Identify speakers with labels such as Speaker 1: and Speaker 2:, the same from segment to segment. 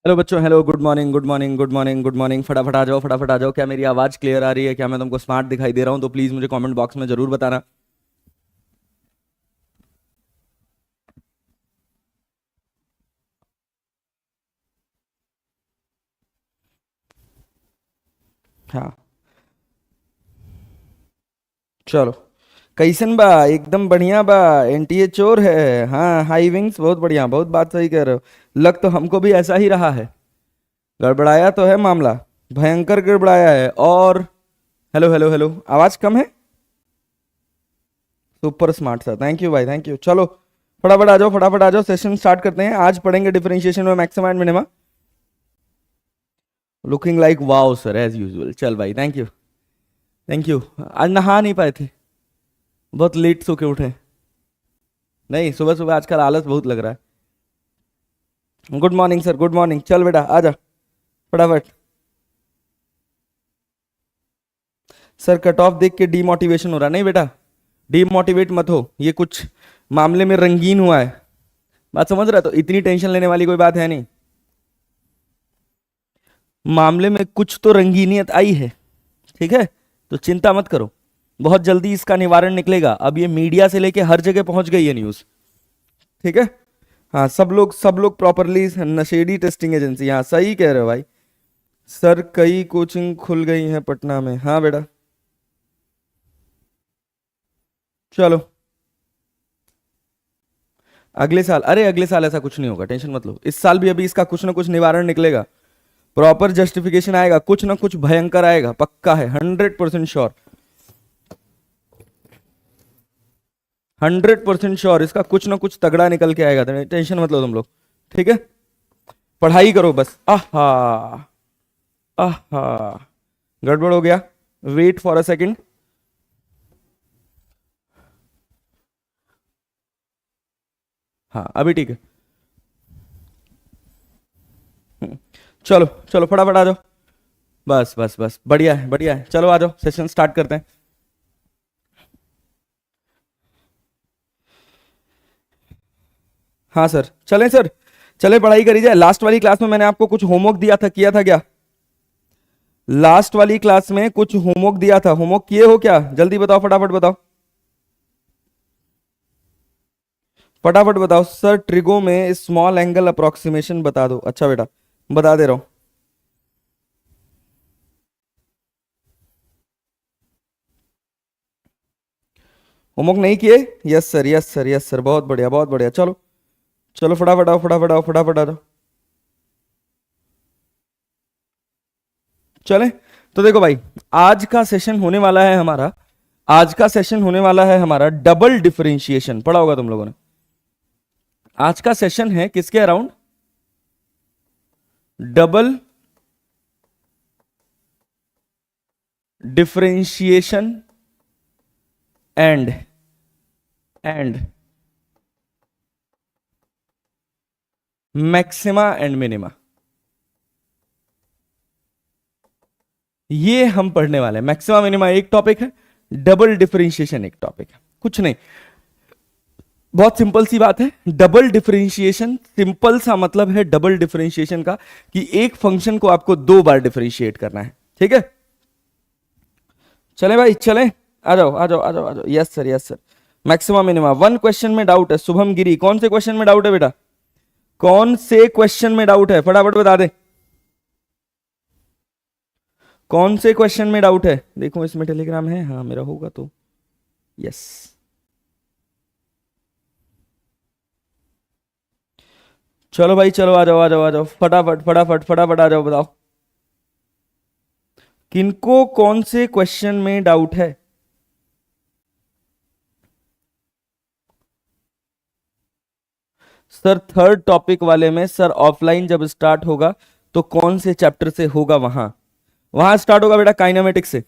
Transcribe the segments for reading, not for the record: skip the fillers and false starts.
Speaker 1: Hello बच्चों, hello, good morning, good morning, good morning, good morning. फटाफट आ जाओ, फटाफट आ जाओ। क्या मेरी आवाज़ क्लियर आ रही है? क्या मैं तुमको स्मार्ट दिखाई दे रहा हूँ? तो प्लीज़ मुझे कमेंट बॉक्स में ज़रूर बताना। हाँ, चलो। कैसन बा? एकदम बढ़िया बा। एनटीए चोर है। हाँ, हाई विंग्स, बहुत बढ़िया, बहुत बात सही कह रहे हो। लग तो हमको भी ऐसा ही रहा है। गड़बड़ाया तो है मामला, भयंकर गड़बड़ाया है। और हेलो, हेलो, हेलो, आवाज़ कम है। Super smart sir, thank you भाई, थैंक यू। चलो, फटाफट आ जाओ, फटाफट आ जाओ, सेशन स्टार्ट करते हैं। आज पढ़ेंगे डिफरेंशिएशन में maxima and minima. Looking like wow sir, as usual. चल भाई, थैंक यू, थैंक यू। आज नहा नहीं पाए थे, बहुत लेट सो के उठे। नहीं, सुबह सुबह आजकल आलस बहुत लग रहा है। Good morning sir, good morning. चल बेटा, आ जा फटाफट। सर, कट ऑफ देख के डीमोटिवेशन हो रहा। नहीं बेटा, डीमोटिवेट मत हो। ये कुछ मामले में रंगीन हुआ है। बात समझ रहा है? तो इतनी टेंशन लेने वाली कोई बात है नहीं। मामले में कुछ तो रंगीनियत आई है, ठीक है? तो चिंता मत करो, बहुत जल्दी इसका निवारण निकलेगा। अब ये मीडिया से लेके हर जगह पहुंच गई है न्यूज, ठीक है? हाँ, सब लोग प्रॉपरली। नशेड़ी टेस्टिंग एजेंसी, हाँ सही कह रहे हो भाई। सर, कई कोचिंग खुल गई हैं पटना में। हाँ बेटा, चलो। अगले साल, अरे अगले साल ऐसा कुछ नहीं होगा, टेंशन मत लो। इस साल भी अभी इसका कुछ ना कुछ निवारण निकलेगा। प्रॉपर जस्टिफिकेशन आएगा, कुछ ना कुछ भयंकर आएगा, पक्का है, 100% श्योर। 100% श्योर, इसका कुछ ना कुछ तगड़ा निकल के आएगा। टेंशन मत लो तुम लोग, ठीक है? पढ़ाई करो बस। आहा, आहा, गड़बड़ हो गया। Wait for a second. हाँ, अभी ठीक है। हम्म, चलो चलो, फटाफट आ जाओ। बस बस बस, बढ़िया है, बढ़िया है। चलो आ जाओ, सेशन स्टार्ट करते हैं। हाँ सर, चलें सर, चले पढ़ाई करी जाए। लास्ट वाली क्लास में मैंने आपको कुछ होमवर्क दिया था, किया था क्या? लास्ट वाली क्लास में कुछ होमवर्क दिया था, होमवर्क किए हो क्या? जल्दी बताओ, फटाफट बताओ, फटाफट बताओ। सर, ट्रिगो में स्मॉल एंगल अप्रोक्सीमेशन बता दो। अच्छा बेटा, बता दे रहा हूं। होमवर्क नहीं किए? Yes sir, yes sir, yes sir, बहुत बढ़िया, बहुत बढ़िया। चलो चलो, फटाफट आओ, फटाफट आओ, फटाफट आ जाओ। चले, तो देखो भाई, आज का सेशन होने वाला है हमारा, आज का सेशन होने वाला है हमारा डबल डिफरेंशिएशन। पढ़ा होगा तुम लोगों ने। आज का सेशन है किसके around? Double differentiation and maxima and minima. ये हम पढ़ने वाले हैं। मैक्सिमा मिनिमा एक टॉपिक है, डबल डिफरेंशिएशन एक टॉपिक है। कुछ नहीं, बहुत सिंपल सी बात है। डबल डिफरेंशिएशन, सिंपल सा मतलब है डबल डिफरेंशिएशन का कि एक फंक्शन को आपको दो बार डिफरेंशिएट करना है, ठीक है? चले भाई, चले, आ जाओ, आ जाओ, आ जाओ, आ जाओ। Yes sir, yes sir. Maxima minima, one question में डाउट है। शुभम गिरी, कौन से क्वेश्चन में डाउट है बेटा? कौन से क्वेश्चन में डाउट है? फटाफट बता दे, कौन से क्वेश्चन में डाउट है? देखो इसमें टेलीग्राम है, हाँ मेरा होगा तो। यस, चलो भाई, चलो, आ जाओ, आ जाओ, आ जाओ, फटाफट फटाफट फटाफट आ जाओ, बताओ किनको कौन से क्वेश्चन में डाउट है? सर, थर्ड टॉपिक वाले में सर, ऑफलाइन जब स्टार्ट होगा तो कौन से चैप्टर से होगा? वहां वहां स्टार्ट होगा बेटा, काइनेमेटिक्स से,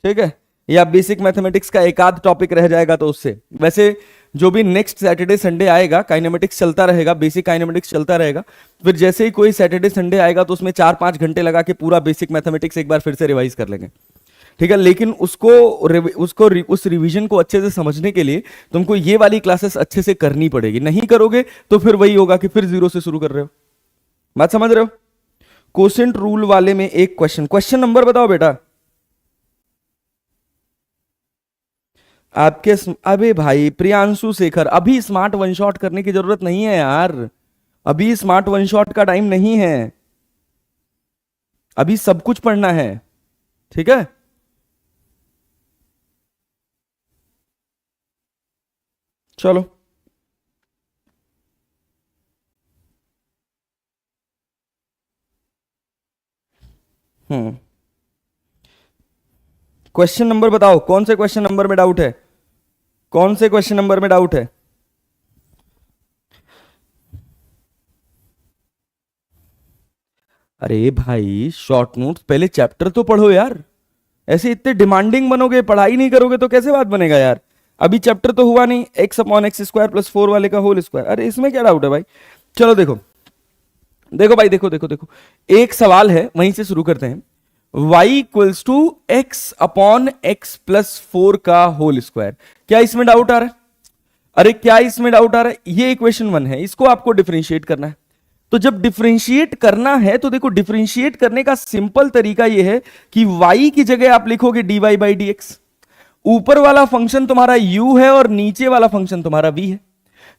Speaker 1: ठीक है? या बेसिक मैथमेटिक्स का एक आध टॉपिक रह जाएगा तो उससे। वैसे जो भी नेक्स्ट सैटरडे संडे आएगा, काइनेमेटिक्स चलता रहेगा, बेसिक काइनेमेटिक्स चलता रहेगा। फिर जैसे ही कोई सैटरडे संडे आएगा तो उसमें 4-5 घंटे लगा के पूरा बेसिक मैथमेटिक्स एक बार फिर से रिवाइज कर लेंगे, ठीक है? लेकिन उस रिवीजन को अच्छे से समझने के लिए तुमको ये वाली क्लासेस अच्छे से करनी पड़ेगी। नहीं करोगे तो फिर वही होगा कि फिर जीरो से शुरू कर रहे हो। बात समझ रहे हो? कोसेंट रूल वाले में एक क्वेश्चन नंबर बताओ बेटा आपके। अबे भाई प्रियांशु शेखर, अभी स्मार्ट वन शॉट करने की जरूरत नहीं है यार, अभी स्मार्ट वन शॉट का टाइम नहीं है, अभी सब कुछ पढ़ना है, ठीक है? चलो। हम्म। क्वेश्चन नंबर बताओ, कौन से क्वेश्चन नंबर में डाउट है? कौन से क्वेश्चन नंबर में डाउट है? अरे भाई शॉर्ट नोट्स पहले चैप्टर तो पढ़ो यार, ऐसे इतने डिमांडिंग बनोगे, पढ़ाई नहीं करोगे तो कैसे बात बनेगा यार? अभी चैप्टर तो हुआ नहीं, x upon x square plus 4 वाले का होल स्क्वायर, अरे इसमें क्या डाउट है भाई? चलो देखो, देखो भाई, देखो देखो देखो, एक सवाल है वहीं से शुरू करते हैं। y equals to x upon x plus 4 का होल स्क्वायर, क्या इसमें डाउट आ रहा है? अरे क्या इसमें डाउट आ रहा है? ये इक्वेशन 1 है, इसको आपको डिफरेंशिएट करना है। तो जब डिफरेंशिएट करना है तो देखो, डिफरेंशिएट करने का सिंपल तरीका यह है कि y की जगह आप लिखोगे dy बाई डी एक्स। ऊपर वाला फंक्शन तुम्हारा u है और नीचे वाला फंक्शन तुम्हारा v है,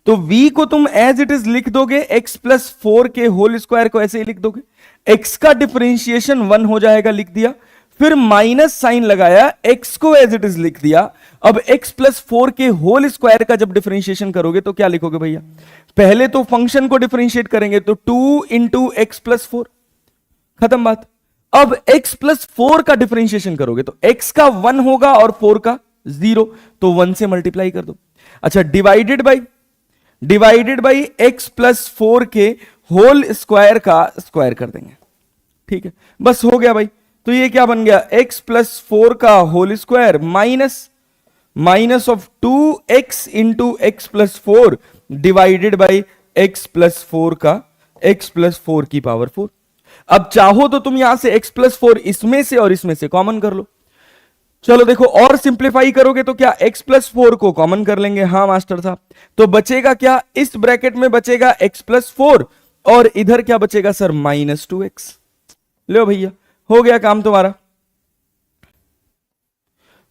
Speaker 1: तो v को तुम एज इट इज लिख दोगे, x प्लस 4 के होल स्क्वायर को ऐसे ही लिख दोगे, x का डिफरेंशिएशन 1 हो जाएगा, लिख दिया। फिर माइनस साइन लगाया, x को एज इट इज लिख दिया। अब x प्लस 4 के होल स्क्वायर का जब डिफरेंशिएशन करोगे तो क्या लिखोगे भैया? पहले तो फंक्शन को डिफरेंशिएट करेंगे, तो 2 इंटू एक्स प्लस 4, खत्म बात। अब x प्लस 4 का डिफरेंशिएशन करोगे तो x का 1 होगा और 4 का 0, तो 1 से मल्टीप्लाई कर दो। अच्छा, डिवाइडेड बाई एक्स प्लस 4 के होल स्क्वायर का स्क्वायर कर देंगे, ठीक है? बस हो गया भाई। तो ये क्या बन गया? x प्लस 4 का whole square minus of 2x into x plus 4 divided by x plus 4 का x प्लस 4 की पावर 4। अब चाहो तो तुम यहां से x प्लस 4 इसमें से और इसमें से कॉमन कर लो। चलो देखो, और सिंप्लीफाई करोगे तो क्या x प्लस 4 को कॉमन कर लेंगे? हाँ मास्टर साहब। तो बचेगा क्या? इस ब्रैकेट में बचेगा x प्लस 4 और इधर क्या बचेगा सर? Minus 2x। लो भैया, हो गया काम तुम्हारा,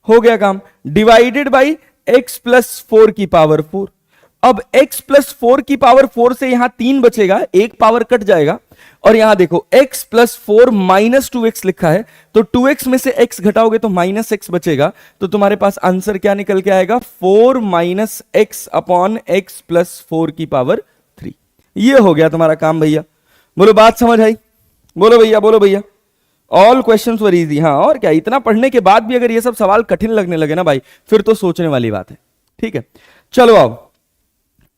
Speaker 1: हो गया काम। डिवाइडेड बाई x प्लस 4 की पावर 4। अब x प्लस 4 की पावर 4 से यहां 3 बचेगा, एक पावर कट जाएगा, और यहां देखो x प्लस 4 माइनस 2x लिखा है, तो 2x में से x घटाओगे तो माइनस x बचेगा। तो तुम्हारे पास आंसर क्या निकल के आएगा? 4 minus x upon x plus 4 की पावर 3। ये हो गया तुम्हारा काम भैया। बोलो बात समझ आई? बोलो भैया, बोलो भैया। All questions were easy. हाँ, और क्या, इतना पढ़ने के बाद भी अगर ये सब सवाल कठिन लगने लगे ना भाई, फिर तो सोचने वाली बात है, ठीक है? चलो आओ,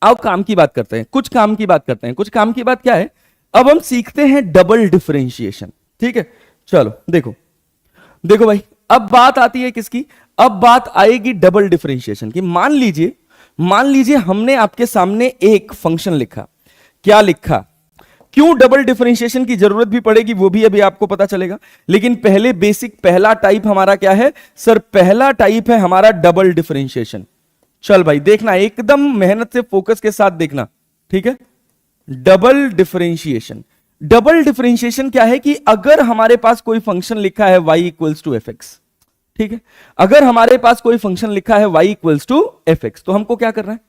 Speaker 1: आओ काम की बात करते हैं, कुछ काम की बात करते हैं। कुछ काम की बात क्या है? अब हम सीखते हैं डबल डिफरेंशिएशन, ठीक है? चलो देखो, देखो भाई, अब बात आती है किसकी? अब बात आएगी डबल डिफरेंशिएशन की। मान लीजिए हमने आपके सामने एक फंक्शन लिखा। क्या लिखा? क्यों डबल डिफरेंशिएशन की जरूरत भी पड़ेगी वो भी अभी आपको पता चलेगा, लेकिन पहले बेसिक पहला टाइप हमारा क्या है सर? पहला टाइप है हमारा डबल डिफरेंशिएशन। चल भाई देखना, एकदम मेहनत से फोकस के साथ देखना, ठीक है? डबल डिफरेंशिएशन, डबल डिफरेंशिएशन क्या है कि अगर हमारे पास कोई फंक्शन लिखा है y equals to F x, ठीक है? अगर हमारे पास कोई फंक्शन लिखा है y equals to F x, तो हमको क्या करना है?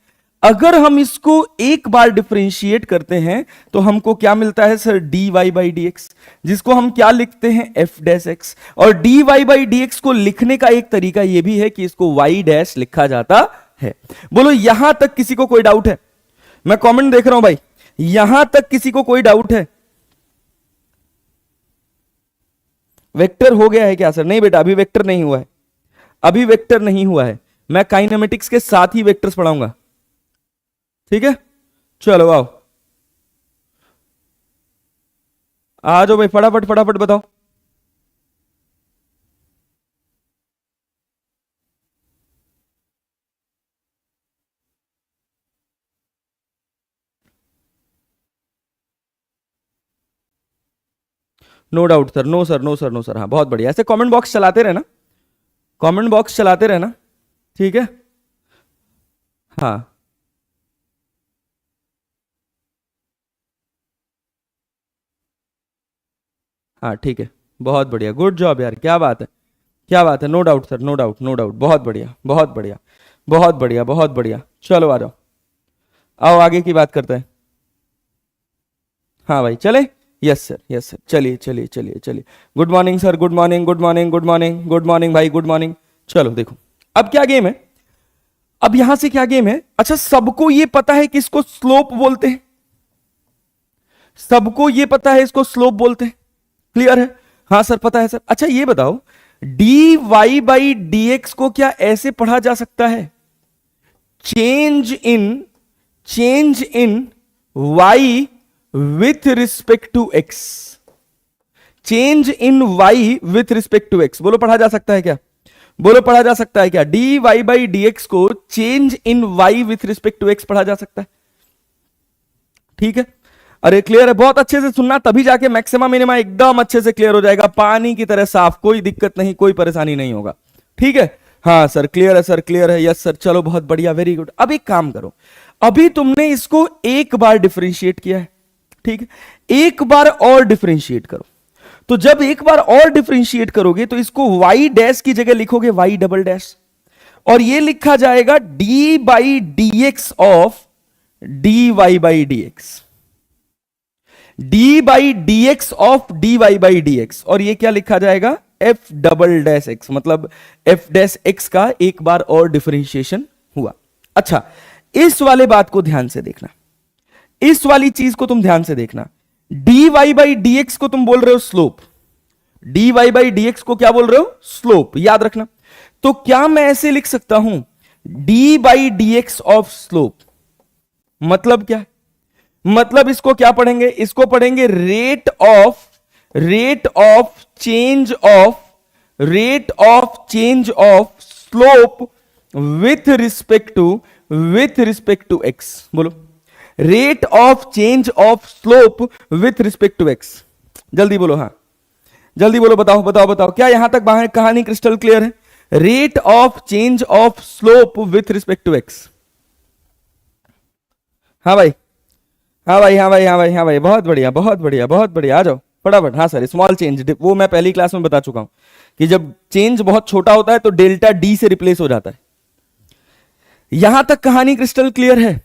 Speaker 1: अगर हम इसको एक बार डिफरेंशिएट करते हैं तो हमको क्या मिलता है sir? dy by D x, जिसको हम क्या लिखते हैं? f dash x। और dy बाई डी एक्स को लिखने का एक तरीका यह भी है कि इसको y डैश लिखा जाता है। बोलो यहां तक किसी को कोई डाउट है? मैं कमेंट देख रहा हूं भाई, यहां तक किसी को कोई डाउट है? वेक्टर हो गया है क्या सर? नहीं बेटा, अभी वेक्टर नहीं हुआ है, अभी वेक्टर नहीं हुआ है। मैं काइनेमेटिक्स के साथ ही वेक्टर्स पढ़ाऊंगा, ठीक है? चलो आओ, आ जाओ भाई, फटाफट फटाफट बताओ। No doubt sir, no sir, no sir, no sir. हाँ बहुत बढ़िया, ऐसे कमेंट बॉक्स चलाते रहना, कमेंट बॉक्स चलाते रहना, ठीक है? हाँ हाँ ठीक है, बहुत बढ़िया, गुड जॉब यार, क्या बात है, क्या बात है, no doubt sir, no doubt, no doubt, बहुत बढ़िया, बहुत बढ़िया, बहुत बढ़िया, बहुत बढ़िया। चलो आ जाओ, आओ आगे की बात करते हैं। हाँ भाई चले, यस सर, यस सर, चलिए चलिए चलिए चलिए। Good morning sir, good morning, good morning, good morning, good morning भाई, गुड मॉर्निंग। चलो देखो अब क्या गेम है, अब यहां से क्या गेम है। अच्छा सबको ये पता है कि इसको स्लोप बोलते हैं, सबको ये पता है इसको स्लोप बोलते हैं, क्लियर है। हाँ सर पता है सर। अच्छा ये बताओ d Y by D x को क्या ऐसे पढ़ा जा सकता है, change in Y with respect to x, change in Y with respect to x, बोलो पढ़ा जा सकता है क्या, बोलो पढ़ा जा सकता है क्या, D Y by D x को change in Y with respect to X पढ़ा जा सकता है, ठीक है। अरे क्लियर है, बहुत अच्छे से सुनना, तभी जाके मैक्सिमा मिनिमा एकदम अच्छे से क्लियर हो जाएगा, पानी की तरह साफ, कोई दिक्कत नहीं, कोई परेशानी नहीं होगा, ठीक है। हाँ सर क्लियर है सर, क्लियर है, यस सर, चलो बहुत बढ़िया, वेरी गुड। अब एक काम करो, अभी तुमने इसको एक बार डिफरेंशिएट किया है, ठीक है, एक बार और डिफरेंशिएट करो। तो जब एक बार और डिफरेंशिएट करोगे तो इसको y डैश की जगह लिखोगे y डबल डैश, और ये लिखा जाएगा d by D x of d Y by D x, d by D x of d Y by D x, और ये क्या लिखा जाएगा एफ डबल डैश एक्स, मतलब एफ डैश एक्स का एक बार और डिफरेंशिएशन हुआ। अच्छा इस वाले बात को ध्यान से देखना, इस वाली चीज को तुम ध्यान से देखना, d Y by D x को तुम बोल रहे हो slope, d Y by D x को क्या बोल रहे हो, स्लोप, याद रखना। तो क्या मैं ऐसे लिख सकता हूं D by D x of slope, मतलब क्या, मतलब इसको क्या पढ़ेंगे, इसको पढ़ेंगे rate of change of slope with respect to x, बोलो rate of change of slope with respect to X, जल्दी बोलो, हाँ जल्दी बोलो, बताओ बताओ बताओ, क्या यहां तक बाहर कहानी क्रिस्टल क्लियर है, rate of change of slope with respect to x. हाँ भाई, हाँ भाई, हाँ भाई, हाँ भाई, हाँ भाई, बहुत बढ़िया, बहुत बढ़िया, बहुत बढ़िया, आ जाओ फटाफट। हाँ सर स्मॉल चेंज, वो मैं पहली क्लास में बता चुका हूं कि जब चेंज बहुत छोटा होता है तो डेल्टा डी से रिप्लेस हो जाता है। यहां तक कहानी क्रिस्टल क्लियर है।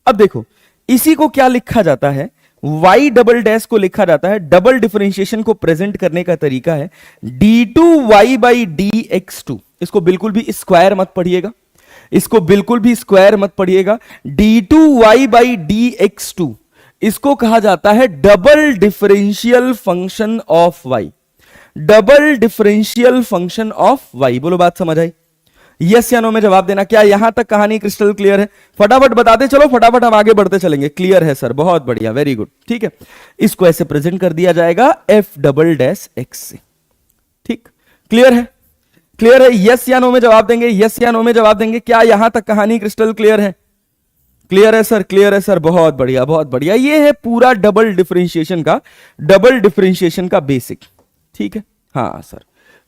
Speaker 1: अब देखो इसी को क्या लिखा जाता है, y डबल डैश को लिखा जाता है, डबल डिफरेंशिएशन को प्रेजेंट करने का तरीका है d2y बाई dx2, इसको बिल्कुल भी स्क्वायर मत पढ़िएगा, इसको बिल्कुल भी स्क्वायर मत पढ़िएगा, d2y बाई dx2 इसको कहा जाता है double differential function of y, double differential function of y, बोलो बात समझ आई, यस या नो में जवाब देना। क्या यहां तक कहानी क्रिस्टल क्लियर है, फटाफट बताते चलो, फटाफट हम आगे बढ़ते चलेंगे। क्लियर है सर, बहुत बढ़िया, वेरी गुड, ठीक है। इसको ऐसे प्रेजेंट कर दिया जाएगा एफ डबल डैश एक्स से, ठीक, क्लियर है, क्लियर है, यस या नो में जवाब देंगे, यस या नो में जवाब देंगे। क्या यहां तक कहानी क्रिस्टल क्लियर है, क्लियर है सर, क्लियर है सर, बहुत बढ़िया, बहुत बढ़िया। ये है पूरा डबल डिफरेंशिएशन का बेसिक, ठीक है। हाँ सर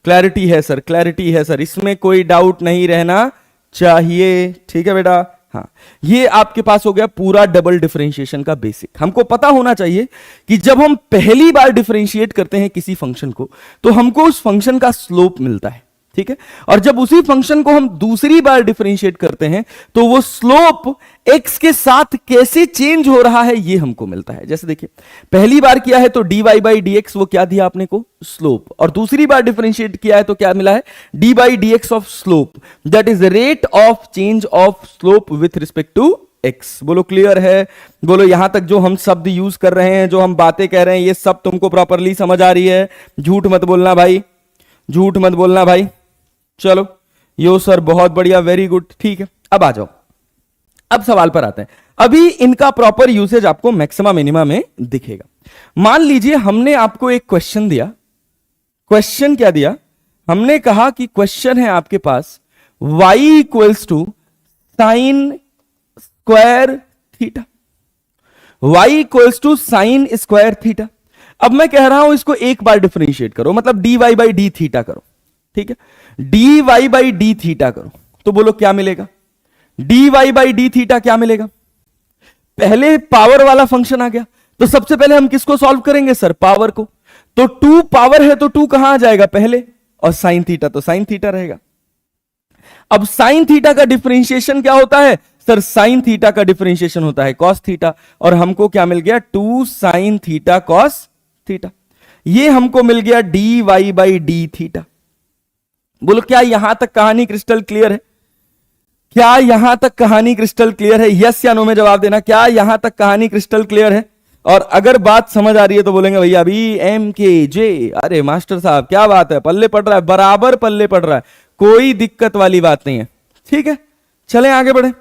Speaker 1: क्लैरिटी है सर, क्लैरिटी है सर, इसमें कोई डाउट नहीं रहना चाहिए, ठीक है बेटा। हाँ ये आपके पास हो गया पूरा डबल डिफरेंशिएशन का बेसिक। हमको पता होना चाहिए कि जब हम पहली बार डिफरेंशिएट करते हैं किसी फंक्शन को तो हमको उस फंक्शन का स्लोप मिलता है, ठीक है, और जब उसी फंक्शन को हम दूसरी बार डिफरेंशिएट करते हैं तो वो स्लोप x के साथ कैसे चेंज हो रहा है ये हमको मिलता है। जैसे देखिए पहली बार किया है तो dy बाई dx वो क्या दिया आपने को, स्लोप, और दूसरी बार डिफरेंशिएट किया है तो क्या मिला है, dy by dx of slope, that is rate of change of slope with respect to x। बोलो क्लियर है, बोलो यहां तक जो हम शब्द यूज कर रहे हैं, जो हम बातें कह रहे हैं, ये सब तुमको प्रॉपरली समझ आ रही है, झूठ मत बोलना भाई, झूठ मत बोलना भाई। चलो यो सर बहुत बढ़िया, वेरी गुड, ठीक है। अब आ जाओ, अब सवाल पर आते हैं। अभी इनका प्रॉपर यूसेज आपको मैक्सिमा मिनिमा में दिखेगा। मान लीजिए हमने आपको एक क्वेश्चन दिया, क्वेश्चन क्या दिया, हमने कहा कि क्वेश्चन है आपके पास y equals to sine square theta, y equals to sine square theta. अब मैं कह रहा हूं इसको एक बार डिफरेंशिएट करो, मतलब dy बाई डी थीटा करो, ठीक है, dy बाई डी थीटा करो, तो बोलो क्या मिलेगा, dy बाई डी थीटा क्या मिलेगा। पहले पावर वाला फंक्शन आ गया, तो सबसे पहले हम किसको सॉल्व करेंगे सर, पावर को। तो 2 पावर है तो 2 कहां आ जाएगा पहले, और साइन थीटा तो साइन थीटा रहेगा। अब साइन थीटा का डिफरेंशिएशन क्या होता है सर, साइन थीटा का डिफरेंशिएशन होता है कॉस थीटा, और हमको क्या मिल गया 2 साइन थीटा कॉस थीटा, ये हमको मिल गया dy बाई डी थीटा। बोलो क्या यहां तक कहानी क्रिस्टल क्लियर है? क्या यहां तक कहानी क्रिस्टल क्लियर है? यस या नो में जवाब देना, क्या यहां तक कहानी क्रिस्टल क्लियर है? और अगर बात समझ आ रही है तो बोलेंगे भैया अभी MKJ, अरे मास्टर साहब क्या बात है, पल्ले पड़ रहा है, बराबर पल्ले पड़ रहा है, कोई दिक्कत वाली बात नहीं है। ठीक है, चलें आगे बढ़े।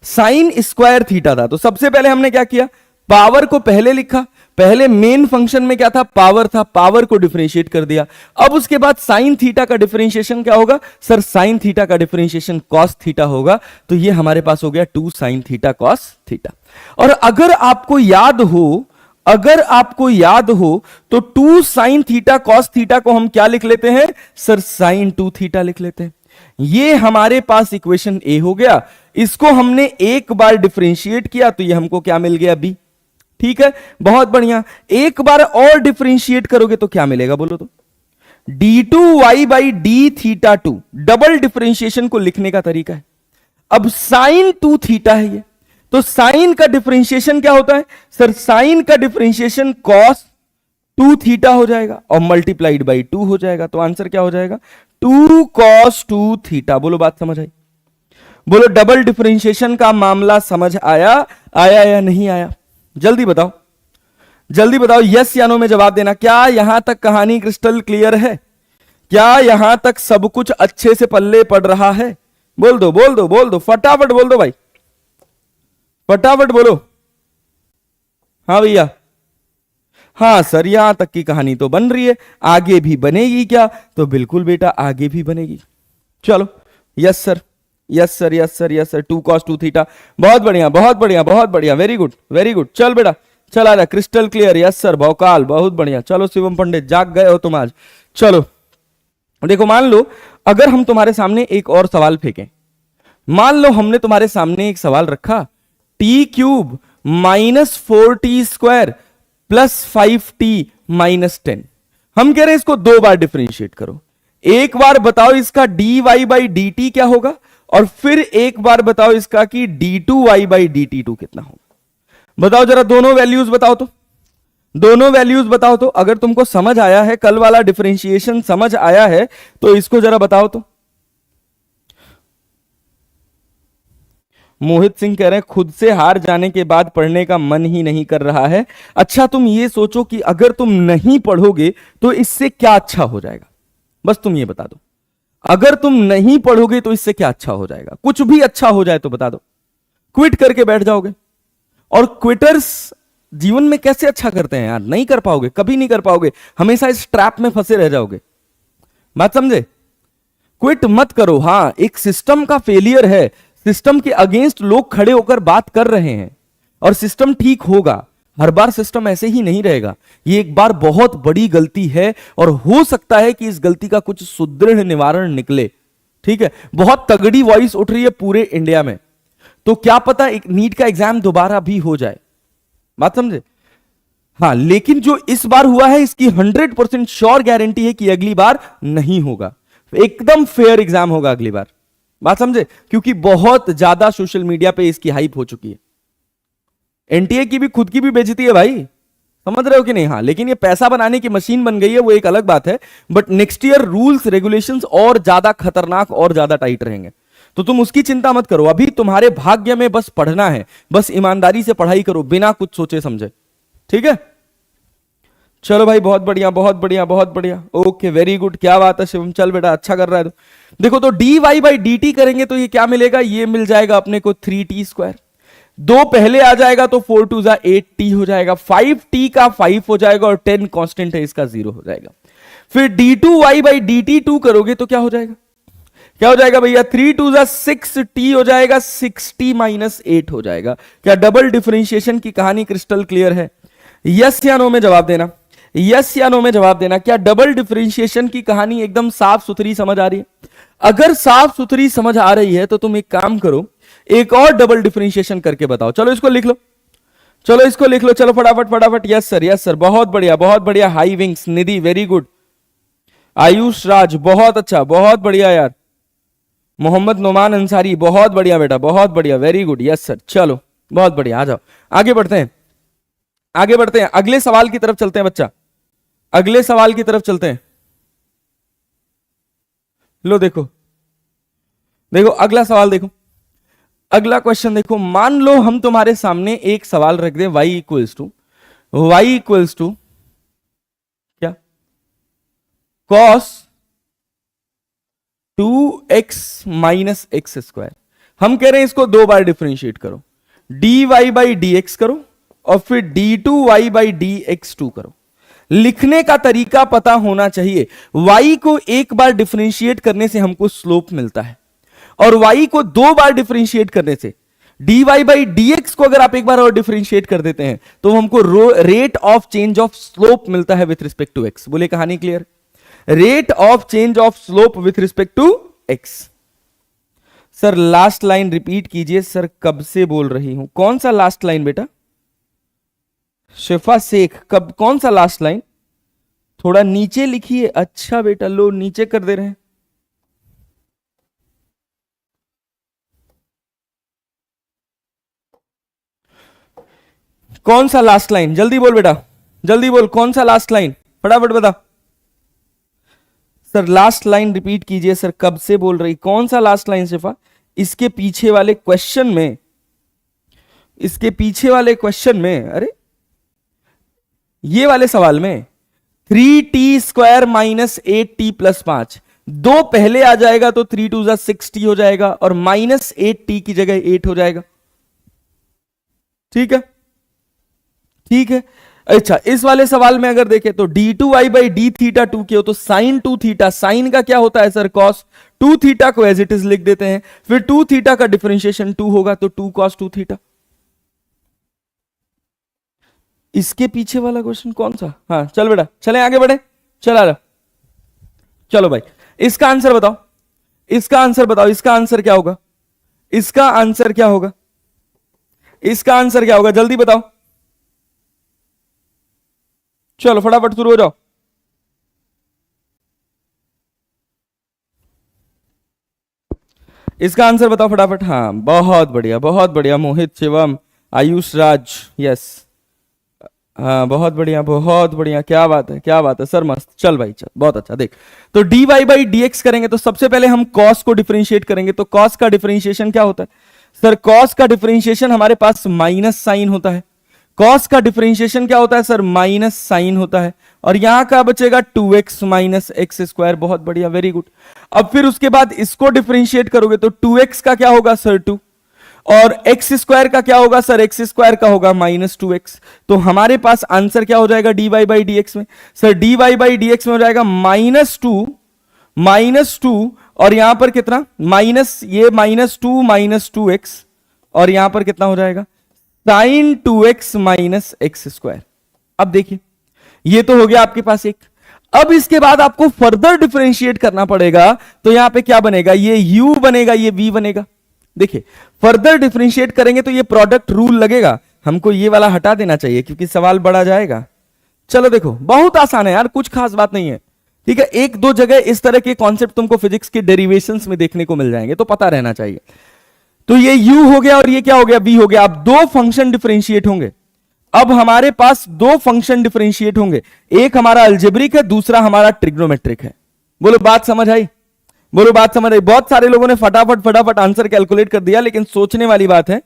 Speaker 1: साइन स्क्वायर थीटा था, तो सबसे पहले हमने क्या किया, पावर को पहले लिखा, पहले मेन फंक्शन में क्या था, पावर था, पावर को डिफरेंशिएट कर दिया। अब उसके बाद साइन थीटा का डिफरेंशिएशन क्या होगा सर, साइन थीटा का डिफरेंशिएशन कॉस थीटा होगा, तो ये हमारे पास हो गया 2 साइन थीटा कॉस थीटा। और अगर आपको याद हो तो 2 साइन थीटा कॉस थीटा को हम क्या लिख लेते हैं सर, साइन 2 थीटा लिख लेते हैं। ये हमारे पास इक्वेशन ए हो गया, इसको हमने एक बार डिफरेंशिएट किया तो ये हमको क्या मिल गया बी। ठीक है, बहुत बढ़िया, एक बार और डिफरेंशिएट करोगे तो क्या मिलेगा बोलो तो, d2y by D theta 2, double differentiation को लिखने का तरीका है। अब साइन 2 थीटा है ये, तो साइन का डिफरेंशिएशन क्या होता है सर, साइन का डिफरेंशिएशन कॉस 2 थीटा हो जाएगा और मल्टीप्लाइड बाई 2 हो जाएगा, तो आंसर क्या हो जाएगा 2 cos 2 थीटा। बोलो बात समझ आई? बोलो डबल डिफरेंशिएशन का मामला समझ आया या नहीं आया? जल्दी बताओ, जल्दी बताओ, यस या नो में जवाब देना। क्या यहां तक कहानी क्रिस्टल क्लियर है? क्या यहां तक सब कुछ अच्छे से पल्ले पड़ रहा है? बोल दो बोल दो बोल दो, फटाफट बोल दो भाई, फटाफट बोलो। हाँ भैया, हाँ सर यहां तक की कहानी तो बन रही है, आगे भी बनेगी क्या? तो बिल्कुल बेटा आगे भी बनेगी। चलो, yes sir, yes sir, yes sir, yes sir, 2 cos 2 theta, बहुत बढ़िया बहुत बढ़िया बहुत बढ़िया, वेरी गुड वेरी गुड। चल बेटा चल आ जा, क्रिस्टल क्लियर, यस सर भौकाल, बहुत बढ़िया। चलो शिवम पंडित जाग गए हो तुम आज। चलो देखो, मान लो अगर हम तुम्हारे सामने एक और सवाल फेंकें, मान लो हमने तुम्हारे सामने एक सवाल रखा, t³ minus 4t square plus 5t minus 10, हम कह रहे हैं इसको 2 बार डिफरेंशिएट करो। एक बार बताओ इसका dy बाई dt क्या होगा, और फिर एक बार बताओ इसका कि d2y बाई dt2 कितना होगा। बताओ जरा, दोनों वैल्यूज बताओ तो, दोनों वैल्यूज बताओ तो। अगर तुमको समझ आया है, कल वाला डिफरेंशिएशन समझ आया है, तो इसको जरा बताओ तो। मोहित सिंह कह रहे हैं खुद से हार जाने के बाद पढ़ने का मन ही नहीं कर रहा है। अच्छा तुम ये सोचो कि अगर तुम नहीं पढ़ोगे तो इससे क्या अच्छा हो जाएगा, बस तुम ये बता दो। अगर तुम नहीं पढ़ोगे तो इससे क्या अच्छा हो जाएगा? कुछ भी अच्छा हो जाए तो बता दो। क्विट करके बैठ जाओगे, और क्विटर्स जीवन में कैसे अच्छा करते हैं यार? नहीं कर पाओगे, कभी नहीं कर पाओगे, हमेशा इस ट्रैप में फंसे रह जाओगे। बात समझे? क्विट मत करो। हां, एक सिस्टम का फेलियर है, सिस्टम के अगेंस्ट लोग खड़े होकर बात कर रहे हैं, और सिस्टम ठीक होगा। हर बार सिस्टम ऐसे ही नहीं रहेगा, ये एक बार बहुत बड़ी गलती है, और हो सकता है कि इस गलती का कुछ सुदृढ़ निवारण निकले। ठीक है, बहुत तगड़ी वॉइस उठ रही है पूरे इंडिया में, तो क्या पता एक नीट का एग्जाम दोबारा भी हो जाए। बात समझे? हाँ, लेकिन जो इस बार हुआ है इसकी 100% श्योर गारंटी है कि अगली बार नहीं होगा, एकदम फेयर एग्जाम होगा अगली बार। बात समझे? क्योंकि बहुत ज्यादा सोशल मीडिया पे इसकी हाइप हो चुकी है। एनटीए की भी खुद की भी बेइज्जती है भाई, समझ रहे हो कि नहीं? हाँ, लेकिन ये पैसा बनाने की मशीन बन गई है, वो एक अलग बात है। But next year rules regulations और ज्यादा खतरनाक और ज्यादा टाइट रहेंगे, तो तुम उसकी चिंता मत करो। अभी तुम्हारे भाग्य में बस पढ़ना है, बस ईमानदारी से पढ़ाई करो बिना कुछ सोचे समझे। ठीक है, चलो भाई, बहुत बढ़िया बहुत बढ़िया बहुत बढ़िया, ओके वेरी गुड, क्या बात है शिवम, चल बेटा अच्छा कर रहा है। तो देखो, तो dy बाई dt करेंगे तो ये क्या मिलेगा, ये मिल जाएगा अपने को 3t स्क्वायर, 2 पहले आ जाएगा तो 4 2 जा 8t हो जाएगा, 5t का 5 हो जाएगा, और 10 कांस्टेंट है इसका 0 हो जाएगा। फिर d2y बाई dt2 करोगे तो क्या हो जाएगा, क्या हो जाएगा भैया, 3 2 जा 6t हो जाएगा, 6t माइनस 8 हो जाएगा। क्या डबल डिफरेंशिएशन की कहानी क्रिस्टल क्लियर है? यस या नो में जवाब देना, यस या नो में जवाब देना। क्या डबल डिफरेंशिएशन की कहानी एकदम साफ सुथरी समझ आ रही है? अगर साफ सुथरी समझ आ रही है तो तुम एक काम करो, एक और डबल डिफरेंशिएशन करके बताओ। चलो इसको लिख लो, चलो इसको लिख लो, चलो फटाफट फटाफट। यस सर, यस सर, बहुत बढ़िया बहुत बढ़िया। हाई विंग्स निधि, वेरी गुड। आयुष राज, बहुत अच्छा, बहुत बढ़िया यार। मोहम्मद नोमान अंसारी, बहुत बढ़िया बेटा, बहुत बढ़िया, वेरी गुड। यस सर, चलो बहुत बढ़िया। आ जाओ, आगे बढ़ते हैं, आगे बढ़ते हैं, अगले सवाल की तरफ चलते हैं बच्चा, अगले सवाल की तरफ चलते हैं। लो देखो, देखो अगला सवाल देखो, अगला क्वेश्चन देखो। मान लो हम तुम्हारे सामने एक सवाल रख दें, y इक्वल्स टू क्या, cos 2x minus x square. हम कह रहे हैं इसको दो बार डिफरेंशिएट करो, dy बाई डी एक्स करो और फिर d2y by D x to करो। लिखने का तरीका पता होना चाहिए। y को एक बार डिफरेंशिएट करने से हमको स्लोप मिलता है, और y को दो बार डिफरेंशिएट करने से, dy बाई dx को अगर आप एक बार और डिफरेंशिएट कर देते हैं तो हमको rate of change of slope मिलता है विथ रिस्पेक्ट टू x। बोले कहानी clear? Rate of change of slope with respect to x। Sir last line repeat कीजिए सर, कब से बोल रही हूं? कौन सा लास्ट लाइन बेटा? शिफा शेख, कब, कौन सा लास्ट लाइन? थोड़ा नीचे लिखिए। अच्छा बेटा, लो नीचे कर दे रहे हैं। कौन सा लास्ट लाइन? जल्दी बोल बेटा, जल्दी बोल, कौन सा लास्ट लाइन, फटाफट बता। सर लास्ट लाइन रिपीट कीजिए सर, कब से बोल रही, कौन सा लास्ट लाइन शिफा? इसके पीछे वाले क्वेश्चन में, इसके पीछे वाले क्वेश्चन में, अरे ये वाले सवाल में 3t² माइनस 8t प्लस 5, दो पहले आ जाएगा तो 3 2 जा 6t हो जाएगा और माइनस 8t की जगह 8 हो जाएगा। ठीक है, ठीक है। अच्छा, इस वाले सवाल में अगर देखें तो d2y बाई डी थीटा 2 के हो तो साइन 2 थीटा, साइन का क्या होता है सर? कॉस 2 थीटा को एज इट इज लिख देते हैं, फिर 2 थीटा का डिफरेंशिएशन 2 होगा तो 2 cos 2 थीटा। इसके पीछे वाला क्वेश्चन कौन सा? हाँ चल बेटा, चले आगे बढ़े, चला रहा। चलो भाई, इसका आंसर बताओ, इसका आंसर बताओ, इसका आंसर क्या होगा? इसका आंसर क्या होगा? इसका आंसर क्या होगा? जल्दी बताओ, चलो फटाफट शुरू हो जाओ। इसका आंसर बताओ फटाफट। हाँ बहुत बढ़िया, बहुत बढ़िया। मोहित, शिवम, आयुष राज, यस, हाँ बहुत बढ़िया, बहुत बढ़िया, क्या बात है, क्या बात है सर, मस्त। चल भाई चल, बहुत अच्छा। देख, तो dy बाई डी एक्स करेंगे तो सबसे पहले हम cos को डिफरेंशिएट करेंगे, तो cos का डिफरेंशिएशन क्या होता है सर? cos का डिफरेंशिएशन हमारे पास माइनस साइन होता है। cos का डिफरेंशिएशन क्या होता है सर? माइनस साइन होता है। और यहां का बचेगा 2x माइनस एक्स स्क्वायर। बहुत बढ़िया, वेरी गुड। अब फिर उसके बाद इसको डिफरेंशिएट करोगे तो 2x का क्या होगा सर? 2, और एक्स स्क्वायर का क्या होगा सर? एक्स स्क्वायर का होगा माइनस 2x। तो हमारे पास आंसर क्या हो जाएगा dy बाई डी एक्स में? Sir dy by D x में हो जाएगा माइनस टू, और यहां पर कितना? माइनस, ये माइनस 2 माइनस 2x, और यहां पर कितना हो जाएगा? Sine 2x minus x square. अब देखिए, ये तो हो गया आपके पास एक। अब इसके बाद आपको फर्दर डिफरेंशिएट करना पड़ेगा, तो यहां पे क्या बनेगा? ये u बनेगा, ये v बनेगा। देखिए, फर्दर डिफरेंशिएट करेंगे तो ये प्रोडक्ट रूल लगेगा, हमको ये वाला हटा देना चाहिए क्योंकि सवाल बढ़ा जाएगा। चलो देखो, बहुत आसान है यार, कुछ खास बात नहीं है। ठीक है, एक दो जगह इस तरह के कॉन्सेप्ट तुमको फिजिक्स के डेरिवेशंस में देखने को मिल जाएंगे, तो पता रहना चाहिए। तो ये u हो गया और ये क्या हो गया? v हो गया। अब दो फंक्शन डिफरेंशिएट होंगे। अब हमारे पास दो फंक्शन डिफरेंशिएट होंगे, एक हमारा अलजेब्रिक है, दूसरा हमारा ट्रिग्नोमेट्रिक है। बोलो बात समझ आई? बोलो बात समझ आई? बहुत सारे लोगों ने फटाफट फटाफट आंसर कैलकुलेट कर दिया, लेकिन सोचने वाली बात है,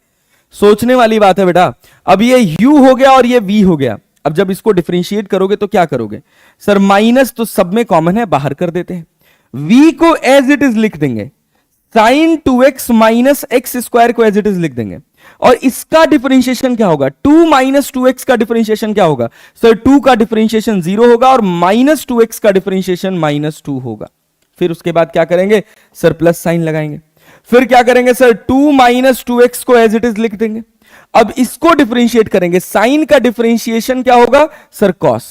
Speaker 1: सोचने वाली बात है बेटा। अब ये u हो गया और ये v हो गया। अब जब इसको डिफरेंशिएट करोगे तो क्या करोगे सर? माइनस तो सब में कॉमन है, बाहर कर देते हैं। v को एज इट इज लिख देंगे, sine 2x minus x square को एज इट इज लिख देंगे, और इसका डिफरेंशिएशन क्या होगा? 2 माइनस 2x का डिफरेंशिएशन क्या होगा सर? 2 का डिफरेंशिएशन 0 होगा और माइनस 2x का डिफरेंशिएशन माइनस 2 होगा। फिर उसके बाद क्या करेंगे सर? प्लस साइन लगाएंगे। फिर क्या करेंगे सर? 2 माइनस 2x को एज इट इज लिख देंगे। अब इसको डिफरेंशिएट करेंगे, साइन का डिफरेंशिएशन क्या होगा सर? कॉस,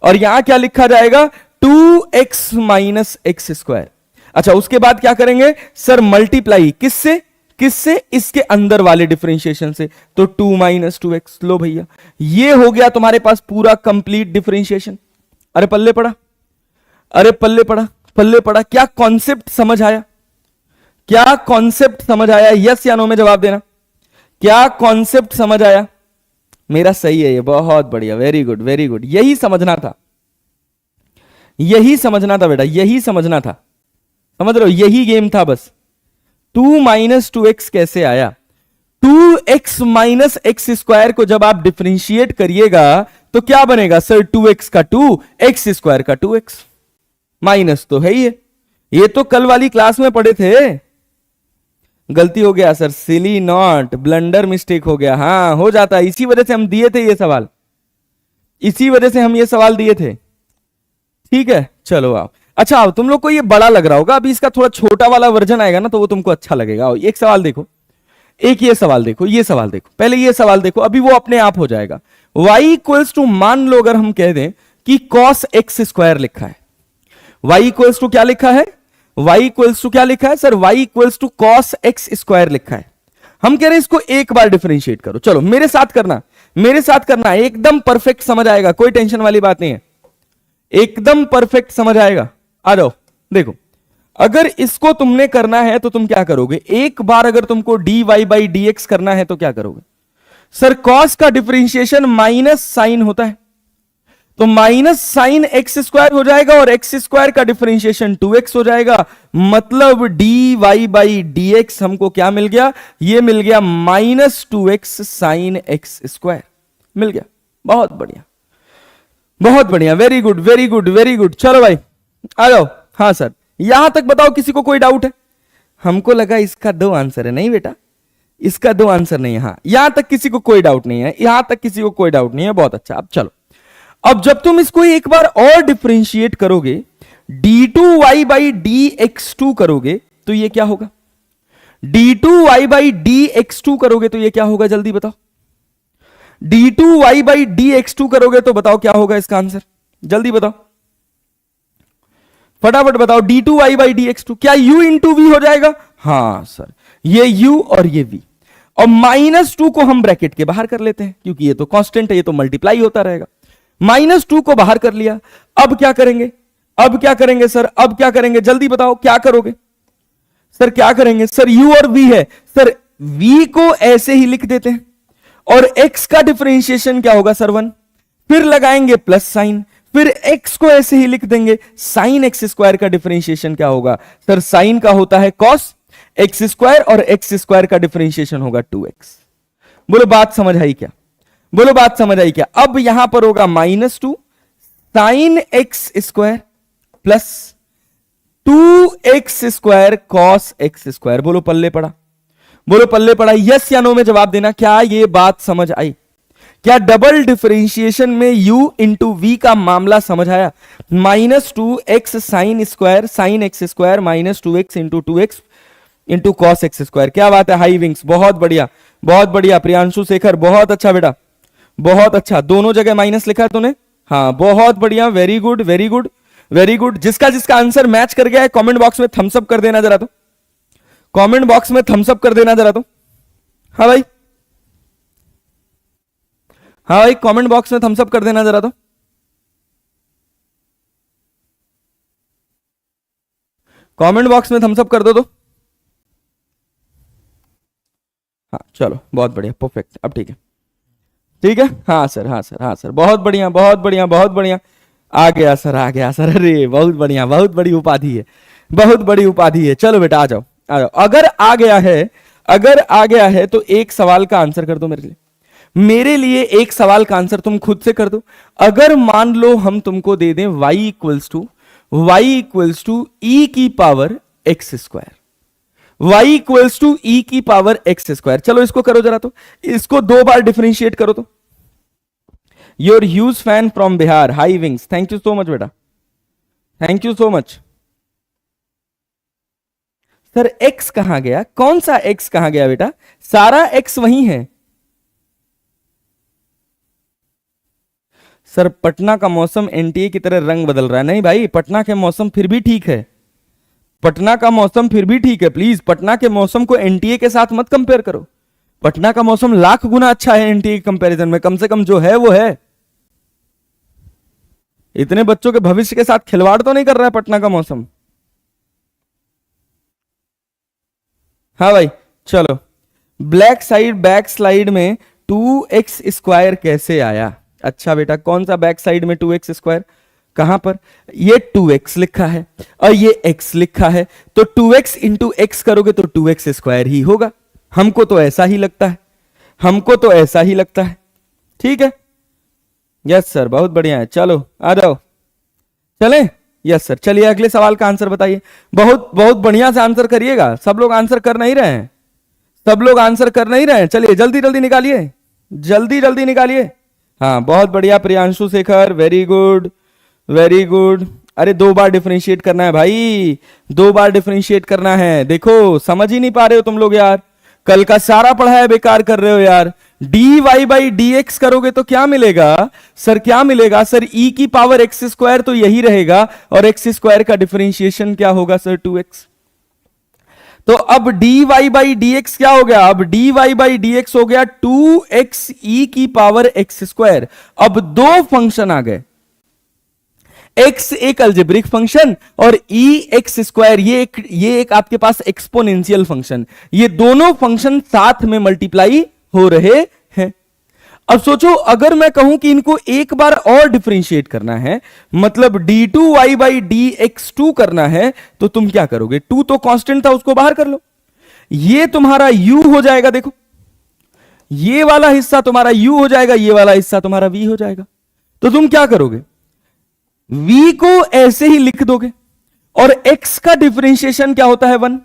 Speaker 1: और यहां क्या लिखा जाएगा? 2x minus x square. अच्छा, उसके बाद क्या करेंगे सर? मल्टीप्लाई, किससे? किससे? इसके अंदर वाले डिफरेंशिएशन से। तो 2 माइनस टू एक्स, लो भैया ये हो गया तुम्हारे पास पूरा कंप्लीट डिफरेंशिएशन। अरे पल्ले पड़ा, अरे पल्ले पड़ा, पल्ले पड़ा। क्या कॉन्सेप्ट समझ आया? क्या कॉन्सेप्ट समझ आया? यस या नो में जवाब देना। क्या कॉन्सेप्ट समझ आया? मेरा सही है ये, बहुत बढ़िया, वेरी गुड वेरी गुड। यही समझना था, यही समझना था बेटा, यही समझना था। समझ रहे हो, यही गेम था बस। 2 माइनस टू एक्स कैसे आया? 2x माइनस एक्स स्क्वायर को जब आप डिफरेंशिएट करिएगा तो क्या बनेगा सर? 2x का 2, एक्स स्क्वायर का 2x। माइनस तो है ही है, ये तो कल वाली क्लास में पढ़े थे। गलती हो गया sir, silly not, blunder mistake हो गया। हाँ हो जाता है, इसी वजह से हम दिए थे ये सवाल, इसी वजह से हम ये सवाल दिए थे। ठीक है चलो आओ। अच्छा आओ, तुम लोग को ये बड़ा लग रहा होगा, अभी इसका थोड़ा छोटा वाला वर्जन आएगा ना तो वो तुमको अच्छा लगेगा। आओ एक सवाल देखो, एक ये सवाल देखो, ये सवाल देखो, पहले ये सवाल देखो, अभी वो अपने आप हो जाएगा। y इक्वल्स टू, मान लो अगर हम कह दें कि cos x स्क्वायर लिखा है, y इक्वल्स टू क्या लिखा है? y इक्वल्स टू क्या लिखा है sir? y equals to cos x square लिखा है। हम कह रहे हैं इसको एक बार डिफरेंशिएट करो। चलो मेरे साथ करना, मेरे साथ करना, एकदम परफेक्ट समझ आएगा, कोई टेंशन वाली बात नहीं है, एकदम परफेक्ट समझ आएगा। आ जाओ देखो, अगर इसको तुमने करना है तो तुम क्या करोगे? एक बार अगर तुमको dy बाई डी एक्स करना है तो क्या करोगे सर? cos का डिफरेंशिएशन माइनस साइन होता है, तो माइनस साइन एक्स स्क्वायर हो जाएगा और एक्स स्क्वायर का डिफरेंशिएशन 2x हो जाएगा। मतलब dy बाई डी एक्स हमको क्या मिल गया? ये मिल गया minus 2x sine X square मिल गया। बहुत बढ़िया, बहुत बढ़िया, very good very good very good. चलो भाई आ जाओ। हाँ सर, यहां तक बताओ किसी को कोई डाउट है? हमको लगा इसका 2 आंसर है, नहीं बेटा इसका 2 आंसर नहीं है। हाँ यहां तक किसी को कोई डाउट नहीं है, यहां तक किसी को कोई डाउट नहीं है, बहुत अच्छा। अब चलो, अब जब तुम इसको एक बार और डिफरेंशिएट करोगे, d2y by D x to करोगे तो ये क्या होगा? d2y by D x to करोगे तो ये क्या होगा? जल्दी बताओ। d2y by D x to करोगे तो बताओ क्या होगा इसका आंसर? जल्दी बताओ, फटाफट बताओ। d2y by D x two, क्या u इंटू वी हो जाएगा? हाँ सर, ये u और ये v, और माइनस 2 को हम ब्रैकेट के बाहर कर लेते हैं क्योंकि ये तो कांस्टेंट है, ये तो मल्टीप्लाई होता रहेगा। माइनस 2 को बाहर कर लिया, अब क्या करेंगे? अब क्या करेंगे सर? अब क्या करेंगे? जल्दी बताओ क्या करोगे सर? क्या करेंगे सर? u और v है सर, v को ऐसे ही लिख देते हैं और x का डिफरेंशिएशन क्या होगा सर? 1, फिर लगाएंगे प्लस साइन, फिर x को ऐसे ही लिख देंगे, साइन एक्स स्क्वायर का डिफरेंशिएशन क्या होगा सर? साइन का होता है कॉस एक्स स्क्वायर और एक्स स्क्वायर का डिफरेंशिएशन होगा 2x। बोलो बात समझ आई क्या? बोलो बात समझ आई क्या? अब यहां पर होगा minus 2 sign X square plus 2x square cos x square. बोलो पल्ले पड़ा, बोलो पल्ले पड़ा। यस या नो में जवाब देना। क्या ये बात समझ आई? क्या डबल डिफरेंशिएशन में u इंटू वी का मामला समझ आया? Minus 2x sine square, sign X square minus 2x into 2x into cos x square. क्या बात है, हाई विंग्स, बहुत बढ़िया बहुत बढ़िया। प्रियांशु शेखर बहुत अच्छा बेटा, बहुत अच्छा। दोनों जगह माइनस लिखा है तूने, हाँ बहुत बढ़िया, very good very good very good. जिसका जिसका आंसर मैच कर गया है कमेंट बॉक्स में थम्स अप कर देना जरा, तो कमेंट बॉक्स में थम्स अप कर देना जरा, तो हाँ भाई, हाँ भाई कमेंट बॉक्स में थम्स अप कर देना जरा, तो कमेंट बॉक्स में थम्स अप कर दो तो। हाँ चलो बहुत बढ़िया, परफेक्ट, अब ठीक है, ठीक है। हाँ सर हाँ सर हाँ सर, बहुत बढ़िया बहुत बढ़िया बहुत बढ़िया। आ गया सर आ गया सर, अरे बहुत बढ़िया, बहुत बड़ी उपाधि है, बहुत बड़ी उपाधि है। चलो बेटा आ जाओ आ जाओ। अगर आ गया है, अगर आ गया है तो एक सवाल का आंसर कर दो मेरे लिए, मेरे लिए एक सवाल का आंसर तुम खुद से कर दो। अगर मान लो हम तुमको दे दें y इक्वल्स टू ई की power X square, y equals to E की पावर एक्स स्क्वायर। चलो इसको करो जरा, तो इसको 2 बार डिफरेंशिएट करो तो। Your huge fan from Bihar, high wings, thank you so much बेटा, thank you so much. Sir x कहां गया? कौन सा x कहां गया बेटा? सारा x वही है सर। पटना का मौसम एनटीए की तरह रंग बदल रहा है। नहीं भाई, पटना के मौसम फिर भी ठीक है, पटना का मौसम फिर भी ठीक है, प्लीज पटना के मौसम को एनटीए के साथ मत कंपेयर करो। पटना का मौसम लाख गुना अच्छा है एनटीए के कंपैरिजन में, कम से कम जो है वो है। इतने बच्चों के भविष्य के साथ खिलवाड़ तो नहीं कर रहा है पटना का मौसम। हाँ भाई चलो, ब्लैक साइड बैक स्लाइड में 2x² कैसे आया? अच्छा बेटा, कौन सा बैक साइड में 2x²? कहां पर? ये 2x लिखा है और ये x लिखा है, तो 2x इंटू x करोगे तो 2x² ही होगा। हमको तो ऐसा ही लगता है, हमको तो ऐसा ही लगता है। ठीक है, यस सर, बहुत बढ़िया है। चलो आ जाओ, चलें? यस सर, चलिए अगले सवाल का आंसर बताइए। बहुत बहुत बढ़िया से आंसर करिएगा। सब लोग आंसर कर नहीं रहे हैं, सब लोग आंसर कर नहीं रहे हैं। चलिए जल्दी जल्दी निकालिए, जल्दी जल्दी निकालिए। हाँ बहुत बढ़िया Priyanshu Shekhar, very good very good. अरे 2 बार डिफरेंशिएट करना है भाई, 2 बार डिफरेंशिएट करना है। देखो समझ ही नहीं पा रहे हो तुम लोग यार, कल का सारा पढ़ाया बेकार कर रहे हो यार। dy/dx करोगे तो क्या मिलेगा सर? क्या मिलेगा सर? e की पावर x² तो यही रहेगा, और x² का डिफरेंशिएशन क्या होगा सर? 2x। तो अब dy/dx क्या हो गया? अब dy/dx हो गया 2x e की पावर x²। अब 2 फंक्शन आ गए, x एक अलजेब्रिक फंक्शन और x², ये एक आपके पास एक्सपोनेंशियल फंक्शन। ये दोनों फंक्शन साथ में मल्टीप्लाई हो रहे हैं। अब सोचो, अगर मैं कहूं कि इनको एक बार और डिफरेंशिएट करना है, मतलब d2y/dx2 करना है, तो तुम क्या करोगे? 2 तो कांस्टेंट था, उसको बाहर कर लो, ये तुम्हारा u हो जाएगा। देखो ये वाला हिस्सा तुम्हारा u हो जाएगा, ये वाला हिस्सा तुम्हारा v हो जाएगा। तो तुम क्या करोगे? v को ऐसे ही लिख दोगे, और x का डिफरेंशिएशन क्या होता है? 1।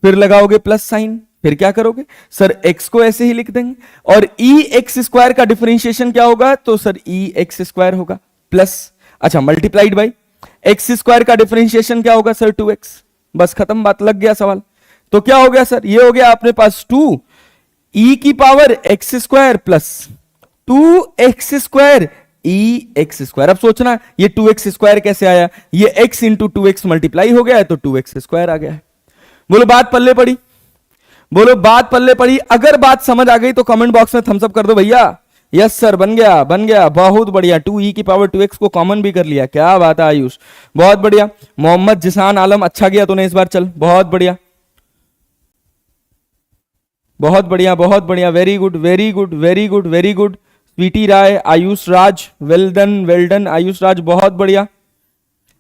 Speaker 1: फिर लगाओगे प्लस साइन, फिर क्या करोगे सर? x को ऐसे ही लिख देंगे, और ex² का डिफरेंशिएशन क्या होगा? तो सर ex² होगा प्लस, अच्छा मल्टीप्लाइड बाई x² का डिफरेंशिएशन क्या होगा सर? 2x। बस खत्म बात, लग गया सवाल। तो क्या हो गया सर? ये हो गया अपने पास 2 e की power x² plus 2x² ex²। अब सोचना ये 2x² कैसे आया? ये x इंटू 2x मल्टीप्लाई हो गया है, तो 2x² आ गया है। बोलो बात पल्ले पड़ी, बोलो बात पल्ले पड़ी। अगर बात समझ आ गई तो कमेंट बॉक्स में थम्स अप कर दो भैया। यस सर, बन गया बन गया, बहुत बढ़िया। 2e की पावर 2x को कॉमन भी कर लिया, क्या बात है आयुष, बहुत बढ़िया। मोहम्मद जिसान आलम, अच्छा गया तूने इस बार, चल बहुत बढ़िया बहुत बढ़िया बहुत बढ़िया, very good very good very good very good. Sweety Rai, Ayush Raj, well done Ayush Raj, बहुत बढ़िया।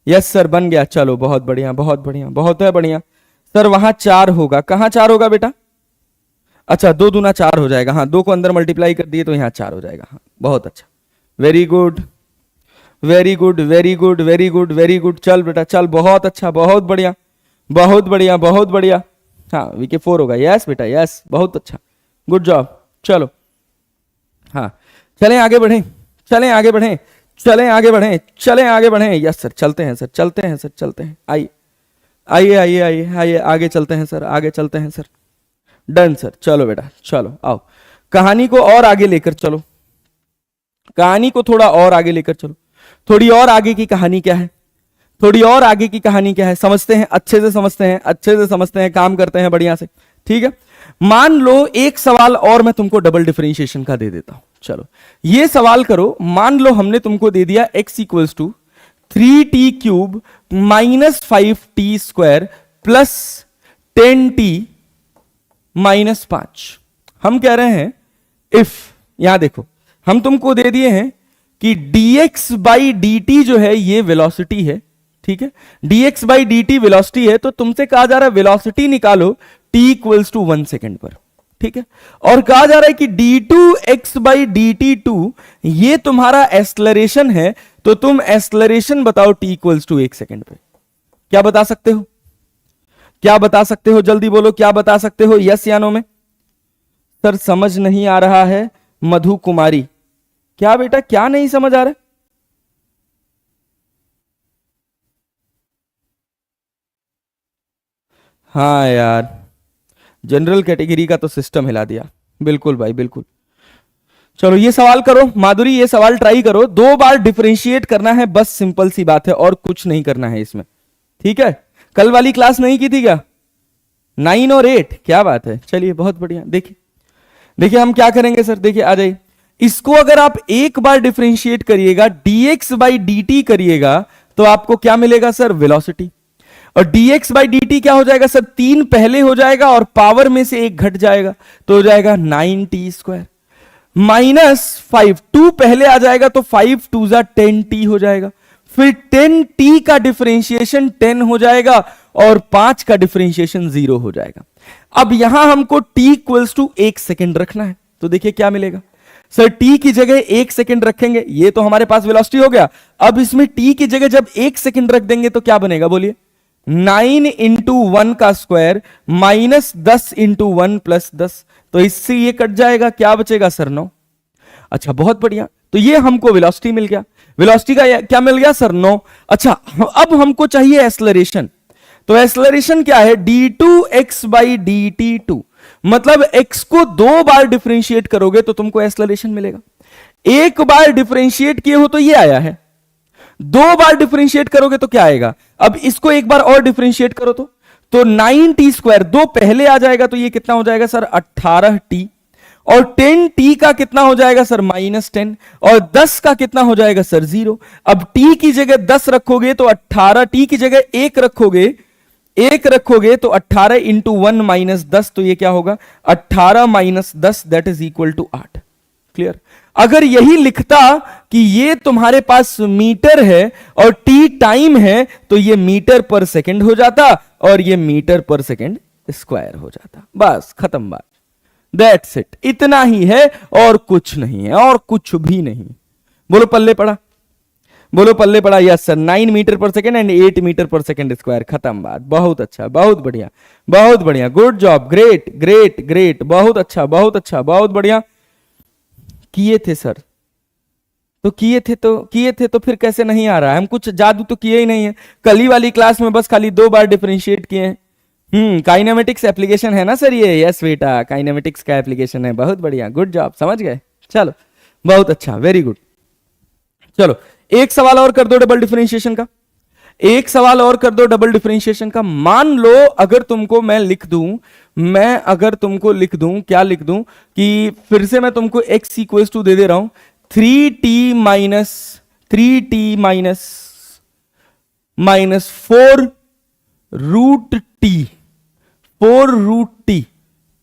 Speaker 1: यस सर, बन गया, चलो बहुत बढ़िया बहुत बढ़िया, बहुत है बढ़िया। सर वहां 4 होगा, कहां 4 होगा बेटा? अच्छा 2 दूना 4 हो जाएगा, हाँ 2 को अंदर मल्टीप्लाई कर दिए तो यहां 4 हो जाएगा, हाँ बहुत अच्छा, very good very good very good very good very good. चल बेटा चल, बहुत अच्छा बहुत बढ़िया बहुत बढ़िया बहुत बढ़िया। हाँ वीके 4 होगा, यस बेटा यस, बहुत अच्छा, गुड जॉब। चलो हाँ चलें आगे बढ़ें, चलें आगे बढ़ें, चलें आगे बढ़ें, चलें आगे बढ़ें। यस सर, चलते हैं सर, चलते हैं सर, चलते हैं। आइए आइए आइए आइए आइए, आगे चलते हैं सर, आगे चलते हैं सर। डन सर, चलो बेटा चलो, आओ कहानी को और आगे लेकर चलो, कहानी को थोड़ा और आगे लेकर चलो। थोड़ी और आगे की कहानी क्या है? थोड़ी और आगे की कहानी क्या है? समझते हैं, अच्छे से समझते हैं, अच्छे से समझते हैं, काम करते हैं बढ़िया से। ठीक है, मान लो एक सवाल और मैं तुमको डबल डिफरेंशिएशन का दे देता हूं। चलो ये सवाल करो, मान लो हमने तुमको दे दिया x equals to 3t³ -5t² plus 10t -5। हम कह रहे हैं इफ, यहां देखो हम तुमको दे दिए हैं कि dx/dt जो है ये वेलोसिटी है, ठीक है, dx/dt वेलोसिटी है, तो तुमसे कहा जा रहा है वेलोसिटी निकालो t इक्वल्स टू 1 सेकेंड पर, ठीक है, और कहा जा रहा है कि d2x/dt2 ये तुम्हारा एक्सलरेशन है, तो तुम एक्सलरेशन बताओ t इक्वल्स टू 1 सेकेंड पे। क्या बता सकते हो? क्या बता सकते हो? जल्दी बोलो, क्या बता सकते हो? यस या नो में? सर समझ नहीं आ रहा है मधु कुमारी, क्या बेटा क्या नहीं समझ आ रहा? हाँ यार, जनरल कैटेगरी का तो सिस्टम हिला दिया, बिल्कुल भाई बिल्कुल। चलो ये सवाल करो माधुरी, ये सवाल ट्राई करो, 2 बार डिफरेंशिएट करना है, बस सिंपल सी बात है, और कुछ नहीं करना है इसमें, ठीक है। कल वाली क्लास नहीं की थी क्या? 9 और 8, क्या बात है, चलिए बहुत बढ़िया। देखिए देखिए हम क्या करेंगे सर, देखिए आ जाइए। इसको अगर आप एक बार डिफरेंशिएट करिएगा, dx बाई dt करिएगा, तो आपको क्या मिलेगा सर? वेलोसिटी। और dx बाई dt क्या हो जाएगा सर? 3 पहले हो जाएगा और पावर में से 1 घट जाएगा, तो हो जाएगा 9t²। -5, 2 पहले आ जाएगा तो 5 2 जा 10t हो जाएगा। फिर 10t का डिफरेंशिएशन 10 हो जाएगा और 5 का डिफरेंशिएशन 0 हो जाएगा। अब यहां हमको t इक्वल्स टू 1 सेकेंड रखना है, तो देखिए क्या मिलेगा सर? t की जगह 1 सेकेंड रखेंगे, ये तो हमारे पास वेलोसिटी हो गया। अब इसमें t की जगह जब 1 सेकेंड रख देंगे तो क्या बनेगा बोलिए? 9 इंटू 1 का स्क्वायर माइनस 10 इंटू 1 प्लस 10, तो इससे ये कट जाएगा, क्या बचेगा सर? 9। अच्छा बहुत बढ़िया, तो ये हमको वेलोसिटी मिल गया। वेलोसिटी का क्या मिल गया सर? 9। अच्छा अब हमको चाहिए एक्सेलरेशन, तो एक्सेलरेशन क्या है? d2x बाई dt2, मतलब x को 2 बार डिफरेंशिएट करोगे तो तुमको एक्सेलरेशन मिलेगा। एक बार डिफरेंशिएट किए हो तो ये आया है, 2 बार डिफरेंशिएट करोगे तो क्या आएगा? अब इसको एक बार और डिफरेंशिएट करो तो 9t², 2 पहले आ जाएगा तो ये कितना हो जाएगा सर? 18t। और 10t का कितना हो जाएगा सर? -10। और 10 का कितना हो जाएगा सर? 0। अब t की जगह 10 रखोगे तो 18, t की जगह 1 रखोगे तो 18 इंटू 1 माइनस 10, तो ये क्या होगा? 18 minus 10 that is equal to 8। Clear? अगर यही लिखता कि ये तुम्हारे पास मीटर है और t टाइम है, तो ये मीटर पर सेकंड हो जाता और ये मीटर पर सेकंड स्क्वायर हो जाता। बस खत्म बात, दैट्स इट, इतना ही है और कुछ नहीं है, और कुछ भी नहीं। बोलो पल्ले पड़ा, बोलो पल्ले पड़ा। यस सर, 9 मीटर पर सेकंड एंड 8 मीटर पर सेकंड स्क्वायर, खत्म बात। बहुत अच्छा, बहुत बढ़िया, बहुत बढ़िया, good job, great great great, बहुत अच्छा बहुत अच्छा, बहुत बढ़िया। किए थे सर, तो किए थे तो फिर कैसे नहीं आ रहा है? हम कुछ जादू तो किए ही नहीं है, कल ही वाली क्लास में बस खाली 2 बार डिफरेंशिएट किए हैं। काइनेमेटिक्स एप्लीकेशन है ना सर ये? यस बेटा, काइनेमेटिक्स का एप्लीकेशन है, बहुत बढ़िया, गुड जॉब, समझ गए? चलो बहुत अच्छा, वेरी गुड। चलो एक सवाल और कर दो डबल डिफरेंशिएशन का, एक सवाल और कर दो डबल डिफरेंशिएशन का। मान लो अगर तुमको मैं लिख दूं, क्या लिख दूं कि फिर से मैं तुमको x इक्वल्स टू दे रहा हूं 3t माइनस 4 रूट टी,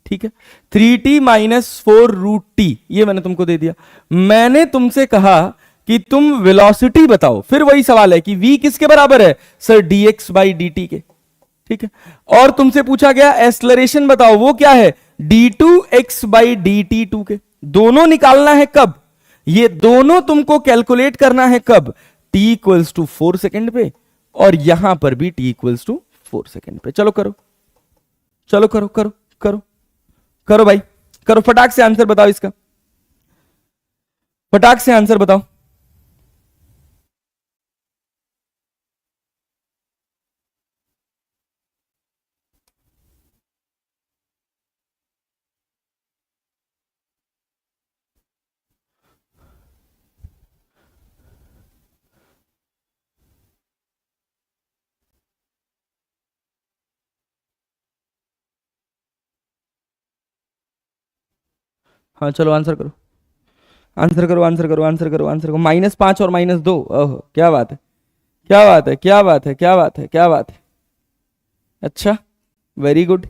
Speaker 1: ठीक है? 3t माइनस 4 रूट टी, ये मैंने तुमको दे दिया। मैंने तुमसे कहा कि तुम वेलोसिटी बताओ, फिर वही सवाल है कि v किसके बराबर है सर? dx बाई dt के, ठीक है? और तुमसे पूछा गया एक्सेलरेशन बताओ, वो क्या है? d2x बाई dt2 के। दोनों निकालना है कब? ये दोनों तुमको कैलकुलेट करना है कब? t इक्वल्स टू 4 सेकेंड पे, और यहां पर भी t इक्वल्स टू 4 सेकेंड पे। चलो करो, चलो करो करो करो करो भाई, करो, फटाक से आंसर बताओ इसका, फटाक से आंसर बताओ। हाँ चलो आंसर करो, आंसर करो, आंसर करो, आंसर करो, आंसर करो। -5 और -2, ओह क्या बात है, क्या बात है, क्या बात है, क्या बात है, क्या बात है। अच्छा वेरी गुड।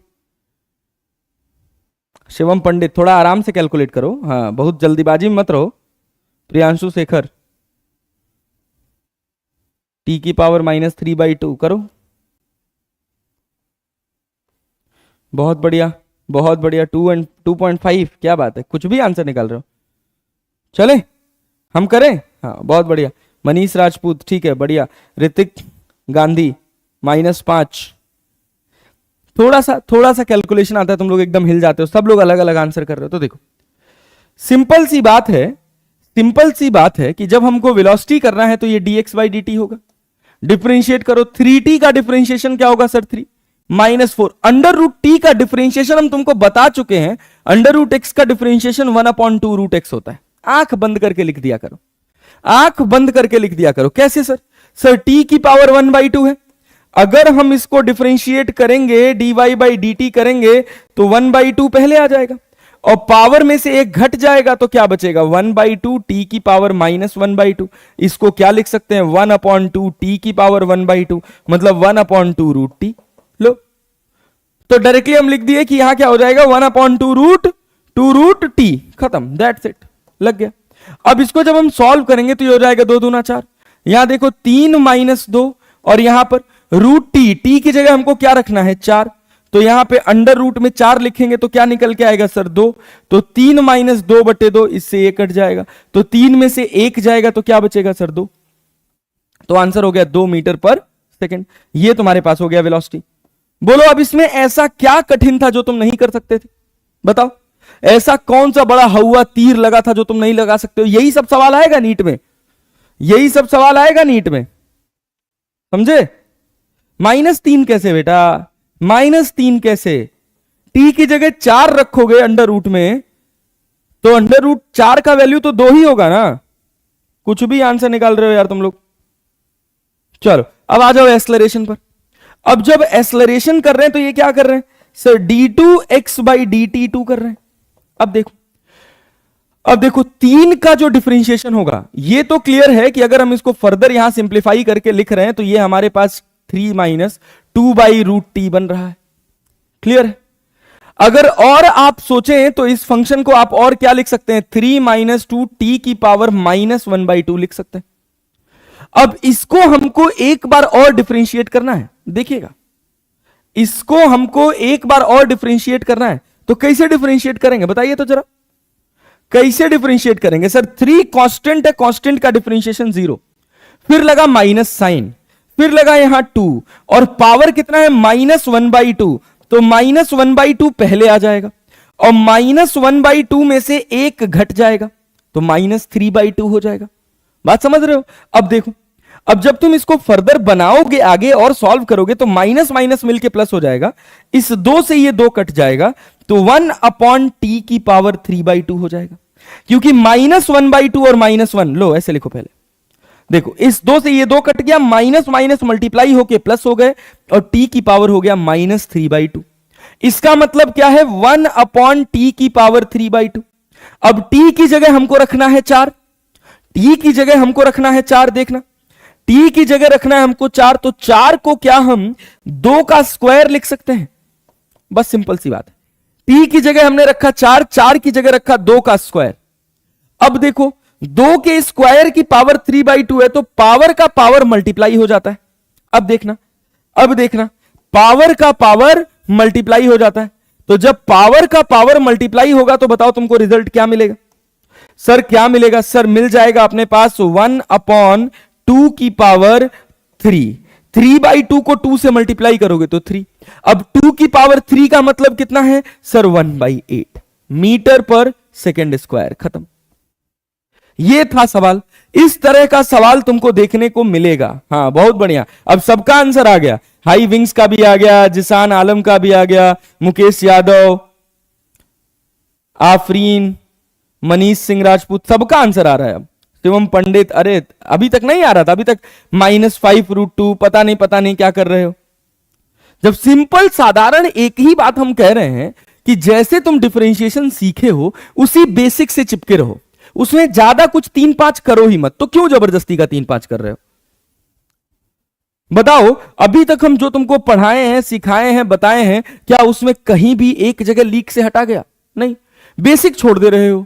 Speaker 1: शिवम पंडित, थोड़ा आराम से कैलकुलेट करो, हाँ बहुत जल्दीबाजी में मत रहो। प्रियांशु शेखर, t की पावर -3/2 करो, बहुत बढ़िया बहुत बढ़िया। 2 एंड 2.5, क्या बात है, कुछ भी आंसर निकाल रहे हो। चले हम करें, हाँ बहुत बढ़िया। मनीष राजपूत, ठीक है बढ़िया। ऋतिक गांधी -5। थोड़ा सा कैलकुलेशन आता है, तुम लोग एकदम हिल जाते हो, सब लोग अलग अलग आंसर कर रहे हो। तो देखो सिंपल सी बात है कि जब हमको वेलोसिटी करना है तो ये dx बाई dt होगा। डिफरेंशिएट करो, 3t का डिफरेंशिएशन क्या होगा सर? 3 -4 अंडर रूट टी का डिफरेंशिएशन हम तुमको बता चुके हैं, अंडर रूट एक्स का डिफरेंशिएशन 1/2 रूट एक्स होता है। आंख बंद करके लिख दिया करो, आंख बंद करके लिख दिया करो। कैसे सर? सर t की पावर 1/2 है, अगर हम इसको डिफरेंशिएट करेंगे, dy बाई dt करेंगे तो 1/2 पहले आ जाएगा और पावर में से एक घट जाएगा तो क्या बचेगा 1/2 t की पावर -1/2। इसको क्या लिख सकते हैं 1/2 t की पावर 1/2 मतलब 1/2 रूट टी। लो तो डायरेक्टली हम लिख दिए कि यहां क्या हो जाएगा 1/2 रूट टी, खत्म, दैट्स इट, लग गया। अब इसको जब हम सॉल्व करेंगे तो ये हो जाएगा 2 दूना 4, यहां देखो 3 - 2 और यहां पर रूट टी की जगह हमको क्या रखना है 4, तो यहां पे अंडर रूट में 4 लिखेंगे तो क्या निकल के आएगा सर 2, तो 3 - 2/2 इससे 1 कट जाएगा, तो 3 में से 1 जाएगा तो क्या बचेगा सर 2, तो आंसर हो गया 2 मीटर पर सेकेंड। ये तुम्हारे पास हो गया वेलोसिटी। बोलो अब इसमें ऐसा क्या कठिन था जो तुम नहीं कर सकते थे, बताओ ऐसा कौन सा बड़ा हवा तीर लगा था जो तुम नहीं लगा सकते हो। यही सब सवाल आएगा नीट में, यही सब सवाल आएगा नीट में, समझे। -3 कैसे बेटा, -3 कैसे, टी की जगह 4 रखोगे अंडर रूट में तो अंडर रूट 4 का वैल्यू तो 2 ही होगा ना, कुछ भी आंसर निकाल रहे हो यार तुम लोग। चलो अब आ जाओ एक्सलरेशन पर। अब जब एक्सलरेशन कर रहे हैं तो ये क्या कर रहे हैं सर d2x बाई dt2 कर रहे हैं। अब देखो 3 का जो डिफरेंशिएशन होगा ये तो क्लियर है कि अगर हम इसको फर्दर यहां सिंप्लीफाई करके लिख रहे हैं तो ये हमारे पास 3 - 2/√t बन रहा है, क्लियर है। अगर और आप सोचें तो इस फंक्शन को आप और क्या लिख सकते हैं 3 - 2t की पावर -1/2 लिख सकते हैं। अब इसको हमको एक बार और डिफरेंशिएट करना है, देखिएगा इसको हमको एक बार और डिफरेंशिएट करना है तो कैसे डिफरेंशिएट करेंगे बताइए तो जरा, कैसे डिफरेंशिएट करेंगे सर 3 कांस्टेंट है, कांस्टेंट का डिफरेंशिएशन 0, फिर लगा माइनस साइन, फिर लगा यहां 2 और पावर कितना है -1/2, तो -1/2 पहले आ जाएगा और -1/2 में से एक घट जाएगा तो -3/2 हो जाएगा। बात समझ रहे हो। अब देखो अब जब तुम इसको फर्दर बनाओगे आगे और सॉल्व करोगे तो माइनस माइनस मिलके प्लस हो जाएगा, इस 2 से ये 2 कट जाएगा तो 1/t की पावर 3/2 हो जाएगा, क्योंकि -1/2 और -1 लो ऐसे लिखो पहले, देखो इस 2 से ये 2 कट गया, माइनस माइनस मल्टीप्लाई होके प्लस हो गए और t की पावर हो गया -3/2। इसका मतलब क्या है 1/t की पावर 3/2। अब t की जगह हमको रखना है 4, t की जगह हमको रखना है 4, देखना t की जगह रखना है हमको 4, तो 4 को क्या हम 2 का स्क्वायर लिख सकते हैं, बस सिंपल सी बात है। t की जगह हमने रखा 4, 4 की जगह रखा 2 का स्क्वायर। अब देखो 2 के स्क्वायर की पावर 3/2 है तो पावर का पावर मल्टीप्लाई हो जाता है। अब देखना पावर का पावर मल्टीप्लाई हो जाता है, तो जब पावर का पावर मल्टीप्लाई होगा तो बताओ तुमको रिजल्ट क्या मिलेगा सर, क्या मिलेगा सर, मिल जाएगा अपने पास 1/2 की पावर 3, 3/2 को 2 से मल्टीप्लाई करोगे तो 3। अब 2 की पावर 3 का मतलब कितना है sir 1/8 metre per second square, खत्म। ये था सवाल, इस तरह का सवाल तुमको देखने को मिलेगा। हाँ बहुत बढ़िया, अब सबका आंसर आ गया, हाई विंग्स का भी आ गया, जिसान आलम का भी आ गया, मुकेश यादव, आफरीन, मनीष सिंह राजपूत, सबका आंसर आ रहा है। अब शिवम पंडित, अरे अभी तक नहीं आ रहा था, अभी तक -5√2 पता नहीं क्या कर रहे हो। जब सिंपल साधारण एक ही बात हम कह रहे हैं कि जैसे तुम डिफरेंशिएशन सीखे हो उसी बेसिक से चिपके रहो, उसमें ज्यादा कुछ 3-5 करो ही मत, तो क्यों जबरदस्ती का 3-5 कर रहे हो बताओ। अभी तक हम जो तुमको पढ़ाए हैं, सिखाए हैं, बताए हैं, क्या उसमें कहीं भी एक जगह लीक से हटा गया नहीं, बेसिक छोड़ दे रहे हो।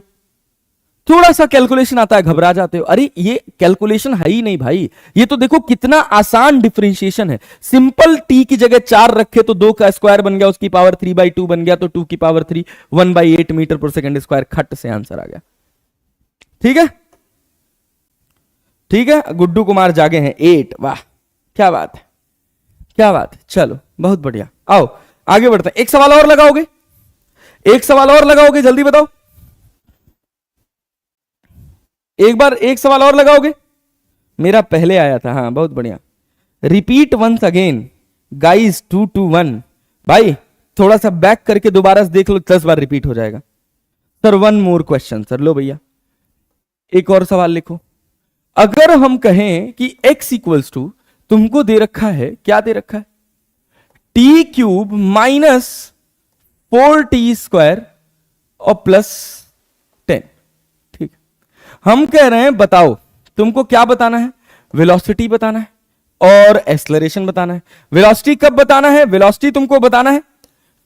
Speaker 1: थोड़ा सा कैलकुलेशन आता है घबरा जाते हो, अरे ये कैलकुलेशन है ही नहीं भाई, ये तो देखो कितना आसान डिफरेंशिएशन है। सिंपल t की जगह 4 रखे तो 2 का स्क्वायर बन गया, उसकी पावर 3/2 बन गया, तो 2 की power 3 1/8 metre per second square, खट से आंसर आ गया। ठीक है, ठीक है, गुड्डू कुमार जागे हैं 8, वाह क्या बात है, क्या बात है। चलो बहुत बढ़िया, आओ आगे बढ़ते हैं। एक सवाल और लगाओगे, एक सवाल और लगाओगे, जल्दी बताओ, एक बार एक सवाल और लगाओगे, मेरा पहले आया था। हाँ बहुत बढ़िया, repeat once again guys 2 to 1। भाई थोड़ा सा बैक करके दोबारा से देख लो, 10 बार रिपीट हो जाएगा। सर 1 मोर क्वेश्चन सर, लो भैया एक और सवाल लिखो। अगर हम कहें कि x इक्वल्स टू तुमको दे रखा है, क्या दे रखा है, टी क्यूब माइनस 4t² और प्लस 10। ठीक, हम कह रहे हैं बताओ तुमको क्या बताना है, वेलोसिटी बताना है और एक्सेलरेशन बताना है। वेलोसिटी कब बताना है, वेलोसिटी तुमको बताना है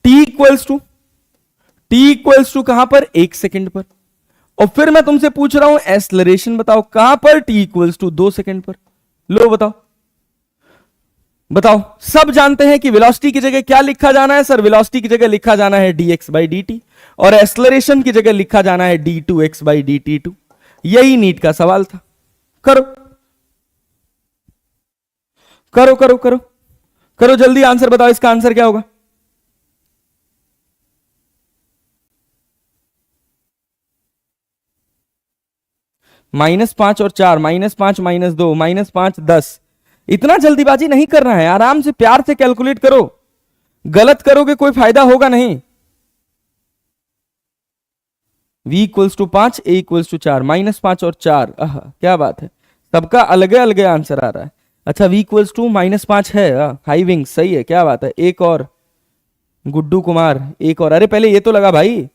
Speaker 1: t इक्वल्स टू कहां पर, 1 सेकंड पर। और फिर मैं तुमसे पूछ रहा हूं एक्सेलरेशन बताओ कहां पर, t इक्वल्स टू 2 सेकंड पर। लो बताओ बताओ, सब जानते हैं कि वेलोसिटी की जगह क्या लिखा जाना है सर, वेलोसिटी की जगह लिखा जाना है dx/dt और एक्सेलरेशन की जगह लिखा जाना है d2x/dt2। यही नीट का सवाल था। करो करो करो करो करो जल्दी आंसर बताओ, इसका आंसर क्या होगा। -5 और 4, -5 -2 -5 10। इतना जल्दीबाजी नहीं करना है, आराम से प्यार से कैलकुलेट करो, गलत करोगे कोई फायदा होगा नहीं। v equals to 5, a equals to 4, -5 और 4। क्या बात है, सबका अलग अलग आंसर आ रहा है। अच्छा v इक्वल्स टू -5 है, हाई विंग सही है, क्या बात है। एक और गुड्डू कुमार, एक और, अरे पहले ये तो लगा भाई।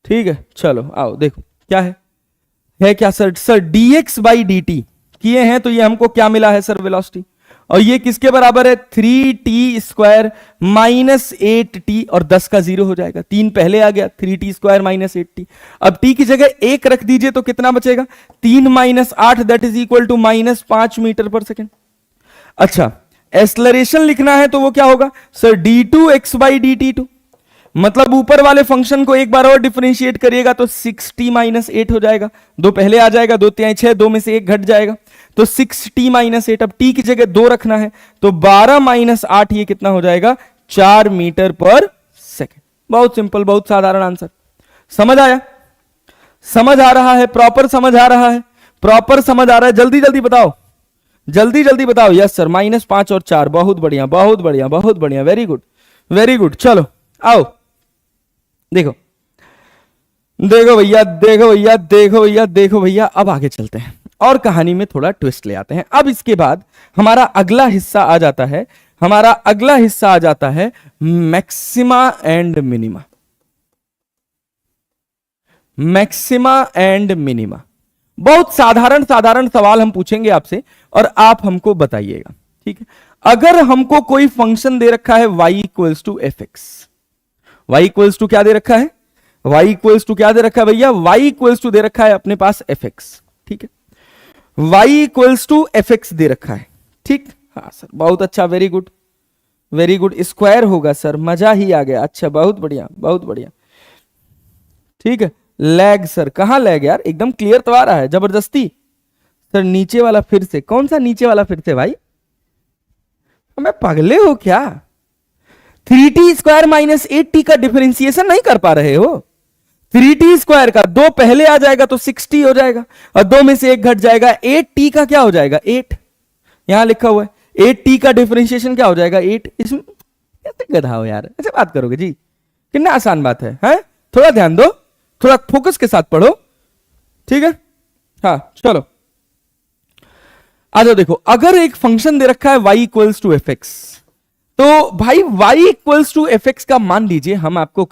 Speaker 1: ठीक है चलो आओ देखो क्या है क्या सर, dx/dt किए हैं तो ये हमको क्या मिला है सर, वेलोसिटी। और ये किसके बराबर है, 3t² माइनस 8t और 10 का 0 हो जाएगा, 3 पहले आ गया, 3t² माइनस 8t। अब t की जगह 1 रख दीजिए तो कितना बचेगा, 3 - 8 that is equal to -5 metre per second. अच्छा एक्सेलरेशन लिखना है तो वो क्या होगा सर, d2x/dt2। मतलब ऊपर वाले फंक्शन को एक बार और डिफरेंशिएट करिएगा तो 6t - 8 हो जाएगा, 2 पहले आ जाएगा, 2 3 6, 2 में से 1 घट जाएगा तो 6t - 8। अब t की जगह 2 रखना है तो 12 - 8, ये कितना हो जाएगा, 4 मीटर पर सेकेंड। बहुत सिंपल, बहुत साधारण आंसर। समझ आया, समझ आ रहा है, प्रॉपर समझ आ रहा है, प्रॉपर समझ आ रहा है। जल्दी जल्दी बताओ, जल्दी जल्दी बताओ। यस सर, -5 और 4, बहुत बढ़िया बहुत बढ़िया बहुत बढ़िया, वेरी गुड वेरी गुड। चलो आओ देखो देखो भैया देखो भैया देखो भैया देखो भैया, अब आगे चलते हैं और कहानी में थोड़ा ट्विस्ट ले आते हैं। अब इसके बाद हमारा अगला हिस्सा आ जाता है, हमारा अगला हिस्सा आ जाता है maxima and minima. Maxima and minima, बहुत साधारण साधारण सवाल हम पूछेंगे आपसे और आप हमको बताइएगा, ठीक है। अगर हमको कोई फंक्शन दे रखा है y equals to fx, y equals to क्या दे रखा है, y इक्वल्स टू क्या दे रखा है भैया, y इक्वल्स टू दे रखा है अपने पास fx, ठीक है। y इक्वल्स टू fx दे रखा है, ठीक। हाँ सर बहुत अच्छा, very good very good. Square होगा सर, मजा ही आ गया। अच्छा बहुत बढ़िया बहुत बढ़िया, ठीक है। लैग सर, कहां लैग यार, एकदम क्लियर तो आ रहा है, जबरदस्ती। सर नीचे वाला फिर से, कौन सा नीचे वाला फिर से भाई, मैं पगले हो क्या, 3t² माइनस 8t का डिफरेंशिएशन नहीं कर पा रहे हो। 3t² का 2 पहले आ जाएगा तो 6t हो जाएगा और 2 में से 1 घट जाएगा, 8t का क्या हो जाएगा, 8। यहां लिखा हुआ है 8t का डिफरेंशिएशन क्या हो जाएगा, 8। इसमें कैसे गधा हो यार, ऐसे बात करोगे जी, कितना आसान बात है, हैं? थोड़ा ध्यान दो, थोड़ा फोकस के साथ पढ़ो, ठीक है। हाँ चलो आ जाओ देखो, अगर एक फंक्शन दे रखा है y इक्वल्स टू fx, तो भाई y इक्वल्स टू fx का मान लीजिए हम आपको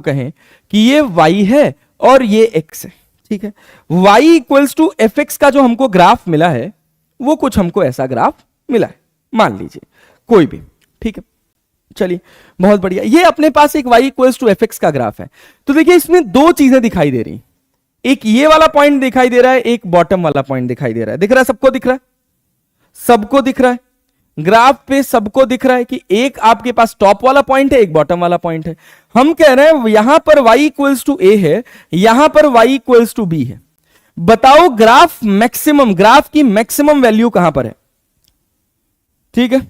Speaker 1: कहें कि ये y है और ये x है, ठीक है। y इक्वल्स टू fx का जो हमको ग्राफ मिला है वो कुछ हमको ऐसा ग्राफ मिला है, मान लीजिए कोई भी, ठीक है। चलिए बहुत बढ़िया, ये अपने पास एक y इक्वल्स टू fx का ग्राफ है। तो देखिए इसमें 2 चीजें दिखाई दे रही, एक ये वाला पॉइंट दिखाई दे रहा है, एक बॉटम वाला पॉइंट दिखाई दे रहा है। दिख रहा है, सबको दिख रहा है, सबको दिख रहा है, ग्राफ पे सबको दिख रहा है कि एक आपके पास टॉप वाला पॉइंट है, एक बॉटम वाला पॉइंट है। हम कह रहे हैं यहां पर y इक्वल्स टू a है, यहां पर y इक्वल्स टू b है। बताओ ग्राफ मैक्सिमम, ग्राफ की मैक्सिमम वैल्यू कहां पर है, ठीक है।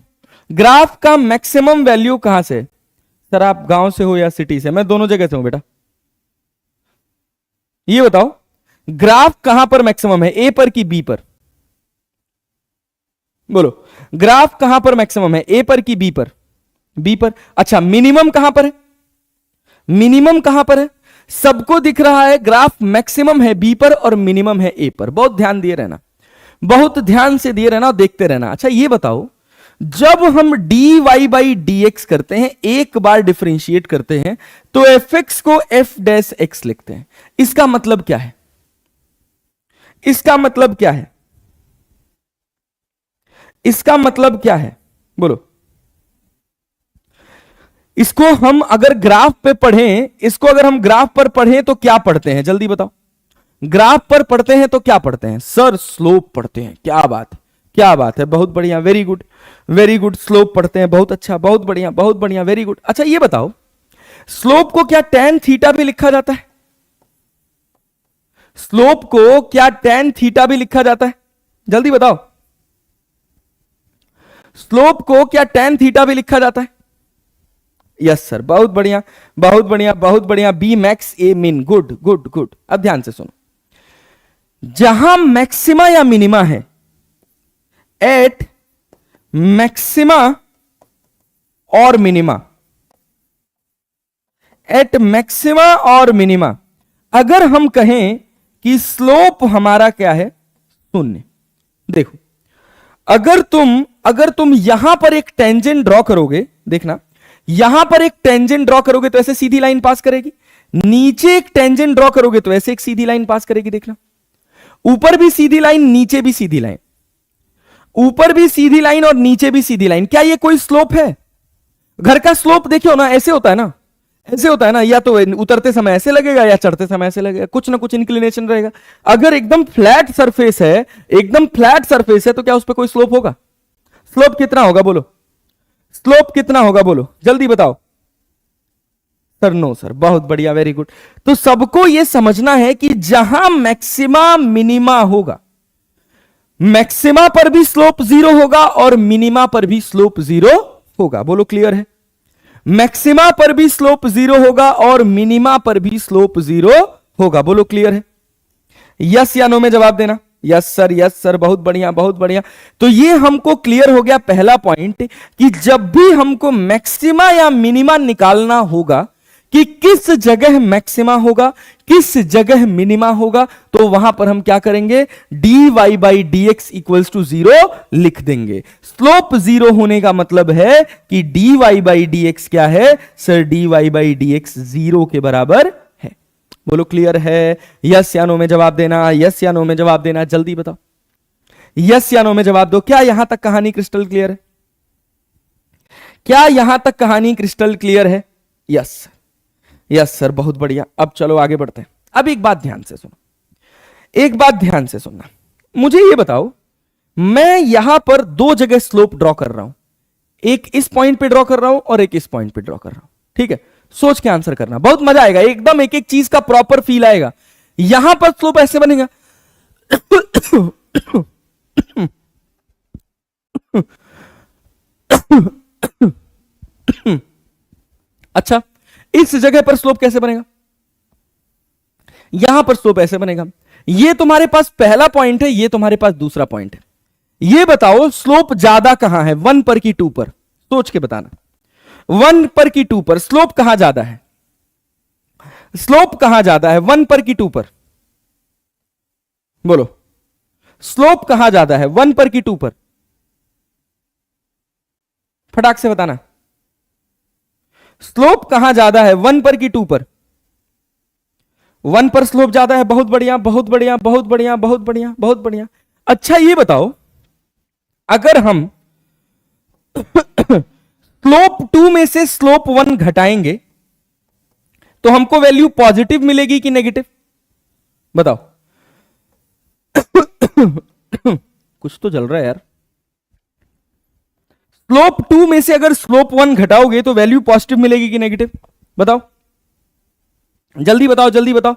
Speaker 1: ग्राफ का मैक्सिमम वैल्यू कहां से, सर आप गांव से हो या सिटी से, मैं दोनों जगह से हूं बेटा, ये बताओ ग्राफ कहां पर मैक्सिमम है, ए पर कि बी पर, बोलो ग्राफ कहां पर मैक्सिमम है, ए पर कि बी पर, बी पर। अच्छा मिनिमम कहां पर है, मिनिमम कहां पर है, सबको दिख रहा है ग्राफ मैक्सिमम है बी पर और मिनिमम है ए पर, बहुत ध्यान दिए रहना। बहुत ध्यान से दिए रहना, देखते रहना। अच्छा ये बताओ, जब हम dy बाई dx करते हैं, एक बार डिफरेंशिएट करते हैं, तो fx को f डैश x लिखते हैं। इसका मतलब क्या है? इसका मतलब क्या है? इसका मतलब क्या है? बोलो। इसको हम अगर ग्राफ पे पढ़ें, इसको अगर हम ग्राफ पर पढ़ें तो क्या पढ़ते हैं? जल्दी बताओ। ग्राफ पर पढ़ते हैं तो क्या पढ़ते हैं? सर स्लोप पढ़ते हैं। क्या बात, क्या बात है, बहुत बढ़िया, very good, very good. Slope पढ़ते हैं, बहुत अच्छा, बहुत बढ़िया, बहुत बढ़िया, वेरी गुड। अच्छा ये बताओ, स्लोप को क्या tan थीटा भी लिखा जाता है? स्लोप को क्या tan थीटा भी लिखा जाता है? जल्दी बताओ। स्लोप को क्या tan थीटा भी लिखा जाता है? यस सर, बहुत बढ़िया, बहुत बढ़िया, बहुत बढ़िया। बी मैक्स ए मिन, गुड गुड गुड। अब ध्यान से सुनो, जहां मैक्सिमा या मिनिमा है, एट मैक्सिमा और मिनिमा, एट मैक्सिमा और मिनिमा, अगर हम कहें कि स्लोप हमारा क्या है? शून्य। देखो, अगर तुम यहां पर एक टेंजेंट ड्रॉ करोगे, देखना, यहां पर एक टेंजेंट ड्रॉ करोगे तो ऐसे सीधी लाइन पास करेगी, नीचे एक टेंजेंट ड्रॉ करोगे तो ऐसे एक सीधी लाइन पास करेगी। देखना, ऊपर भी सीधी लाइन, नीचे भी सीधी लाइन, ऊपर भी सीधी लाइन और नीचे भी सीधी लाइन। क्या ये कोई स्लोप है? घर का स्लोप देखियो ना, ऐसे होता है ना, ऐसे होता है ना, या तो उतरते समय ऐसे लगेगा या चढ़ते समय ऐसे लगेगा, कुछ ना कुछ इंक्लिनेशन रहेगा। अगर एकदम फ्लैट सरफेस है, एकदम फ्लैट सरफेस है, तो क्या उस पर कोई स्लोप होगा? स्लोप कितना होगा बोलो? स्लोप कितना होगा बोलो, जल्दी बताओ। सर नो सर, बहुत बढ़िया, वेरी गुड। तो सबको यह समझना है कि जहां मैक्सिमा मिनिमा होगा, मैक्सिमा पर भी स्लोप जीरो होगा और मिनिमा पर भी स्लोप जीरो होगा। बोलो क्लियर है? मैक्सिमा पर भी स्लोप जीरो होगा और मिनिमा पर भी स्लोप जीरो होगा। बोलो क्लियर है? यस या नो में जवाब देना। यस सर, यस सर, बहुत बढ़िया, बहुत बढ़िया। तो ये हमको क्लियर हो गया पहला पॉइंट, कि जब भी हमको मैक्सिमा या मिनिमा निकालना होगा कि किस जगह मैक्सिमा होगा, किस जगह मिनिमा होगा, तो वहां पर हम क्या करेंगे? dy by D x equals to zero लिख देंगे। स्लोप जीरो होने का मतलब है कि dy बाई डी एक्स क्या है? Sir dy by D x zero के बराबर है। बोलो क्लियर है? यस या नो में जवाब देना, यस या नो में जवाब देना, जल्दी बताओ, यस या नो में जवाब दो। क्या यहां तक कहानी क्रिस्टल क्लियर है? क्या यहां तक कहानी क्रिस्टल क्लियर है? यस, यस सर, बहुत बढ़िया। अब चलो आगे बढ़ते हैं। अब एक बात ध्यान से सुनो, एक बात ध्यान से सुनना। मुझे ये बताओ, मैं यहां पर दो जगह स्लोप ड्रॉ कर रहा हूं, एक इस पॉइंट पे ड्रॉ कर रहा हूं और एक इस पॉइंट पे ड्रॉ कर रहा हूं। ठीक है, सोच के आंसर करना, बहुत मजा आएगा, एकदम एक एक चीज का प्रॉपर फील आएगा। यहां पर स्लोप ऐसे बनेगा अच्छा, इस जगह पर स्लोप कैसे बनेगा? यहां पर स्लोप ऐसे बनेगा। ये तुम्हारे पास पहला पॉइंट है, ये तुम्हारे पास दूसरा पॉइंट है। ये बताओ स्लोप ज्यादा कहां है, 1 पर की 2 पर? सोच के बताना, 1 पर की 2 पर स्लोप कहां ज्यादा है? स्लोप कहां ज्यादा है, 1 पर की 2 पर? बोलो, स्लोप कहां ज्यादा है, 1 पर की 2 पर? फटाक से बताना, स्लोप कहां ज्यादा है, 1 पर की 2 पर? 1 पर स्लोप ज्यादा है। बहुत बढ़िया, बहुत बढ़िया, बहुत बढ़िया, बहुत बढ़िया, बहुत बढ़िया। अच्छा ये बताओ, अगर हम स्लोप 2 में से स्लोप 1 घटाएंगे तो हमको वैल्यू पॉजिटिव मिलेगी कि नेगेटिव? बताओ। कुछ तो चल रहा है यार। स्लोप 2 में से अगर स्लोप 1 घटाओगे तो वैल्यू पॉजिटिव मिलेगी कि नेगेटिव? बताओ, जल्दी बताओ, जल्दी बताओ।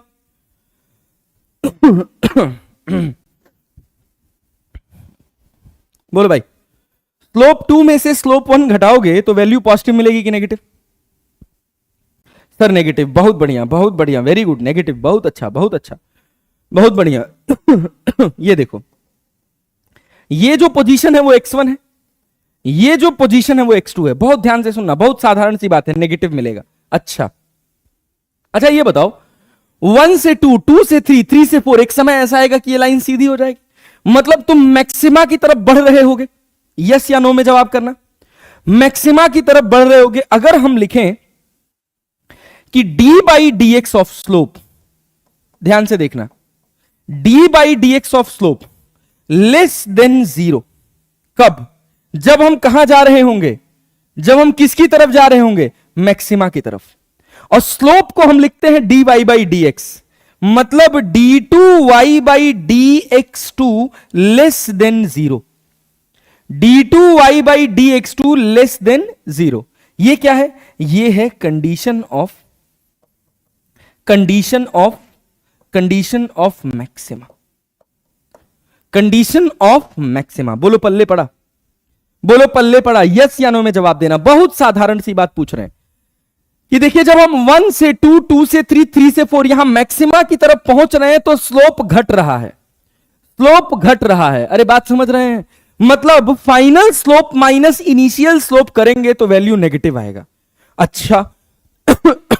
Speaker 1: बोलो भाई, स्लोप 2 में से स्लोप 1 घटाओगे तो वैल्यू पॉजिटिव मिलेगी कि नेगेटिव? Sir negative. बहुत बढ़िया, बहुत बढ़िया, वेरी गुड, नेगेटिव, बहुत अच्छा, बहुत अच्छा, बहुत बढ़िया। ये देखो, ये जो पोजीशन है वो x1 है, ये जो पोजीशन है वो x2 है। बहुत ध्यान से सुनना, बहुत साधारण सी बात है, नेगेटिव मिलेगा। अच्छा, अच्छा ये बताओ, 1 से 2, 2 से 3, 3 से 4, एक समय ऐसा आएगा कि ये लाइन सीधी हो जाएगी। मतलब तुम मैक्सिमा की तरफ बढ़ रहे होगे। यस या नो में जवाब करना। मैक्सिमा की तरफ बढ़ रहे होगे। अगर हम लिखें कि d by D x of slope, ध्यान से देखना, d by D x of slope less than 0, कब? जब हम कहां जा रहे होंगे? जब हम किसकी तरफ जा रहे होंगे? मैक्सिमा की तरफ। और स्लोप को हम लिखते हैं dy बाई डी एक्स, मतलब d2y by D x two less than 0। d2y by D x two less than 0। ये क्या है? ये है condition of maxima. Condition of maxima. बोलो पल्ले पड़ा, बोलो पल्ले पड़ा। यस या नो में जवाब देना। बहुत साधारण सी बात पूछ रहे हैं कि देखिए, जब हम 1 से 2, 2 से 3, 3 से 4 यहां मैक्सिमा की तरफ पहुंच रहे हैं तो स्लोप घट रहा है, स्लोप घट रहा है। अरे बात समझ रहे हैं? मतलब final slope minus initial slope करेंगे तो वैल्यू नेगेटिव आएगा। अच्छा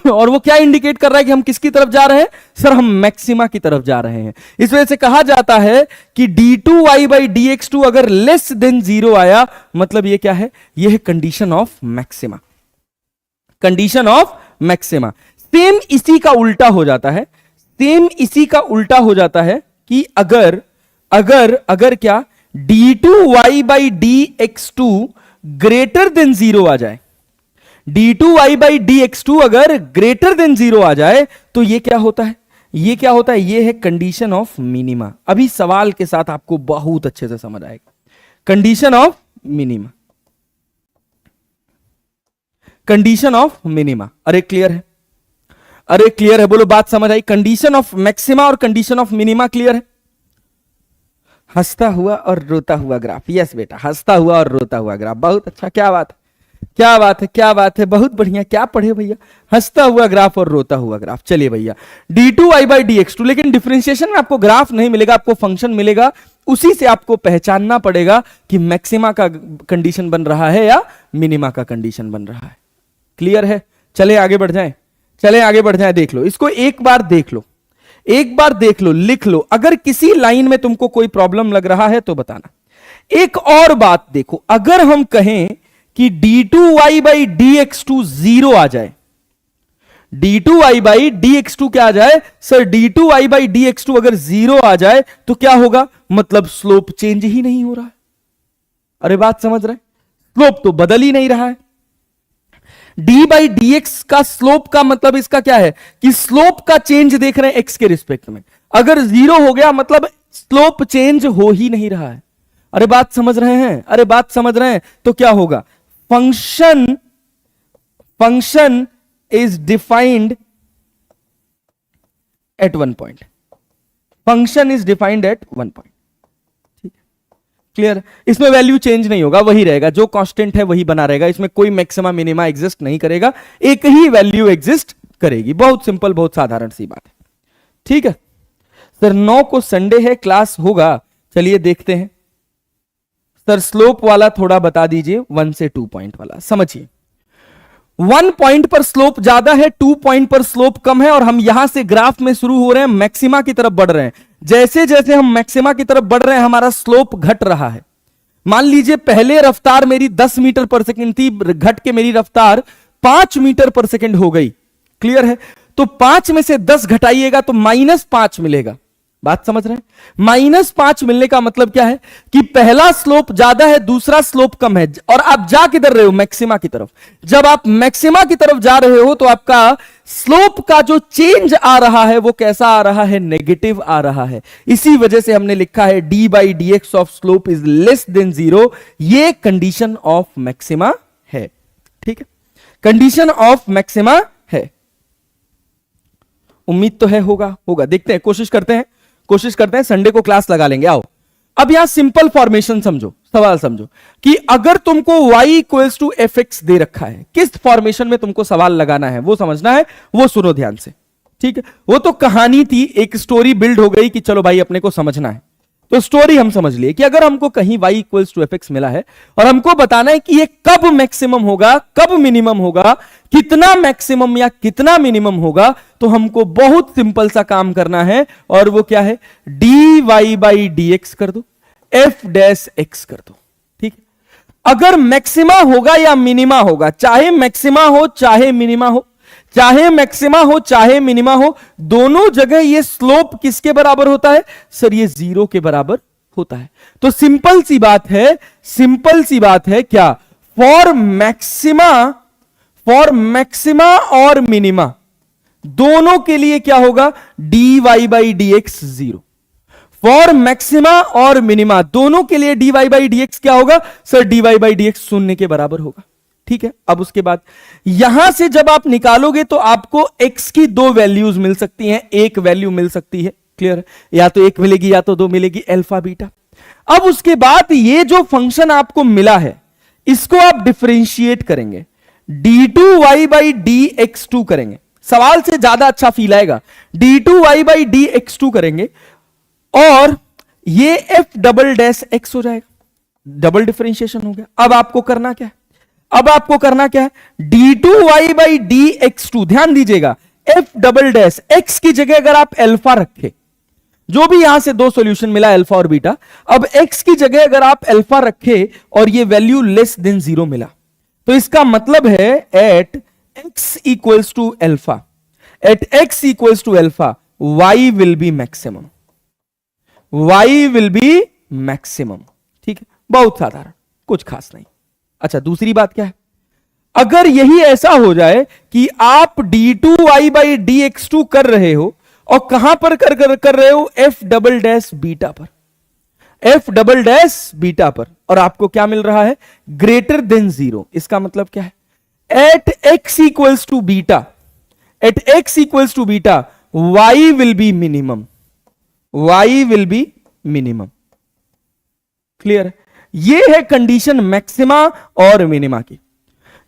Speaker 1: और वो क्या इंडिकेट कर रहा है कि हम किसकी तरफ जा रहे हैं? सर हम मैक्सिमा की तरफ जा रहे हैं। इस वजह से कहा जाता है कि d2y by D x two अगर लेस देन 0 आया, मतलब ये क्या है? ये है condition of maxima. Condition of maxima. Same इसी का उल्टा हो जाता है, सेम इसी का उल्टा हो जाता है कि अगर क्या d2y by D x two greater than 0 आ जाए, d2y by D x two अगर ग्रेटर देन 0 आ जाए तो ये क्या होता है? ये क्या होता है? ये है कंडीशन ऑफ मिनिमा। अभी सवाल के साथ आपको बहुत अच्छे से समझ आएगा। Condition of minima, condition of minima. अरे क्लियर है? अरे क्लियर है? बोलो बात समझ आई? कंडीशन ऑफ मैक्सिमा और कंडीशन ऑफ मिनिमा क्लियर है? हंसता हुआ और रोता हुआ ग्राफ। यस बेटा, हंसता हुआ और रोता हुआ ग्राफ। बहुत अच्छा, क्या बात है, क्या बात है, क्या बात है, बहुत बढ़िया। क्या पढ़े भैया? हंसता हुआ ग्राफ और रोता हुआ ग्राफ। चलिए भैया, d2y by D x two, लेकिन डिफरेंशिएशन में आपको ग्राफ नहीं मिलेगा, आपको फंक्शन मिलेगा। उसी से आपको पहचानना पड़ेगा कि मैक्सिमा का कंडीशन बन रहा है या मिनिमा का कंडीशन बन रहा है। क्लियर है? चले आगे बढ़ जाएं, चले आगे बढ़ जाएं। देख लो इसको, एक बार देख लो, एक बार देख लो, लिख लो। अगर किसी लाइन में तुमको कोई प्रॉब्लम लग रहा है तो बताना। एक और बात देखो, अगर हम कहें कि d2y by D x two 0 आ जाए, d2y by D x two क्या आ जाए? Sir d2y by D x two अगर 0 आ जाए तो क्या होगा? मतलब स्लोप चेंज ही नहीं हो रहा है। अरे बात समझ रहे? स्लोप तो बदल ही नहीं रहा है। d बाई डी एक्स का स्लोप का मतलब इसका क्या है कि स्लोप का चेंज देख रहे हैं x के रिस्पेक्ट में। अगर 0 हो गया मतलब स्लोप चेंज हो ही नहीं रहा है। अरे बात समझ रहे हैं? अरे बात समझ रहे हैं? तो क्या होगा? Function is defined at 1 point. Function is defined at 1 point. ठीक है, क्लियर? इसमें वैल्यू चेंज नहीं होगा, वही रहेगा, जो कांस्टेंट है वही बना रहेगा। इसमें कोई मैक्सिमा मिनिमा एग्जिस्ट नहीं करेगा, एक ही वैल्यू एग्जिस्ट करेगी। बहुत सिंपल, बहुत साधारण सी बात है। ठीक है सर, 9 को संडे है, क्लास होगा? चलिए देखते हैं। सर स्लोप वाला थोड़ा बता दीजिए, 1 से 2 पॉइंट वाला। समझिए, 1 पॉइंट पर स्लोप ज्यादा है, 2 पॉइंट पर स्लोप कम है, और हम यहां से ग्राफ में शुरू हो रहे हैं, मैक्सिमा की तरफ बढ़ रहे हैं। जैसे जैसे हम मैक्सिमा की तरफ बढ़ रहे हैं हमारा स्लोप घट रहा है। मान लीजिए पहले रफ्तार मेरी 10 मीटर पर सेकंड थी, घट के मेरी रफ्तार 5 मीटर पर सेकंड हो गई। क्लियर है? तो 5 में से 10 घटाइएगा तो -5 मिलेगा। बात समझ रहे हैं? -5 मिलने का मतलब क्या है कि पहला स्लोप ज्यादा है, दूसरा स्लोप कम है, और आप जा किधर रहे हो? मैक्सिमा की तरफ। जब आप मैक्सिमा की तरफ जा रहे हो तो आपका स्लोप का जो चेंज आ रहा है वो कैसा आ रहा है? नेगेटिव आ रहा है। इसी वजह से हमने लिखा है d by D x of slope is less than 0। ये कंडीशन ऑफ मैक्सिमा है। ठीक है, कंडीशन ऑफ मैक्सिमा है। उम्मीद तो है होगा, होगा। देखते हैं, कोशिश करते हैं, कोशिश करते हैं। संडे को क्लास लगा लेंगे। आओ अब यहां सिंपल फॉर्मेशन समझो, सवाल समझो कि अगर तुमको y equals to F X दे रखा है, किस फॉर्मेशन में तुमको सवाल लगाना है वो समझना है, वो सुनो ध्यान से। ठीक है, वो तो कहानी थी, एक स्टोरी बिल्ड हो गई कि चलो भाई अपने को समझना है, तो स्टोरी हम समझ लिए कि अगर हमको कहीं y equals to F x मिला है और हमको बताना है कि ये कब मैक्सिमम होगा, कब मिनिमम होगा, कितना मैक्सिमम या कितना मिनिमम होगा, तो हमको बहुत सिंपल सा काम करना है, और वो क्या है? dy बाई डी एक्स कर दो। एफ डैश एक्स कर दो। ठीक है, अगर मैक्सिमा होगा या मिनिमा होगा, चाहे मैक्सिमा हो चाहे मिनिमा हो, चाहे मैक्सिमा हो चाहे मिनिमा हो, दोनों जगह ये स्लोप किसके बराबर होता है सर? ये 0 के बराबर होता है। तो सिंपल सी बात है, सिंपल सी बात है क्या? फॉर मैक्सिमा और मिनिमा दोनों के लिए क्या होगा? dy by D x 0। For maxima और मिनिमा दोनों के लिए dy बाई डी एक्स क्या होगा sir? dy by D x 0 के बराबर होगा। ठीक है, अब उसके बाद यहां से जब आप निकालोगे तो आपको x की दो वैल्यूज मिल सकती हैं, एक वैल्यू मिल सकती है। क्लियर है? या तो एक मिलेगी या तो दो मिलेगी, अल्फा बीटा। अब उसके बाद ये जो फंक्शन आपको मिला है इसको आप डिफरेंशिएट करेंगे, d2y बाई डी एक्स 2 करेंगे। सवाल से ज्यादा अच्छा फील आएगा। d2y बाई डी एक्स 2 करेंगे और ये f डबल डैश x हो जाएगा, डबल डिफरेंशिएशन हो गया। अब आपको करना क्या है? अब आपको करना क्या है? d2y बाई डी एक्स 2, ध्यान दीजिएगा, f डबल डैश x की जगह अगर आप अल्फा रखे, जो भी यहां से दो सॉल्यूशन मिला अल्फा और बीटा, अब x की जगह अगर आप अल्फा रखे और ये वैल्यू लेस देन 0 मिला, तो इसका मतलब है at x equals to alpha, at x equals to alpha y will be maximum, y will be maximum. ठीक है, बहुत साधारण, कुछ खास नहीं। अच्छा, दूसरी बात क्या है? अगर यही ऐसा हो जाए कि आप d2y बाई डी एक्स 2 कर रहे हो और कहां पर कर रहे हो? f डबल डैश बीटा पर, f डबल डैश बीटा पर, और आपको क्या मिल रहा है? Greater than 0। इसका मतलब क्या है? At x equals to beta, at x equals to beta y will be minimum, y will be minimum. Clear है? ये है कंडीशन मैक्सिमा और मिनिमा की,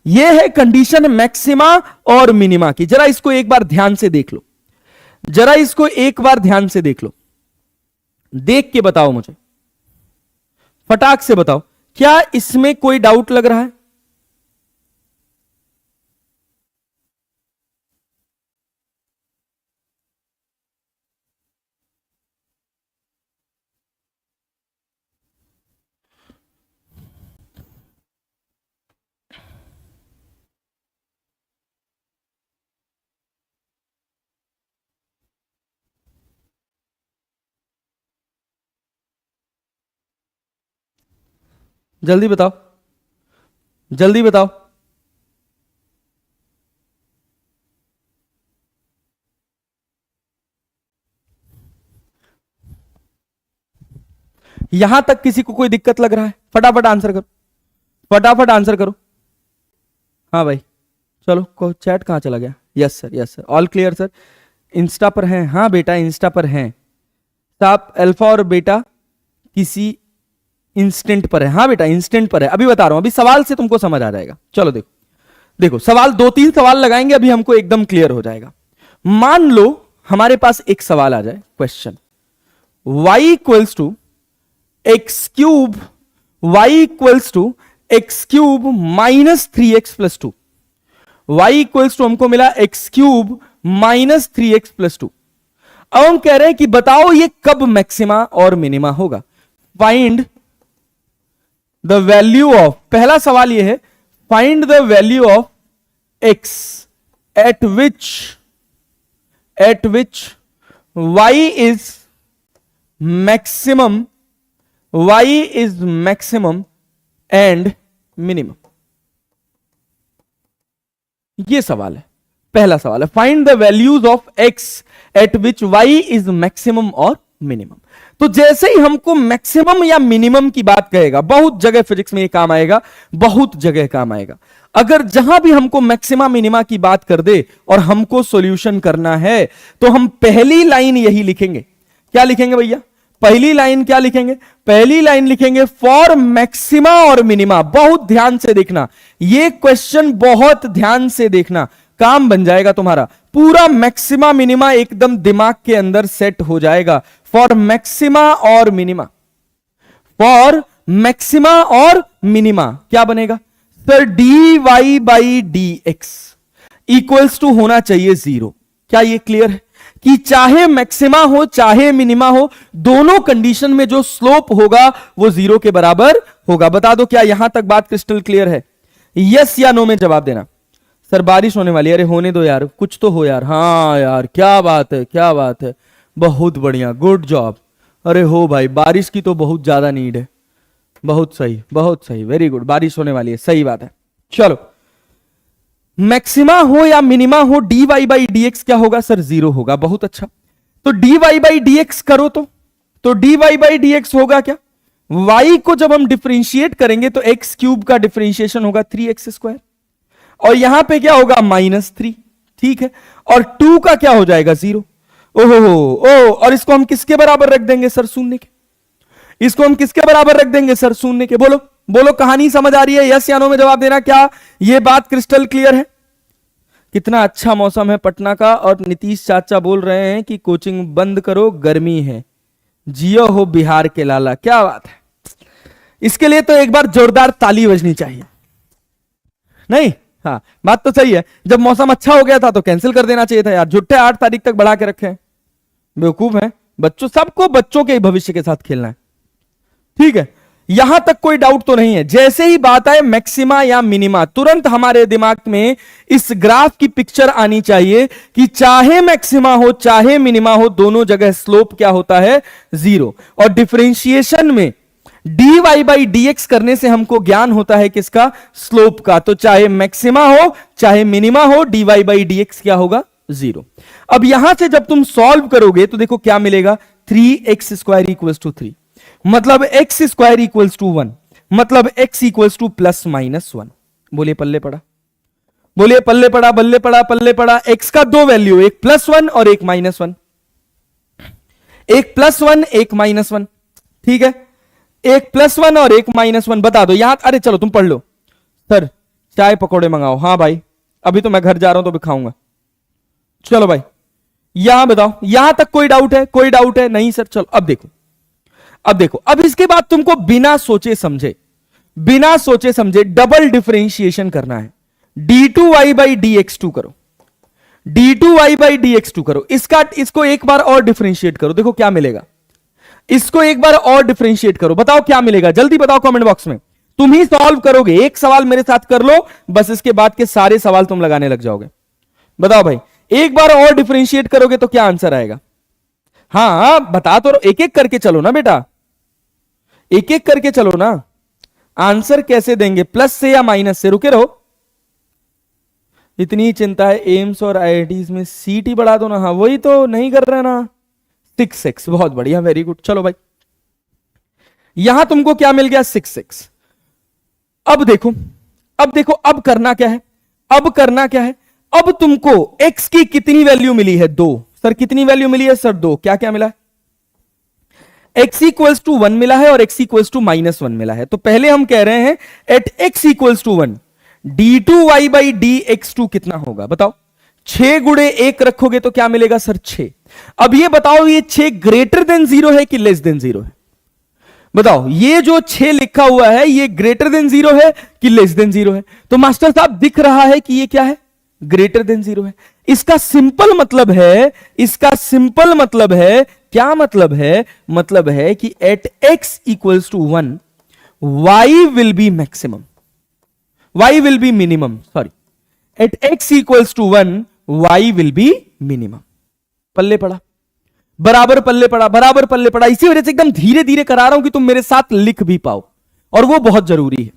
Speaker 1: ये है कंडीशन मैक्सिमा और मिनिमा की। जरा इसको एक बार ध्यान से देख लो, जरा इसको एक बार ध्यान से देख लो, देख के बताओ मुझे, फटाक से बताओ, क्या इसमें कोई डाउट लग रहा है? जल्दी बताओ, जल्दी बताओ। यहां तक किसी को कोई दिक्कत लग रहा है? फटाफट आंसर करो, फटाफट आंसर करो। हाँ भाई, चलो, को चैट कहां चला गया? Yes sir, yes sir, all clear sir. Insta पर हैं? हाँ बेटा, इंस्टा पर हैं। आप अल्फा और बेटा किसी इंस्टेंट पर है? हाँ बेटा, इंस्टेंट पर है। अभी बता रहा हूं, अभी सवाल से तुमको समझ आ जाएगा। चलो देखो, देखो सवाल, 2-3 सवाल लगाएंगे, अभी हमको एकदम क्लियर हो जाएगा। मान लो हमारे पास एक सवाल आ जाए, question y equals to x cube, y equals to x cube minus 3x plus 2, y equals to हमको मिला x cube minus 3x plus 2। अब हम कह रहे हैं कि बताओ ये कब मैक्सिमा और मिनिमा होगा? फाइंड द वैल्यू ऑफ, पहला सवाल ये है, find the value of x eight which y is maximum, y is maximum and minimum. ये सवाल है, पहला सवाल है, find the values of x eight which y is maximum और मिनिमम। तो जैसे ही हमको मैक्सिमम या मिनिमम की बात कहेगा, बहुत जगह फिजिक्स में ये काम आएगा, बहुत जगह काम आएगा। अगर जहां भी हमको मैक्सिमा मिनिमा की बात कर दे और हमको सॉल्यूशन करना है, तो हम पहली लाइन यही लिखेंगे। क्या लिखेंगे भैया? पहली लाइन क्या लिखेंगे? पहली लाइन लिखेंगे फॉर मैक्सिमा और मिनिमा। बहुत ध्यान से देखना, ये क्वेश्चन बहुत ध्यान से देखना, काम बन जाएगा तुम्हारा। पूरा मैक्सिमा मिनिमा एकदम दिमाग के अंदर सेट हो जाएगा। फॉर मैक्सिमा और मिनिमा, फॉर मैक्सिमा और मिनिमा क्या बनेगा sir? D Y by D x equals to होना चाहिए 0। क्या ये क्लियर है? कि चाहे मैक्सिमा हो चाहे मिनिमा हो, दोनों कंडीशन में जो स्लोप होगा वो 0 के बराबर होगा। बता दो क्या यहां तक बात क्रिस्टल क्लियर है? यस या नो में जवाब देना। सर बारिश होने वाली है। अरे होने दो यार, कुछ तो हो यार। हाँ यार, क्या बात है, क्या बात है, बहुत बढ़िया, गुड जॉब। अरे हो भाई, बारिश की तो बहुत ज्यादा नीड है। बहुत सही, वेरी गुड, बारिश होने वाली है, सही बात है। चलो, मैक्सिमा हो या मिनिमा हो, d Y by D x क्या होगा सर? 0 होगा। बहुत अच्छा, तो d Y by D x करो तो d Y by D x होगा क्या? y को जब हम डिफरेंशिएट करेंगे तो एक्स क्यूब का डिफरेंशिएशन होगा 3x², और यहां पे क्या होगा? -3। ठीक है, और 2 का क्या हो जाएगा? 0। ओहो, और इसको हम किसके बराबर रख देंगे सर? शून्य के। इसको हम किसके बराबर रख देंगे सर? शून्य के। बोलो बोलो, कहानी समझ आ रही है? यस या नो में जवाब देना। क्या यह बात क्रिस्टल क्लियर है? कितना अच्छा मौसम है पटना का, और नीतीश चाचा बोल रहे हैं कि कोचिंग बंद करो, गर्मी है। जियो हो बिहार के लाला, क्या बात है। इसके लिए तो एक बार जोरदार ताली बजनी चाहिए, नहीं? हाँ, बात तो सही है। जब मौसम अच्छा हो गया था तो कैंसिल कर देना चाहिए था यार। झुट्टे 8 तारीख तक बढ़ा के रखे हैं, बेवकूफ है। बच्चों, सबको बच्चों के भविष्य के साथ खेलना है। ठीक है, यहां तक कोई डाउट तो नहीं है? जैसे ही बात आए मैक्सिमा या मिनिमा, तुरंत हमारे दिमाग में इस ग्राफ की पिक्चर आनी चाहिए कि चाहे मैक्सिमा हो चाहे मिनिमा हो, दोनों जगह स्लोप क्या होता है? 0। और डिफरेंशिएशन में d Y by D x करने से हमको ज्ञान होता है किसका? स्लोप का। तो चाहे मैक्सिमा हो चाहे मिनिमा हो, d Y by D x क्या होगा? 0। अब यहां से जब तुम सॉल्व करोगे तो देखो क्या मिलेगा? 3x² = 3, मतलब x² = 1, मतलब x = ±1। बोलिए पल्ले पड़ा, बोलिए पल्ले पड़ा, बल्ले पड़ा, पल्ले पड़ा। x का 2 वैल्यू, एक +1 और एक -1, एक +1 एक -1। ठीक है, एक +1 और एक -1। बता दो यहां। अरे चलो तुम पढ़ लो। सर चाय पकौड़े मंगाओ। हाँ भाई, अभी तो मैं घर जा रहा हूं तो भी खाऊंगा। चलो भाई, यहां बताओ, यहां तक कोई डाउट है? कोई डाउट है? नहीं सर। चलो अब देखो, अब इसके बाद तुमको बिना सोचे समझे डबल डिफरेंशिएशन करना है। d2y बाई dx2 करो, d2y बाई dx2 करो। इसको एक बार और डिफरेंशिएट करो, देखो क्या मिलेगा। इसको एक बार और डिफरेंशिएट करो, बताओ क्या मिलेगा? जल्दी बताओ कमेंट बॉक्स में। तुम ही सॉल्व करोगे, एक सवाल मेरे साथ कर लो, बस इसके बाद के सारे सवाल तुम लगाने लग जाओगे। बताओ भाई, एक बार और डिफरेंशिएट करोगे तो क्या आंसर आएगा? हाँ बता तो, एक एक करके चलो ना बेटा, एक एक करके चलो ना। आंसर कैसे देंगे? प्लस से या माइनस से? रुके रहो, इतनी चिंता है एम्स और आईआईटीज में, सीट ही बढ़ा दो ना। हाँ वही तो नहीं कर रहे ना। 6x, बहुत बढ़िया, वेरी गुड। चलो भाई, यहां तुमको क्या मिल गया? 6x। अब देखो अब करना क्या है? अब तुमको x की कितनी वैल्यू मिली है? 2। सर कितनी वैल्यू मिली है सर? 2। क्या क्या मिला है? x = 1 मिला है और x = -1 मिला है। तो पहले हम कह रहे हैं eight x = 1 d2y by dx2 कितना होगा? बताओ। 6 गुणे 1 रखोगे तो क्या मिलेगा सर? 6। अब ये बताओ, ये 6 ग्रेटर देन 0 है कि लेस देन 0 है? बताओ, ये जो 6 लिखा हुआ है ये ग्रेटर देन 0 है कि लेस देन 0 है? तो मास्टर साहब दिख रहा है कि ये क्या है? ग्रेटर देन 0 है। इसका सिंपल मतलब है क्या मतलब है? मतलब है कि at x = 1 y will be maximum, y will be minimum. Sorry, at x = 1 y will be minimum. पल्ले पड़ा, बराबर पल्ले पड़ा, बराबर पल्ले पड़ा। इसी वजह से एकदम धीरे धीरे करा रहा हूं कि तुम मेरे साथ लिख भी पाओ, और वो बहुत जरूरी है।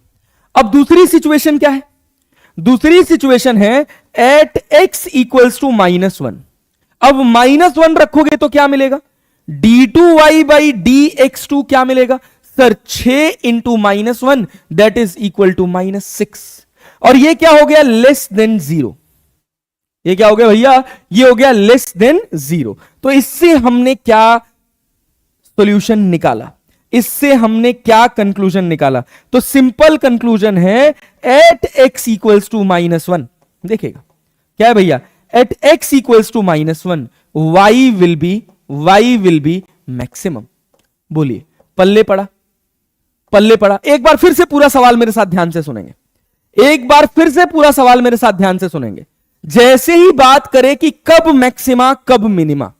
Speaker 1: अब दूसरी सिचुएशन क्या है? दूसरी सिचुएशन है एट x = -1। अब -1 रखोगे तो क्या मिलेगा? d2y बाई dx2 क्या मिलेगा sir? 6 × -1 that is equal to -6। और ये क्या हो गया? Less than 0। ये क्या हो गया भैया? ये हो गया लेस देन 0। तो इससे हमने क्या सॉल्यूशन निकाला? इससे हमने क्या कंक्लूजन निकाला? तो सिंपल कंक्लूजन है एट x = -1। देखिएगा क्या है भैया? At x = -1 y will be maximum. बोलिए, पल्ले पड़ा, पल्ले पड़ा। एक बार फिर से पूरा सवाल मेरे साथ ध्यान से सुनेंगे, एक बार फिर से पूरा सवाल मेरे साथ ध्यान से सुनेंगे। जैसे ही बात करें कि कब मैक्सिमा कब मिनिमा,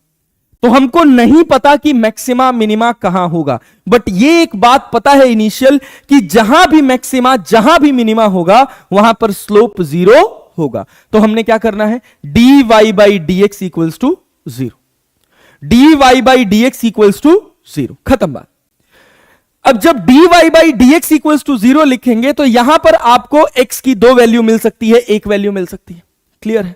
Speaker 1: तो हमको नहीं पता कि मैक्सिमा मिनिमा कहां होगा, बट ये एक बात पता है इनिशियल कि जहां भी मैक्सिमा जहां भी मिनिमा होगा वहां पर स्लोप जीरो होगा। तो हमने क्या करना है, d Y by D x equals to zero, d Y by D x equals to zero, खत्म बात। अब जब d Y by D x equals to zero लिखेंगे तो यहां पर आपको एक्स की दो वैल्यू मिल सकती है, एक वैल्यू मिल सकती है, क्लियर है।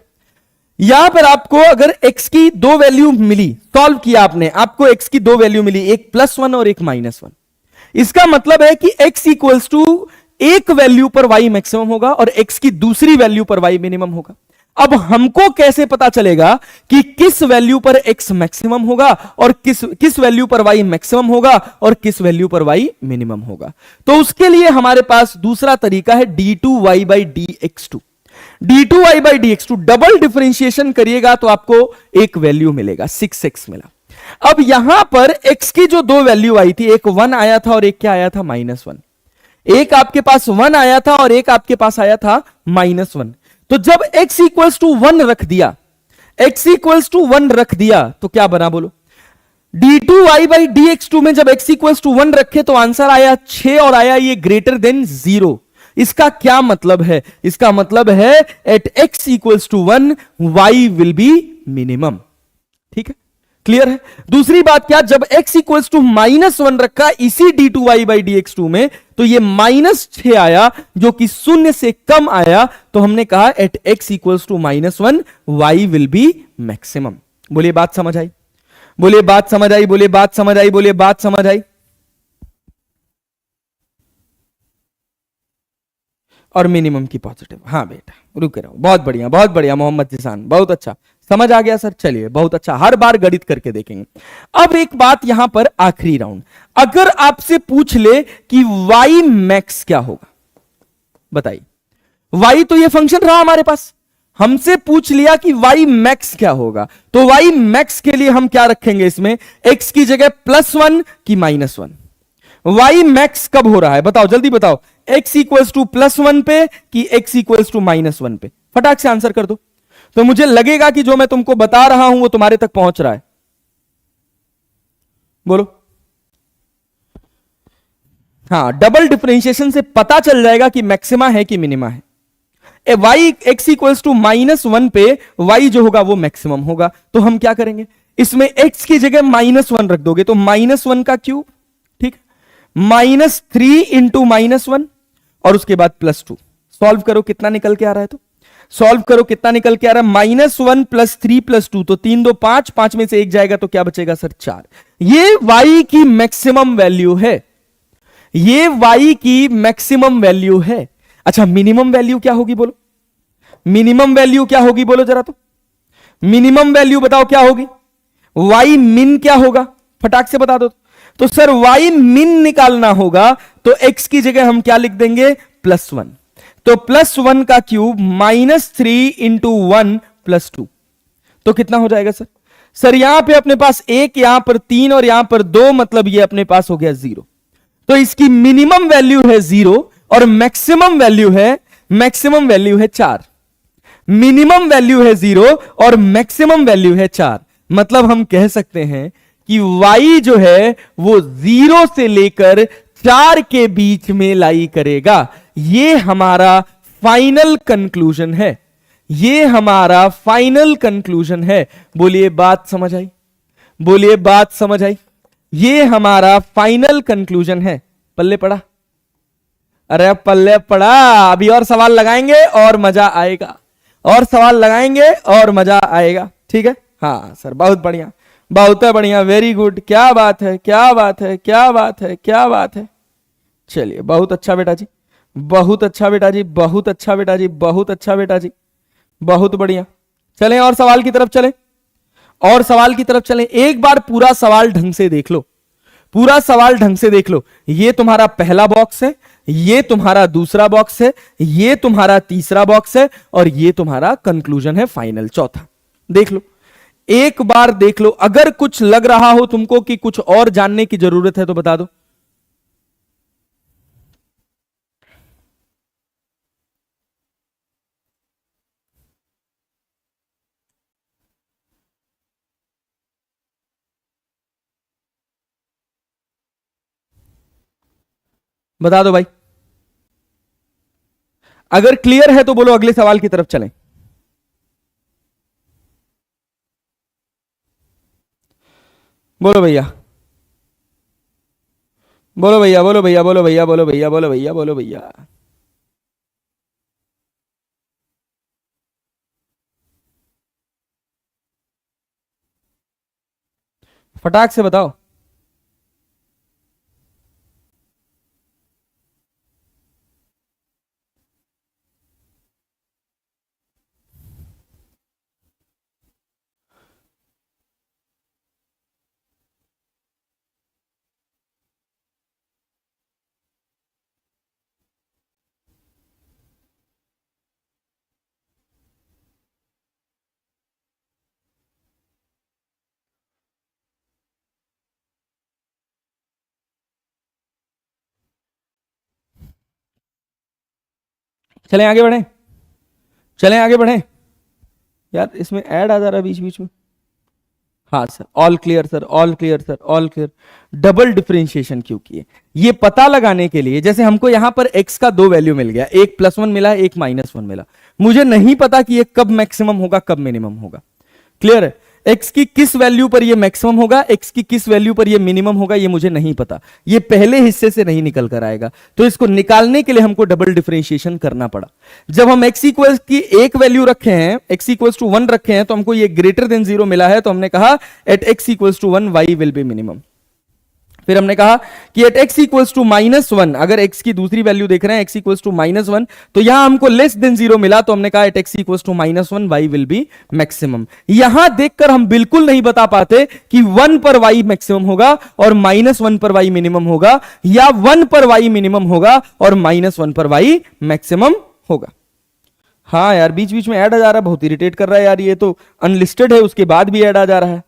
Speaker 1: यहां पर आपको अगर x की दो वैल्यू मिली, सॉल्व किया आपने, आपको x की दो वैल्यू मिली, एक +1 और एक -1, इसका मतलब है कि x इक्वल्स टू एक वैल्यू पर y मैक्सिमम होगा और x की दूसरी वैल्यू पर y मिनिमम होगा। अब हमको कैसे पता चलेगा कि किस वैल्यू पर x मैक्सिमम होगा और किस वैल्यू पर y मैक्सिमम होगा और किस वैल्यू पर y मिनिमम होगा? तो उसके लिए हमारे पास दूसरा तरीका है d2y by dx2। d2y by dx2 double differentiation करिएगा तो आपको एक वैल्यू मिलेगा, 6x मिला। अब यहां पर x की जो दो वैल्यू आई थी, एक 1 आया था और एक क्या आया था, -1। एक आपके पास 1 आया था और एक आपके पास आया था -1। तो जब x इक्वल्स टू 1 रख दिया, x इक्वल्स टू 1 रख दिया तो क्या बना बोलो, d2y बाई dx2 में जब x इक्वल्स टू 1 रखे तो आंसर आया 6 और आया ये ग्रेटर देन 0। इसका क्या मतलब है? इसका मतलब है at x equals to 1 y will be minimum, ठीक है, क्लियर है। दूसरी बात क्या, जब x इक्वल्स टू -1 रखा इसी d2y बाई dx2 में तो ये -6 आया जो कि शून्य से कम आया, तो हमने कहा at x equals to -1 y will be maximum. बोलिए बात समझ आई, बोलिए बात समझ आई, बोलिए बात समझ आई, बोलिए बात समझ आई। और मिनिमम की पॉजिटिव, हाँ बेटा रुके रहो, बहुत बढ़िया बहुत बढ़िया मोहम्मद जिसान, बहुत अच्छा समझ आ गया सर, चलिए बहुत अच्छा, हर बार गणित करके देखेंगे। अब एक बात यहां पर आखिरी राउंड, अगर आपसे पूछ ले कि y मैक्स क्या होगा, बताइए। y तो ये फंक्शन रहा हमारे पास, हमसे पूछ लिया कि y मैक्स क्या होगा, तो y मैक्स के लिए हम क्या रखेंगे इसमें, x की जगह +1 की -1। y मैक्स कब हो रहा है बताओ, जल्दी बताओ, x इक्वल्स टू +1 पे कि x इक्वल्स टू -1 पे, फटाक से आंसर कर दो, तो मुझे लगेगा कि जो मैं तुमको बता रहा हूं वो तुम्हारे तक पहुंच रहा है। बोलो। हाँ, डबल डिफरेंशिएशन से पता चल जाएगा कि मैक्सिमा है कि मिनिमा है। y x इक्वल्स टू -1 पे y जो होगा वो मैक्सिमम होगा, तो हम क्या करेंगे, इसमें x की जगह -1 रख दोगे तो -1 का क्यूब, ठीक, -3 इंटू -1 और उसके बाद +2। सॉल्व करो कितना निकल के आ रहा है, तो सॉल्व करो कितना निकल के आ रहा है, -1 + 3 + 2, तो 3 2 5, 5 में से 1 जाएगा तो क्या बचेगा सर, 4। ये y की मैक्सिमम वैल्यू है, ये y की मैक्सिमम वैल्यू है। अच्छा मिनिमम वैल्यू क्या होगी बोलो, मिनिमम वैल्यू क्या होगी बोलो जरा, तो मिनिमम वैल्यू बताओ क्या होगी, y मिन क्या होगा, फटाक से बता दो। तो सर y मिन निकालना होगा तो x की जगह हम क्या लिख देंगे, +1, तो +1 का क्यूब -3 इंटू 1 + 2, तो कितना हो जाएगा सर, सर यहां पे अपने पास 1, यहां पर 3 और यहां पर 2, मतलब ये अपने पास हो गया 0। तो इसकी मिनिमम वैल्यू है 0 और मैक्सिमम वैल्यू है 4। मिनिमम वैल्यू है 0 और मैक्सिमम वैल्यू है 4, मतलब हम कह सकते हैं कि y जो है वो 0 से लेकर 4 के बीच में लाई करेगा। ये हमारा फाइनल कंक्लूजन है, ये हमारा फाइनल कंक्लूजन है। बोलिए बात समझ आई, बोलिए बात समझ आई, ये हमारा फाइनल कंक्लूजन है। पल्ले पड़ा, अरे पल्ले पड़ा, अभी और सवाल लगाएंगे और मजा आएगा, और सवाल लगाएंगे और मजा आएगा, ठीक है। हाँ सर बहुत बढ़िया, बहुत बढ़िया, वेरी गुड, क्या बात है, क्या बात है, क्या बात है, क्या बात है। चलिए बहुत अच्छा बेटा जी, बहुत अच्छा बेटा जी, बहुत अच्छा बेटा जी, बहुत अच्छा बेटा जी, बहुत बढ़िया। चलें और सवाल की तरफ चलें, और सवाल की तरफ चलें। एक बार पूरा सवाल ढंग से देख लो, पूरा सवाल ढंग से देख लो। ये तुम्हारा पहला बॉक्स है, ये तुम्हारा दूसरा बॉक्स है, ये तुम्हारा तीसरा बॉक्स है और ये तुम्हारा कंक्लूजन है फाइनल चौथा। देख लो, एक बार देख लो, अगर कुछ लग रहा हो तुमको कि कुछ और जानने की जरूरत है तो बता दो। बता दो भाई, अगर क्लियर है तो बोलो अगले सवाल की तरफ चलें। बोलो भैया, बोलो भैया, बोलो भैया, बोलो भैया, बोलो भैया, बोलो भैया, बोलो भैया। फटाक से बताओ। चलें आगे बढ़ें, चलें आगे बढ़ें। यार इसमें ऐड आ जा रहा है बीच बीच में। हाँ sir, all clear sir, all clear sir, all clear. Double differentiation क्यों किए? ये पता लगाने के लिए, जैसे हमको यहां पर x का दो वैल्यू मिल गया, एक +1 मिला, एक -1 मिला। मुझे नहीं पता कि ये कब मैक्सिमम होगा, कब मिनिमम होगा। क्लियर है? x की किस वैल्यू पर ये मैक्सिमम होगा, x की किस वैल्यू पर ये मिनिमम होगा, ये मुझे नहीं पता। ये पहले हिस्से से नहीं निकल कर आएगा, तो इसको निकालने के लिए हमको डबल डिफरेंशिएशन करना पड़ा। जब हम x इक्वल्स की एक वैल्यू रखे हैं, x इक्वल्स टू 1 रखे हैं, तो हमको ये ग्रेटर देन 0 मिला है, तो हमने कहा at x equals to 1 y will be minimum. फिर हमने कहा कि एट x इक्वल्स टू -1, अगर x की दूसरी वैल्यू देख रहे हैं x इक्वल्स टू -1, तो यहां हमको लेस देन 0 मिला, तो हमने कहा at x equals to -1 y will be maximum. यहां देखकर हम बिल्कुल नहीं बता पाते कि 1 पर y मैक्सिमम होगा और -1 पर y मिनिमम होगा, या 1 पर y मिनिमम होगा और -1 पर y मैक्सिमम होगा। हाँ यार, बीच बीच में ऐड आ जा रहा है, बहुत इरिटेट कर रहा है यार, ये तो अनलिस्टेड है, उसके बाद भी ऐड आ जा रहा है।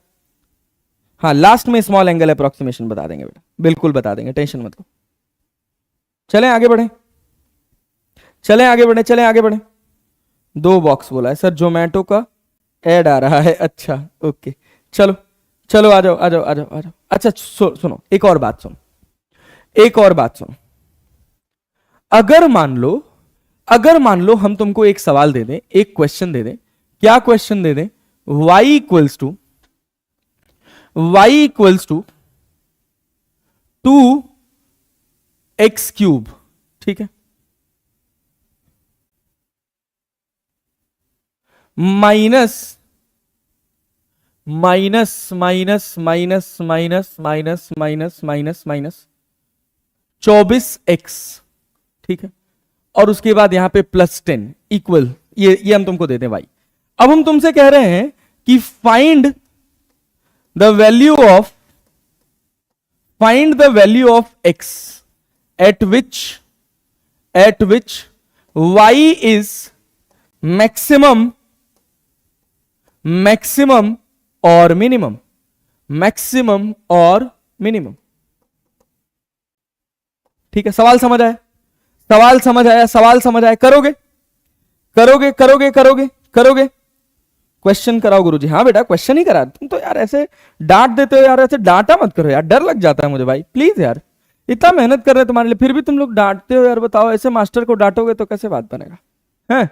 Speaker 1: हाँ, लास्ट में स्मॉल एंगल अप्रोक्सीमेशन बता देंगे बेटा, बिल्कुल बता देंगे, टेंशन मत लो। चलें आगे बढ़े, चलें आगे बढ़े, चलें आगे बढ़े। 2 बॉक्स बोला है सर, जोमेटो का ऐड आ रहा है। अच्छा ओके, चलो चलो, आ जाओ आ जाओ आ जाओ आ जाओ। अच्छा सुनो, एक और बात सुनो, एक और बात सुनो। अगर मान लो हम तुमको एक सवाल दे दें, एक क्वेश्चन दे दें। क्या क्वेश्चन दे दें? y इक्वल्स टू 2x³ ठीक है, माइनस 24x ठीक है, और उसके बाद यहां पे +10 इक्वल, ये हम तुमको देते हैं भाई। अब हम तुमसे कह रहे हैं कि find the value of x at which y is maximum or minimum, ठीक है। सवाल समझ आया, सवाल समझ आया, सवाल समझ आया? करोगे करोगे करोगे करोगे करोगे? क्वेश्चन कराओ गुरुजी। हाँ बेटा, क्वेश्चन ही करा। तुम तो यार ऐसे डांट देते हो यार, ऐसे डांटा मत करो यार, डर लग जाता है मुझे भाई, प्लीज यार। इतना मेहनत कर रहे हैं तुम्हारे लिए, फिर भी तुम लोग डांटते हो यार। बताओ, ऐसे मास्टर को डांटोगे तो कैसे बात बनेगा? है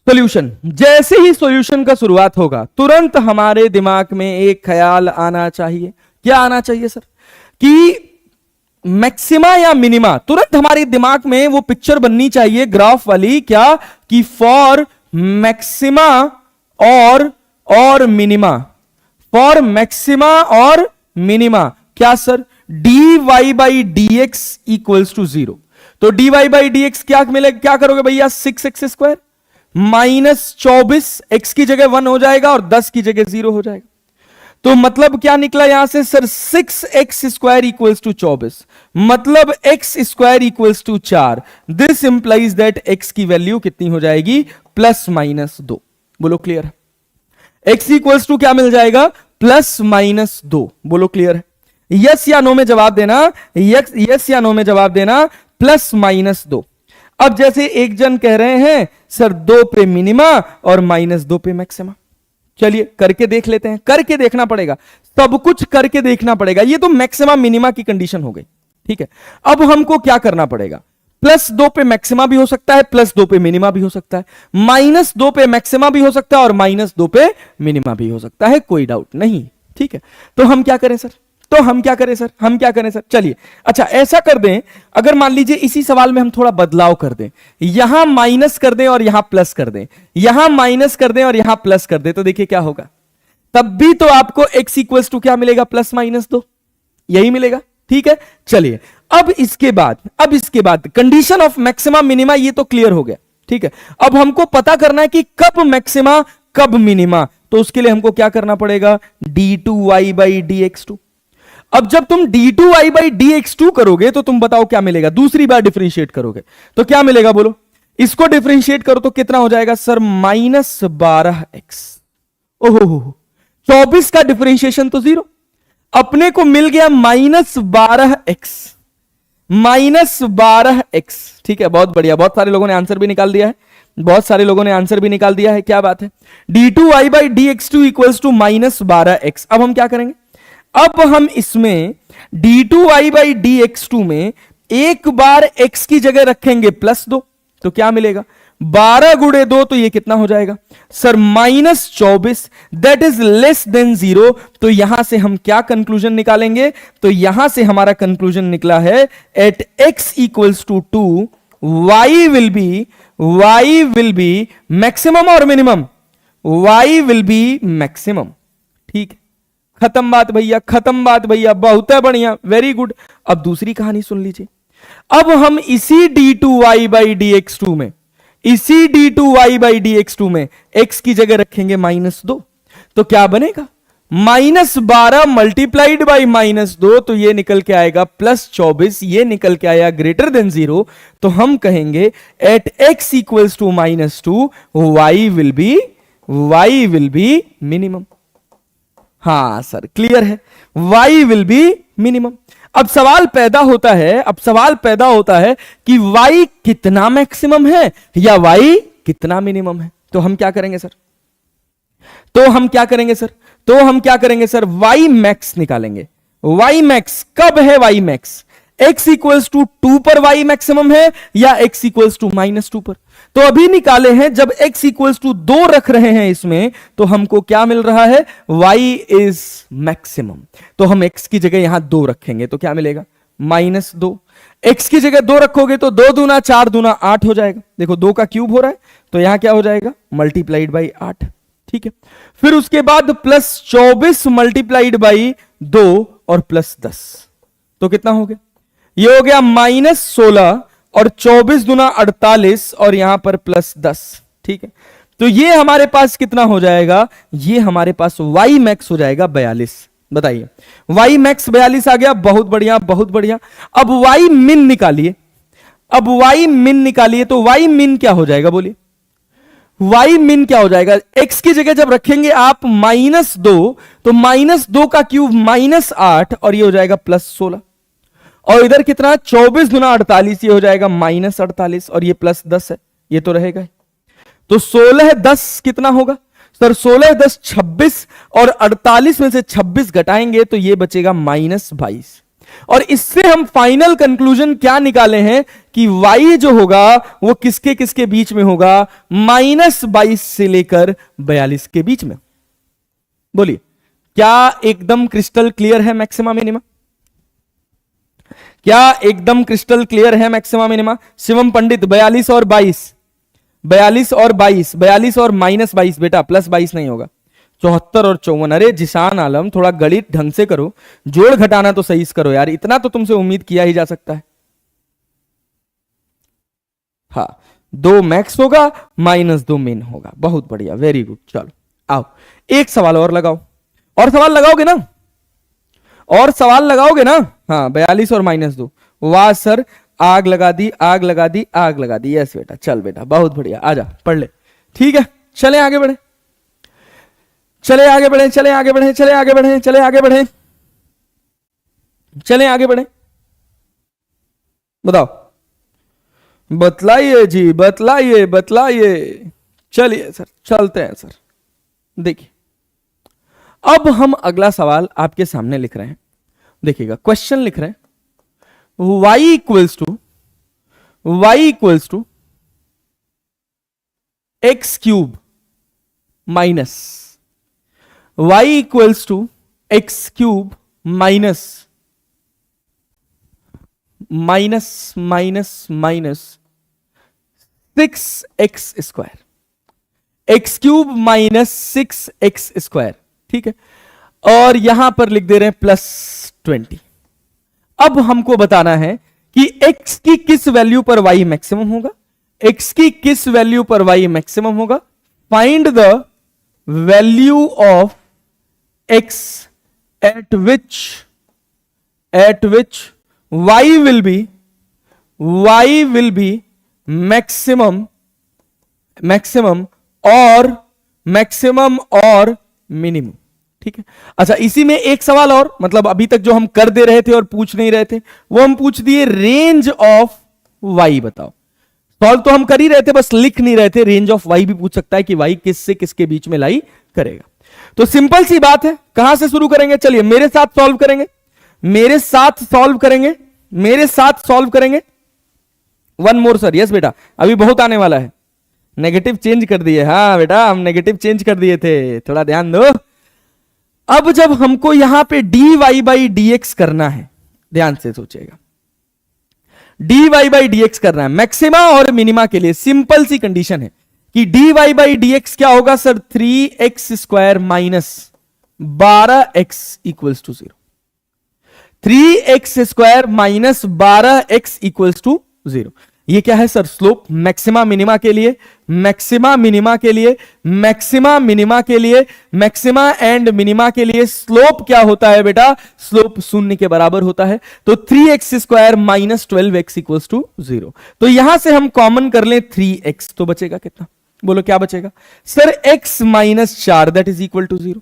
Speaker 1: सॉल्यूशन। जैसे ही सॉल्यूशन का शुरुआत होगा, तुरंत हमारे दिमाग में एक ख्याल आना चाहिए। क्या आना चाहिए सर? कि मैक्सिमा या मिनिमा। तुरंत हमारे दिमाग में वो पिक्चर बननी चाहिए ग्राफ वाली। क्या? कि फॉर मैक्सिमा और मिनिमा, फॉर मैक्सिमा और मिनिमा। क्या सर? dy/dx equals to 0। तो dy/dx क्या मिलेगा? क्या करोगे भैया? 6x² -24, x की जगह 1 हो जाएगा और 10 की जगह 0 हो जाएगा। तो मतलब क्या निकला यहां से सर? 6x² इक्वल्स टू 24, मतलब x² equals to 4। This implies that x की वैल्यू कितनी हो जाएगी? +-2। बोलो क्लियर है? x इक्वल्स टू क्या मिल जाएगा? +-2। बोलो क्लियर है? यस या नो में जवाब देना, यस या नो में जवाब देना। +-2। अब जैसे एक जन कह रहे हैं सर 2 पे मिनिमा और -2 पे मैक्सिमा। चलिए करके देख लेते हैं। करके देखना पड़ेगा, सब कुछ करके देखना पड़ेगा। ये तो मैक्सिमा मिनिमा की कंडीशन हो गई, ठीक है, अब हमको क्या करना पड़ेगा, +2 पे मैक्सिमा भी हो सकता है, +2 पे मिनिमा भी हो सकता है, -2 पे मैक्सिमा भी हो सकता है और -2 पे मिनिमा भी हो सकता है, कोई डाउट नहीं। ठीक है, तो हम क्या करें सर, हम क्या करें सर, चलिए अच्छा ऐसा कर दें, अगर मान लीजिए इसी सवाल में हम थोड़ा बदलाव कर दें, यहां माइनस कर दें और यहां प्लस कर दें, यहां माइनस कर दें और यहां प्लस कर दें, तो देखिए क्या होगा, तब भी तो आपको x इक्वल्स टू क्या मिलेगा, +-2 यही मिलेगा। ठीक है, चलिए अब इसके बाद कंडीशन ऑफ मैक्सिमा मिनिमा ये तो क्लियर हो गया। ठीक है, अब हमको पता करना है कि कब मैक्सिमा कब मिनिमा, तो उसके लिए हमको क्या करना पड़ेगा, d2y/dx2। अब जब तुम d2y/dx2 करोगे तो तुम बताओ क्या मिलेगा, दूसरी बार डिफरेंशिएट करोगे तो क्या मिलेगा, बोलो, इसको डिफरेंशिएट करो तो कितना हो जाएगा सर, -12x। ओहो, 24 का डिफरेंशिएशन तो 0, अपने को मिल गया -12x, -12x। ठीक है, बहुत बढ़िया, बहुत सारे लोगों ने आंसर भी निकाल दिया है, क्या बात है, d2y/dx2 इक्वल्स टू -12x। अब हम क्या करेंगे, अब हम इसमें d2y/dx2 में एक बार x की जगह रखेंगे +2, तो क्या मिलेगा, 12 गुणे 2 तो ये कितना हो जाएगा sir, -24, that is less than 0। तो यहां से हम क्या कंक्लूजन निकालेंगे, तो यहां से हमारा कंक्लूजन निकला है, at x equals to 2 y will be maximum और minimum, y will be maximum. ठीक है, खत्म बात भैया, बहुत है बढ़िया, वेरी गुड। अब दूसरी कहानी सुन लीजिए, अब हम इसी d2y/dx2 में x की जगह रखेंगे -2, तो क्या बनेगा, -12 मल्टीप्लाइड बाई -2, तो ये निकल के आएगा +24, ये निकल के आया ग्रेटर देन 0। तो हम कहेंगे at x equals to -2 y will be minimum. हां सर, क्लियर है, y विल बी मिनिमम। अब सवाल पैदा होता है कि y कितना मैक्सिमम है या y कितना मिनिमम है, तो हम क्या करेंगे सर, y मैक्स निकालेंगे। y मैक्स कब है, y max x equals to 2 पर y मैक्सिमम है या x इक्वल्स टू -2 पर, तो अभी निकाले हैं, जब x इक्वल्स टू 2 रख रहे हैं इसमें, तो हमको क्या मिल रहा है, y इज मैक्सिमम। तो हम x की जगह यहां 2 रखेंगे तो क्या मिलेगा, -2। x की जगह 2 रखोगे तो 2 दूना 4 दूना 8 हो जाएगा, देखो 2 का क्यूब हो रहा है, तो यहां क्या हो जाएगा, मल्टीप्लाइड बाई 8। ठीक है, फिर उसके बाद +24 मल्टीप्लाइड बाई 2 और +10, तो कितना हो गया, ये हो गया -16 और 24 दूना 48 और यहां पर +10। ठीक है, तो ये हमारे पास कितना हो जाएगा, ये हमारे पास y मैक्स हो जाएगा 42। बताइए, y मैक्स 42 आ गया, बहुत बढ़िया। अब y मिन निकालिए, तो y मिन क्या हो जाएगा, बोलिए, y मिन क्या हो जाएगा, x की जगह जब रखेंगे आप -2, तो -2 का क्यूब -8 और ये हो जाएगा +16, और इधर कितना, 24 गुना 48, ये हो जाएगा -48 और ये +10 है, ये तो रहेगा। तो 16 10 कितना होगा सर, 16 10 26, और 48 में से 26 घटाएंगे तो ये बचेगा -22। और इससे हम फाइनल कंक्लूजन क्या निकाले हैं कि y जो होगा वो किसके किसके बीच में होगा, -22 से लेकर 42 के बीच में। बोलिए, क्या एकदम क्रिस्टल क्लियर है मैक्सिमा मिनिमा, क्या एकदम क्रिस्टल क्लियर है मैक्सिमा मिनिमा। शिवम पंडित 42 और 22, 42 और 22, 42 और -22 बेटा, +22 नहीं होगा, 74 और 54। अरे जिशान आलम, थोड़ा गणित ढंग से करो, जोड़ घटाना तो सही से करो यार, इतना तो तुमसे उम्मीद किया ही जा सकता है। हाँ, 2 मैक्स होगा, -2 मिन होगा, बहुत बढ़िया, वेरी गुड। चलो आओ एक सवाल और लगाओ, और सवाल लगाओगे ना, हाँ 42 और -2, वाह सर, आग लगा दी। यस बेटा, चल बेटा, बहुत बढ़िया, आजा पढ़ ले। ठीक है, चले आगे बढ़े, बताओ, बतलाइए जी, बतलाइए। चलिए सर, चलते हैं सर। देखिए, अब हम अगला सवाल आपके सामने लिख रहे हैं, देखिएगा, क्वेश्चन लिख रहे हैं, y equals to x cube minus y equals to x cube minus minus minus minus 6x square, x cube minus 6x square, ठीक है। और यहां पर लिख दे रहे हैं +20। अब हमको बताना है कि x की किस वैल्यू पर y मैक्सिमम होगा, x की किस वैल्यू पर y मैक्सिमम होगा। Find the value of x eight which y will be maximum और मिनिमम, ठीक है। अच्छा, इसी में एक सवाल और, मतलब अभी तक जो हम कर दे रहे थे और पूछ नहीं रहे थे वो हम पूछ दिए, रेंज ऑफ y बताओ। सॉल्व तो हम कर ही रहे थे, बस लिख नहीं रहे थे। रेंज ऑफ y भी पूछ सकता है कि y किस से किसके बीच में लाई करेगा। तो सिंपल सी बात है, कहां से शुरू करेंगे, चलिए मेरे साथ सॉल्व करेंगे, मेरे साथ सॉल्व करेंगे। वन मोर सर, यस बेटा, अभी बहुत आने वाला है। नेगेटिव चेंज कर दिए, हाँ बेटा हम नेगेटिव चेंज कर दिए थे, थोड़ा ध्यान दो। अब जब हमको यहां पे dy/dx करना है, ध्यान से सोचिएगा, dy/dx करना है मैक्सिमा और मिनिमा के लिए। सिंपल सी कंडीशन है कि dy/dx क्या होगा sir, 3x square minus 12x equals to 0। 3x square minus 12x equals to 0। ये क्या है सर, स्लोप। मैक्सिमा मिनिमा के लिए, मैक्सिमा एंड मिनिमा के लिए स्लोप क्या होता है बेटा, स्लोप 0 के बराबर होता है। तो 3x square minus 12x equals to 0। तो यहां से हम कॉमन कर लें 3x, तो बचेगा कितना, बोलो क्या बचेगा sir, x minus 4 that is equal to 0।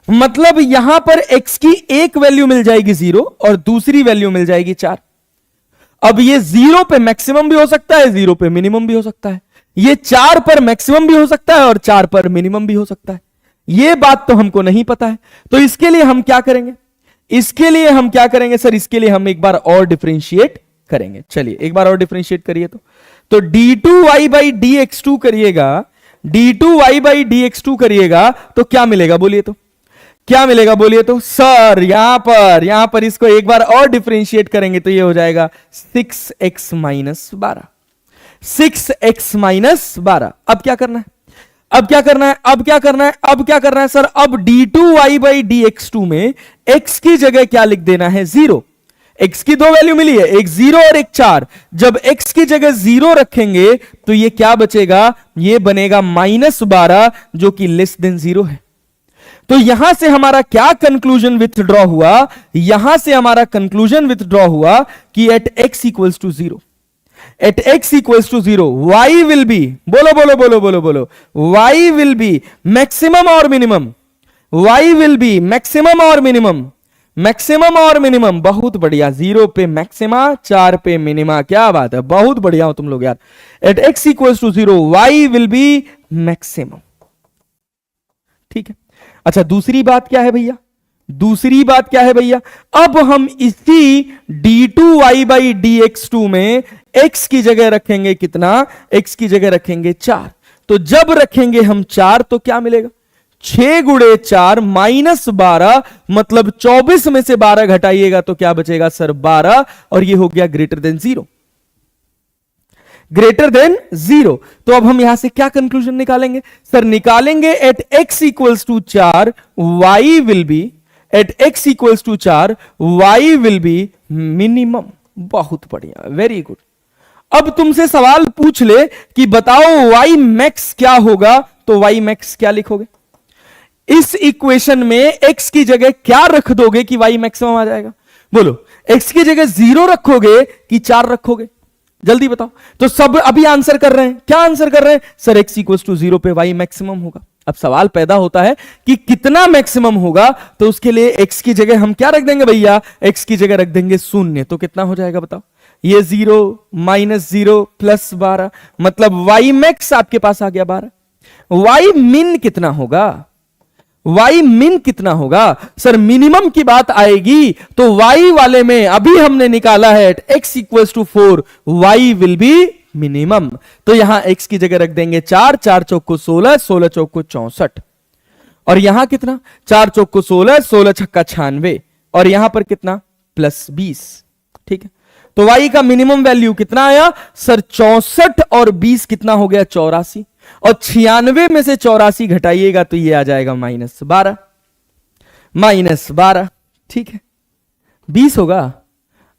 Speaker 1: मतलब यहां पर x की एक वैल्यू मिल जाएगी 0 और दूसरी वैल्यू मिल जाएगी 4। अब ये 0 पे मैक्सिमम भी हो सकता है, 0 पे मिनिमम भी हो सकता है। ये 4 पर मैक्सिमम भी हो सकता है और 4 पर मिनिमम भी हो सकता है। ये बात तो हमको नहीं पता है, तो इसके लिए हम क्या करेंगे, सर, इसके लिए हम एक बार और डिफरेंशिएट करेंगे। चलिए एक बार और डिफरेंशिएट करिए। तो d2y/dx2 करिएगा, तो क्या मिलेगा बोलिए, तो सर यहां पर इसको एक बार और डिफरेंशिएट करेंगे तो ये हो जाएगा 6x माइनस 12। 6x minus 12। अब क्या करना है सर, अब d2y/dx2 में x की जगह क्या लिख देना है, 0। x की दो वैल्यू मिली है, एक 0 और एक 4। जब x की जगह 0 रखेंगे तो ये क्या बचेगा, ये बनेगा -12 जो कि लेस देन 0 है। तो यहां से हमारा क्या कंक्लूजन विथड्रॉ हुआ, कि at x equals to 0, y will be, बोलो, y विल बी मैक्सिमम और मिनिमम। बहुत बढ़िया, 0 पे मैक्सिमा, 4 पे मिनिमा, क्या बात है, बहुत बढ़िया हो तुम लोग यार। At x equals to 0 y will be maximum, ठीक है। अच्छा, दूसरी बात क्या है भैया, अब हम इसी d2y/dx2 में x की जगह रखेंगे कितना, x की जगह रखेंगे 4। तो जब रखेंगे हम 4 तो क्या मिलेगा, 6 गुणे 4 माइनस 12, मतलब 24 में से 12 घटाइएगा तो क्या बचेगा सर, 12, और ये हो गया ग्रेटर देन 0। तो अब हम यहां से क्या कंक्लूजन निकालेंगे सर, निकालेंगे at x equals to 4 y will be minimum. बहुत बढ़िया, वेरी गुड। अब तुमसे सवाल पूछ ले कि बताओ y मैक्स क्या होगा, तो y मैक्स क्या लिखोगे, इस इक्वेशन में x की जगह क्या रख दोगे कि y मैक्सिमम आ जाएगा, बोलो। x की जगह 0 रखोगे कि 4 रखोगे, जल्दी बताओ। तो सब अभी आंसर कर रहे हैं, क्या आंसर कर रहे हैं सर, x इक्वल्स टू 0 पे y मैक्सिमम होगा। अब सवाल पैदा होता है कि कितना मैक्सिमम होगा, तो उसके लिए x की जगह हम क्या रख देंगे भैया, x की जगह रख देंगे 0। तो कितना हो जाएगा बताओ, ये 0 माइनस 0 प्लस 12, मतलब y मैक्स आपके पास आ गया 12। y मिन कितना होगा, वाई मिन कितना होगा सर? मिनिमम की बात आएगी तो वाई वाले में अभी हमने निकाला है x equals to 4, y will be minimum. तो यहां x की जगह रख देंगे 4, 4 चौक को 16, 16 चौक को 64, और यहां कितना 4 चौक को 16, 16 छक्का 96, और यहां पर कितना +20। ठीक है, तो y का मिनिमम वैल्यू कितना आया सर? 64 और 20 कितना हो गया? 84, और 96 में से 84 घटाइएगा तो ये आ जाएगा -12, -12। ठीक है, 20 होगा।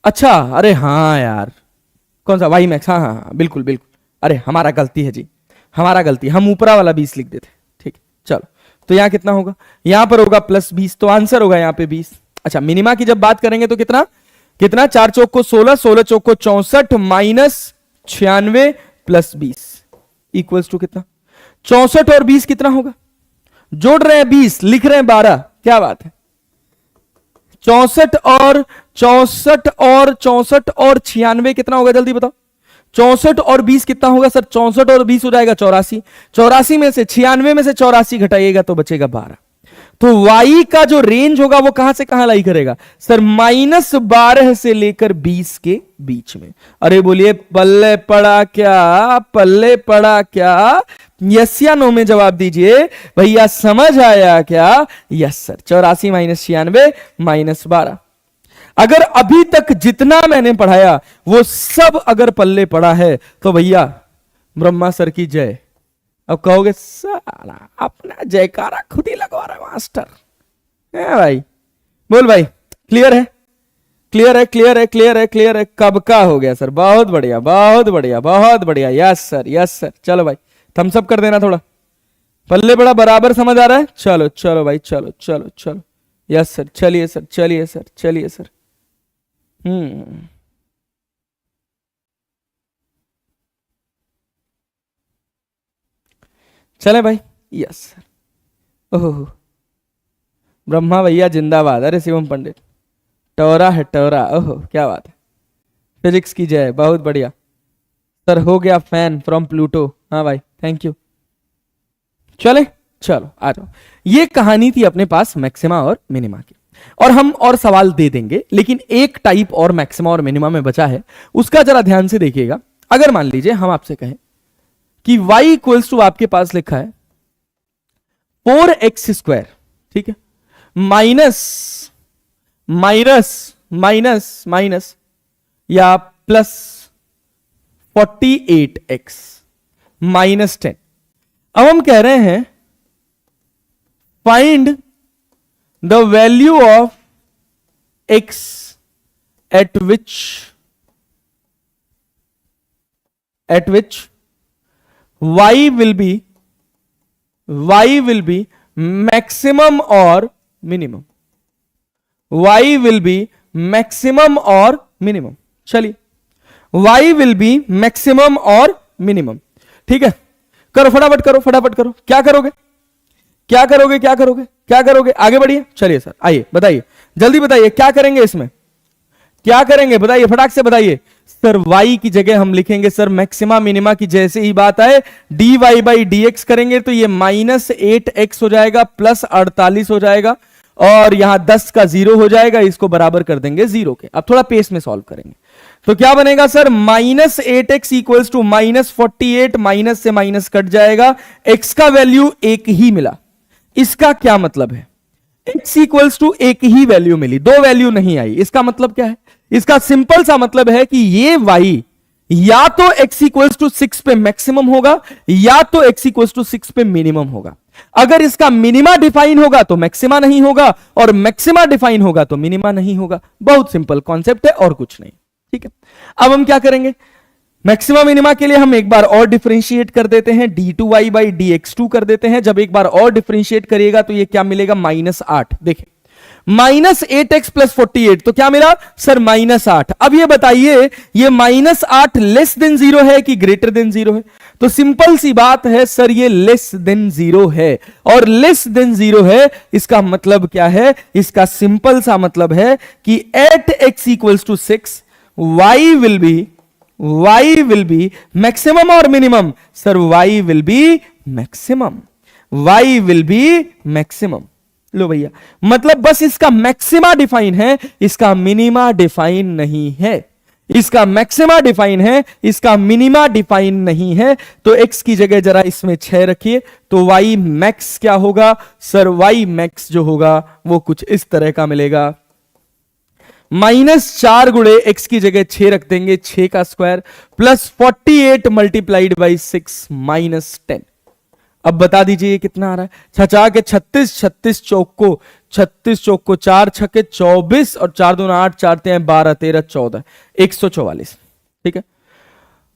Speaker 1: अच्छा, अरे हाँ यार, कौन सा वाई मैक्स? हाँ हाँ हाँ, बिल्कुल बिल्कुल, अरे हमारा गलती है जी, हमारा गलती, हम ऊपरा वाला 20 लिख देते। ठीक है, चलो, तो यहां कितना होगा? यहां पर होगा +20, तो आंसर होगा यहां पे 20। अच्छा, मिनिमा की जब बात करेंगे तो कितना कितना? 4 चौक को 16, 16 चौक को 64, -96 + 20 इक्वल्स टू कितना? 64 और 20 कितना होगा? जोड़ रहे हैं 20, लिख रहे हैं 12, क्या बात है? 64 और 96 कितना होगा? जल्दी बताओ। 64 और 20 कितना होगा सर? 64 और 20 हो जाएगा 84, 84 में से 96 में से 84 घटाइएगा तो बचेगा 12। तो y का जो रेंज होगा वो कहां से कहां लाई करेगा सर? -12 से लेकर 20 के बीच में। अरे बोलिए पल्ले पड़ा क्या? पल्ले पड़ा क्या? यस या नो में जवाब दीजिए भैया, समझ आया क्या? Yes sir. 84 -96 -12। अगर अभी तक जितना मैंने पढ़ाया वो सब अगर पल्ले पड़ा है तो भैया ब्रह्मा सर की जय। अब कहोगे साला अपना जयकारा खुद ही लगवा रहा है मास्टर है भाई। बोल भाई, क्लियर है? क्लियर है? क्लियर है? क्लियर है? क्लियर है? कब का हो गया सर? बहुत बढ़िया, बहुत बढ़िया, बहुत बढ़िया। Yes sir, yes sir. चलो भाई, थम्स अप कर देना थोड़ा। पल्ले बड़ा बराबर समझ आ रहा है? चलो चलो भाई, चलो चलो चलो। यस सर, चलिए सर, चलिए सर, चलिए सर। चले भाई। Yes sir. ओह, ब्रह्मा भैया जिंदाबाद। अरे शिवम पंडित टोरा है, टोरा। ओहो, क्या बात है। फिजिक्स की जय, बहुत बढ़िया सर। हो गया फैन फ्रॉम प्लूटो। हाँ भाई, थैंक यू। चले, चलो आ जाओ। ये कहानी थी अपने पास मैक्सिमा और मिनिमा की, और हम और सवाल दे देंगे, लेकिन एक टाइप और मैक्सिमा और मिनिमा में बचा है, उसका जरा ध्यान से देखिएगा। अगर मान लीजिए हम आपसे कहें कि y इक्वल्स टू, आपके पास लिखा है 4x², ठीक है, माइनस माइनस माइनस माइनस या +48x -10। अब हम कह रहे हैं find the value of x eight which y will be maximum or minimum। y will be maximum or minimum। चलिए, y will be maximum और minimum। ठीक है, करो फटाफट, करो फटाफट, करो। क्या करोगे? क्या करोगे? क्या करोगे? क्या करोगे? आगे बढ़िए। चलिए सर, आइए बताइए, जल्दी बताइए क्या करेंगे इसमें? क्या करेंगे बताइए, फटाक से बताइए। सर y की जगह हम लिखेंगे सर मैक्सिमा मिनिमा की जैसे ही बात आए dy/dx करेंगे तो ये -8x हो जाएगा, +48 हो जाएगा, और यहां 10 का 0 हो जाएगा, इसको बराबर कर देंगे 0 के। अब थोड़ा पेस में सॉल्व करेंगे तो क्या बनेगा sir? -8x equals to -48, minus से माइनस कट जाएगा, x का वैल्यू एक ही मिला। इसका क्या मतलब है? x इक्वल्स टू एक ही वैल्यू मिली, दो वैल्यू नहीं आई। इसका मतलब क्या है? इसका सिंपल सा मतलब है कि ये y या तो x इक्वल्स टू 6 पे मैक्सिमम होगा या तो x इक्वल्स टू 6 पे मिनिमम होगा। अगर इसका मिनिमा डिफाइन होगा तो मैक्सिमा नहीं होगा, और मैक्सिमा डिफाइन होगा तो मिनिमा नहीं होगा। बहुत सिंपल कॉन्सेप्ट है और कुछ नहीं। ठीक है, अब हम क्या करेंगे? मैक्सिमा मिनिमा के लिए हम एक बार और डिफरेंशिएट कर देते हैं, d2y/dx2 कर देते हैं। जब एक बार और डिफरेंशिएट करिएगा तो ये क्या मिलेगा? -8। देखिए, -8x + 48 तो क्या मिला सर? -8। अब ये बताइए, ये -8 लेस देन 0 है कि ग्रेटर देन 0 है? तो सिंपल सी बात है सर, ये लेस देन 0 है, और लेस देन 0 है इसका मतलब क्या है? इसका सिंपल सा मतलब है कि at x equals to 6 y will be maximum और minimum? Sir y will be maximum, y will be maximum. लो भैया, मतलब बस इसका मैक्सिमा डिफाइन है, इसका मिनिमा डिफाइन नहीं है। इसका मैक्सिमा डिफाइन है, इसका मिनिमा डिफाइन नहीं है। तो x की जगह जरा इसमें 6 रखिए, तो y मैक्स क्या होगा सर? y मैक्स जो होगा वो कुछ इस तरह का मिलेगा, -4 गुणे x की जगह 6 रख देंगे, 6 का स्क्वायर प्लस 48 मल्टीप्लाइड बाई 6 -10। अब बता दीजिए ये कितना आ रहा है? छचा के 36, 36 चौक को 36 चौक को 4 छक्के 24 और 4 दूना 8, 4 3 12 13 14, 144। ठीक है,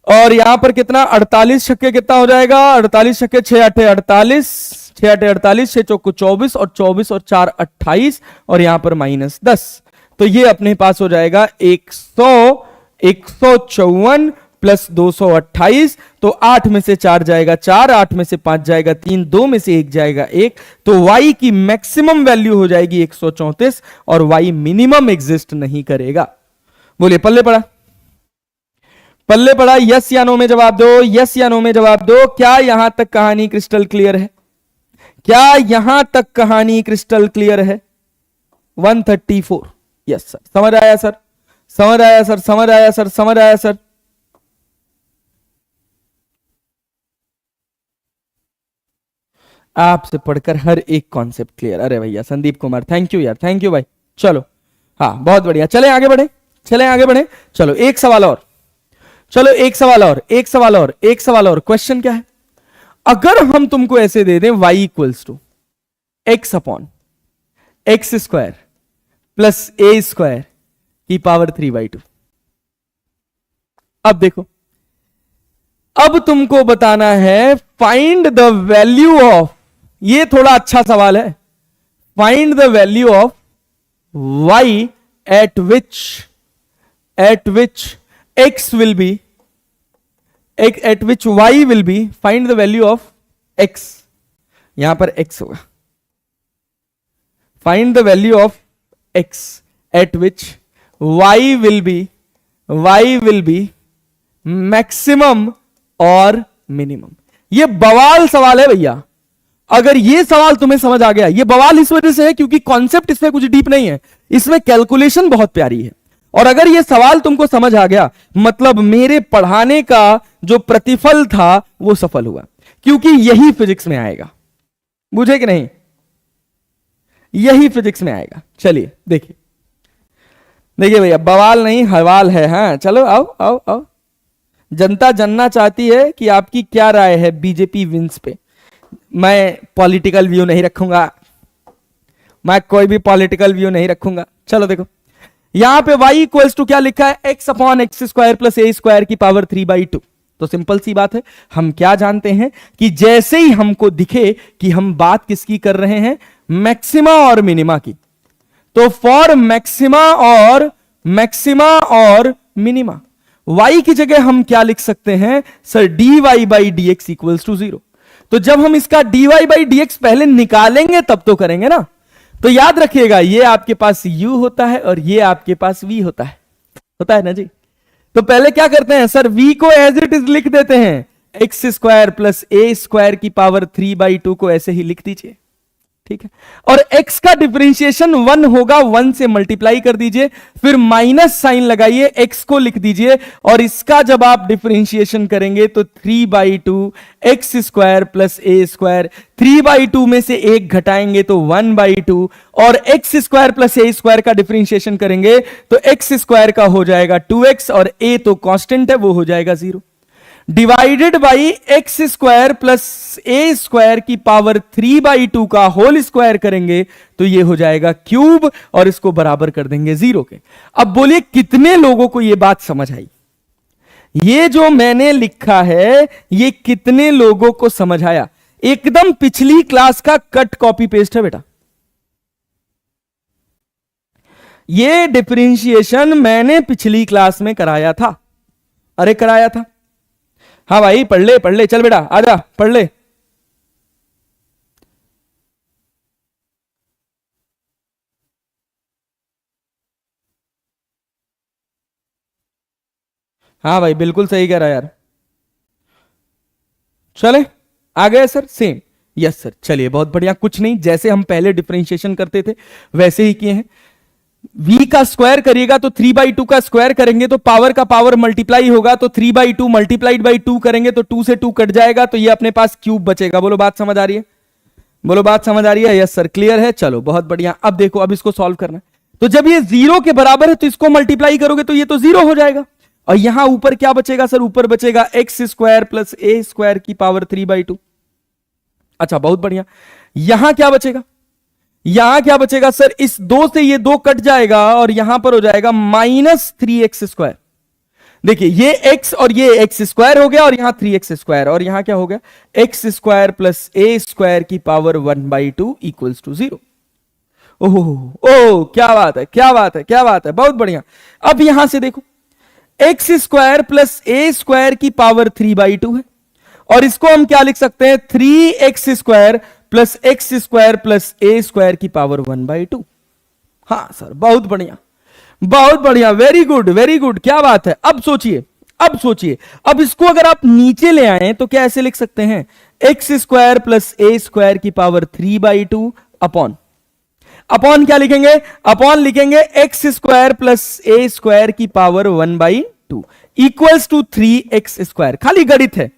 Speaker 1: और यहां पर कितना 48 छक्के कितना हो जाएगा? 48 छक्के 6 8 48, 6 8 48, 6 चौक को 24 और 24 और 4 28 और यहां पर -10। तो ये अपने पास हो जाएगा 154 प्लस 228। तो 8 में से 4 जाएगा 4, 8 में से 5 जाएगा 3, 2 में से 1 जाएगा 1। तो y की मैक्सिमम वैल्यू हो जाएगी 134 और y मिनिमम एग्जिस्ट नहीं करेगा। बोलिए पल्ले पड़ा? पल्ले पड़ा? यस या नो में जवाब दो, यस या नो में जवाब दो। क्या यहां तक कहानी क्रिस्टल क्लियर है? क्या यहां तक कहानी क्रिस्टल क्लियर है? 134। यस सर, समझ आया सर, समझ आया सर, समझ आया सर, समझ आया सर। आपसे पढ़कर हर एक कॉन्सेप्ट क्लियर। अरे भैया संदीप कुमार, थैंक यू यार, थैंक यू भाई। चलो हाँ, बहुत बढ़िया। चले आगे बढ़े, चले आगे बढ़े। चलो एक सवाल और, चलो एक सवाल और, एक सवाल और, एक सवाल और। क्वेश्चन क्या है? अगर हम तुमको ऐसे दे दें y equals to x upon x square plus A square की पावर 3/2। अब देखो, अब तुमको बताना है फाइंड द वैल्यू ऑफ, ये थोड़ा अच्छा सवाल है, find the value of y eight which x will be, eight which y will B, find the value of x, यहां पर x होगा, find the value of x eight which y will be maximum और minimum. ये बवाल सवाल है भैया। अगर ये सवाल तुम्हें समझ आ गया, ये बवाल इस वजह से है क्योंकि कॉन्सेप्ट इसमें कुछ डीप नहीं है, इसमें कैलकुलेशन बहुत प्यारी है। और अगर ये सवाल तुमको समझ आ गया, मतलब मेरे पढ़ाने का जो प्रतिफल था वो सफल हुआ, क्योंकि यही फिजिक्स में आएगा। बुझे कि नहीं? यही फिजिक्स में आएगा। चलिए देखिए, देखिए भैया, बवाल नहीं हवाल है। हाँ चलो आओ आओ आओ। जनता जानना चाहती है कि आपकी क्या राय है बीजेपी विंस पे। मैं पॉलिटिकल व्यू नहीं रखूंगा, मैं कोई भी पॉलिटिकल व्यू नहीं रखूंगा। चलो देखो, यहां पे y इक्वल्स टू क्या लिखा है? x upon x square plus ए स्क्वायर की पावर 3/2। तो सिंपल सी बात है, हम क्या जानते हैं कि जैसे ही हमको दिखे कि हम बात किसकी कर रहे हैं, मैक्सिमा और मिनिमा की, तो फॉर मैक्सिमा और मिनिमा y की जगह हम क्या लिख सकते हैं sir? dy by D x equals to 0। तो जब हम इसका dy बाई डी एक्स पहले निकालेंगे तब तो करेंगे ना। तो याद रखिएगा, ये आपके पास u होता है और ये आपके पास v होता है ना जी। तो पहले क्या करते हैं सर? v को एज इट इज लिख देते हैं, एक्स स्क्वायर प्लस ए स्क्वायर की पावर 3/2 को ऐसे ही लिख दीजिए। ठीक है, और x का डिफरेंशिएशन 1 होगा, 1 से मल्टीप्लाई कर दीजिए, फिर माइनस साइन लगाइए, x को लिख दीजिए, और इसका जब आप डिफरेंशिएशन करेंगे तो 3/2 एक्स स्क्वायर प्लस ए स्क्वायर, 3/2 में से 1 घटाएंगे तो 1/2, और एक्स स्क्वायर प्लस ए स्क्वायर का डिफरेंशिएशन करेंगे तो एक्स स्क्वायर का हो जाएगा 2x, और a तो कांस्टेंट है वो हो जाएगा 0, divided by x square plus A square की पावर 3/2 का होल स्क्वायर करेंगे तो ये हो जाएगा क्यूब, और इसको बराबर कर देंगे 0 के। अब बोलिए कितने लोगों को ये बात समझ आई? ये जो मैंने लिखा है ये कितने लोगों को समझ आया? एकदम पिछली क्लास का कट कॉपी पेस्ट है बेटा। ये डिफरेंशिएशन मैंने पिछली क्लास में कराया था। अरे कराया था। हाँ भाई पढ़ ले, चल बेटा आजा पढ़ ले। हाँ भाई बिल्कुल सही कह रहा है यार। चले आ गए सर। सेम यस सर, चलिए बहुत बढ़िया। कुछ नहीं, जैसे हम पहले डिफरेंशिएशन करते थे वैसे ही किए हैं। v का स्क्वायर करिएगा तो 3/2 का स्क्वायर करेंगे तो पावर का पावर मल्टीप्लाई होगा, तो 3/2 मल्टीप्लाइड बाई 2 करेंगे तो 2 से 2 कट जाएगा, तो ये अपने पास क्यूब बचेगा। बोलो बात समझ आ रही है? बोलो बात समझ आ रही है? यस सर, क्लियर है। चलो बहुत बढ़िया। अब देखो, अब इसको सॉल्व करना है। तो जब ये 0 के बराबर है तो इसको मल्टीप्लाई करोगे तो ये तो 0 हो जाएगा। और यहां ऊपर क्या बचेगा सर? ऊपर बचेगा एक्स स्क्वायर प्लस ए स्क्वायर की पावर 3/2। अच्छा बहुत बढ़िया। यहां क्या बचेगा? यहां क्या बचेगा सर? इस 2 से ये 2 कट जाएगा और यहां पर हो जाएगा -3x²। देखिए ये x और ये x स्क्वायर हो गया और यहां 3x स्क्वायर, और यहां क्या हो गया? x² प्लस ए स्क्वायर की पावर 1/2 इक्वल्स टू 0। ओह क्या बात है, क्या बात है, क्या बात है, बहुत बढ़िया। अब यहां से देखो, x² प्लस ए स्क्वायर की पावर 3/2 है, और इसको हम क्या लिख सकते हैं? 3x² प्लस x² प्लस ए स्क्वायर की पावर 1/2। हाँ सर, बहुत बढ़िया, बहुत बढ़िया, वेरी गुड, वेरी गुड, क्या बात है। अब सोचिए, अब सोचिए, अब इसको अगर आप नीचे ले आए तो क्या ऐसे लिख सकते हैं? x² प्लस ए स्क्वायर की पावर 3/2 अपॉन क्या लिखेंगे? अपॉन लिखेंगे x² प्लस ए स्क्वायर की पावर 1/2 इक्वल्स टू 3x²। खाली गणित है,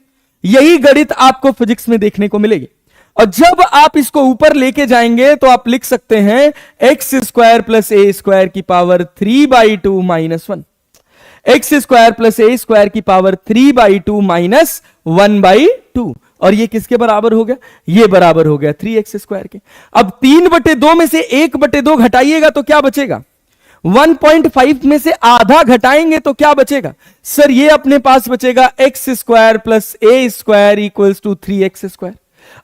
Speaker 1: यही गणित आपको फिजिक्स में देखने को मिलेगी। और जब आप इसको ऊपर लेके जाएंगे तो आप लिख सकते हैं x² प्लस ए स्क्वायर की पावर 3/2 -1। x² प्लस ए स्क्वायर की पावर 3/2 -1/2, और ये किसके बराबर हो गया? ये बराबर हो गया 3x² के। अब 3/2 में से 1/2 घटाइएगा तो क्या बचेगा? 1.5 में से आधा घटाएंगे तो क्या बचेगा सर? ये अपने पास बचेगा x² plus A square equals to 3x²।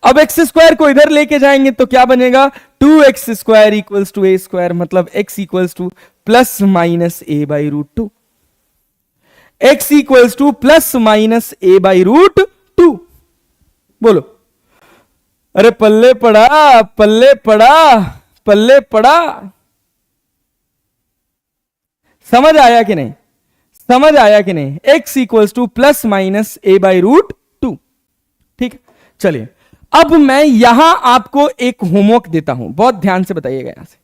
Speaker 1: अब x² को इधर लेके जाएंगे तो क्या बनेगा? 2x² इक्वल्स टू a², मतलब x equals two plus minus a/√2। x equals two plus minus a/√2। बोलो, अरे पल्ले पड़ा, पल्ले पड़ा, पल्ले पड़ा। समझ आया कि नहीं? समझ आया कि नहीं? x equals two plus minus a/√2। ठीक है, चलिए अब मैं यहां आपको एक होमवर्क देता हूं, बहुत ध्यान से बताइएगा यहां से।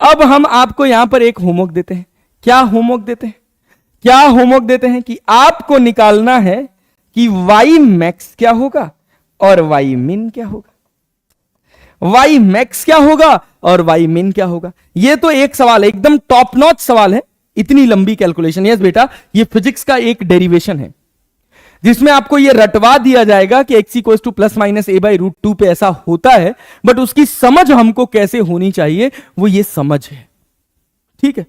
Speaker 1: अब हम आपको यहां पर एक होमवर्क देते हैं। क्या होमवर्क देते हैं? क्या होमवर्क देते हैं कि आपको निकालना है कि y मैक्स क्या होगा और y मिन क्या होगा। y मैक्स क्या होगा और y मिन क्या होगा। यह तो एक सवाल है, एकदम टॉप नॉच सवाल है, इतनी लंबी कैलकुलेशन। यस बेटा, यह फिजिक्स का एक डेरिवेशन है जिसमें आपको यह रटवा दिया जाएगा कि x equals two plus minus a/√2 पे ऐसा होता है, बट उसकी समझ हमको कैसे होनी चाहिए वो ये समझ है। ठीक है,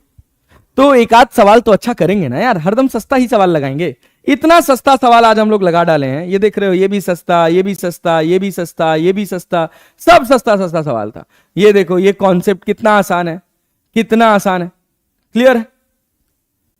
Speaker 1: तो एक आध सवाल तो अच्छा करेंगे ना यार, हरदम सस्ता ही सवाल लगाएंगे। इतना सस्ता सवाल आज हम लोग लगा डाले हैं, ये देख रहे हो, ये भी सस्ता, ये भी सस्ता, ये भी सस्ता, ये भी सस्ता, सब सस्ता सस्ता सवाल था। ये देखो, ये कॉन्सेप्ट कितना आसान है, कितना आसान है। क्लियर है?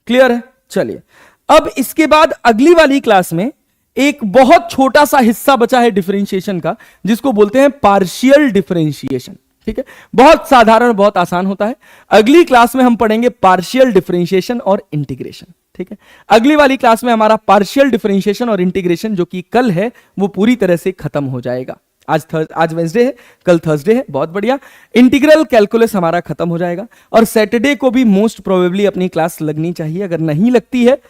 Speaker 1: क्लियर है? चलिए अब इसके बाद अगली वाली क्लास में एक बहुत छोटा सा हिस्सा बचा है डिफरेंशिएशन का, जिसको बोलते हैं पार्शियल डिफरेंशिएशन। ठीक है, बहुत साधारण, बहुत आसान होता है। अगली क्लास में हम पढ़ेंगे पार्शियल डिफरेंशिएशन और इंटीग्रेशन। ठीक है, अगली वाली क्लास में हमारा पार्शियल डिफरेंशिएशन और इंटीग्रेशन जो कि कल है वो पूरी तरह से खत्म हो जाएगा। आज वेंसडे है, कल थर्सडे है, बहुत बढ़िया। इंटीग्रल कैलकुलस हमारा खत्म हो जाएगा, और सैटरडे को भी मोस्ट प्रोबेबली अपनी क्लास लगनी चाहिए। अगर नहीं लगती है,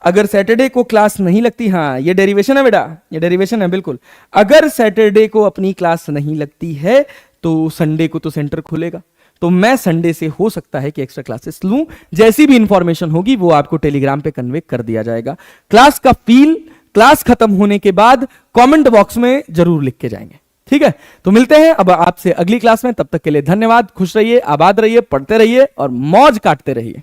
Speaker 1: अगर सैटरडे को क्लास नहीं लगती, हाँ ये डेरिवेशन है बेटा, ये डेरिवेशन है बिल्कुल। अगर सैटरडे को अपनी क्लास नहीं लगती है तो संडे को तो सेंटर खुलेगा, तो मैं संडे से हो सकता है कि एक्स्ट्रा क्लासेस लूं। जैसी भी इंफॉर्मेशन होगी वो आपको टेलीग्राम पे कन्वे कर दिया जाएगा। क्लास का फील क्लास खत्म होने के बाद कमेंट बॉक्स में जरूर लिख के जाएंगे। ठीक है, तो मिलते हैं अब आपसे अगली क्लास में। तब तक के लिए धन्यवाद, खुश रहिए, आबाद रहिए, पढ़ते रहिए और मौज काटते रहिए।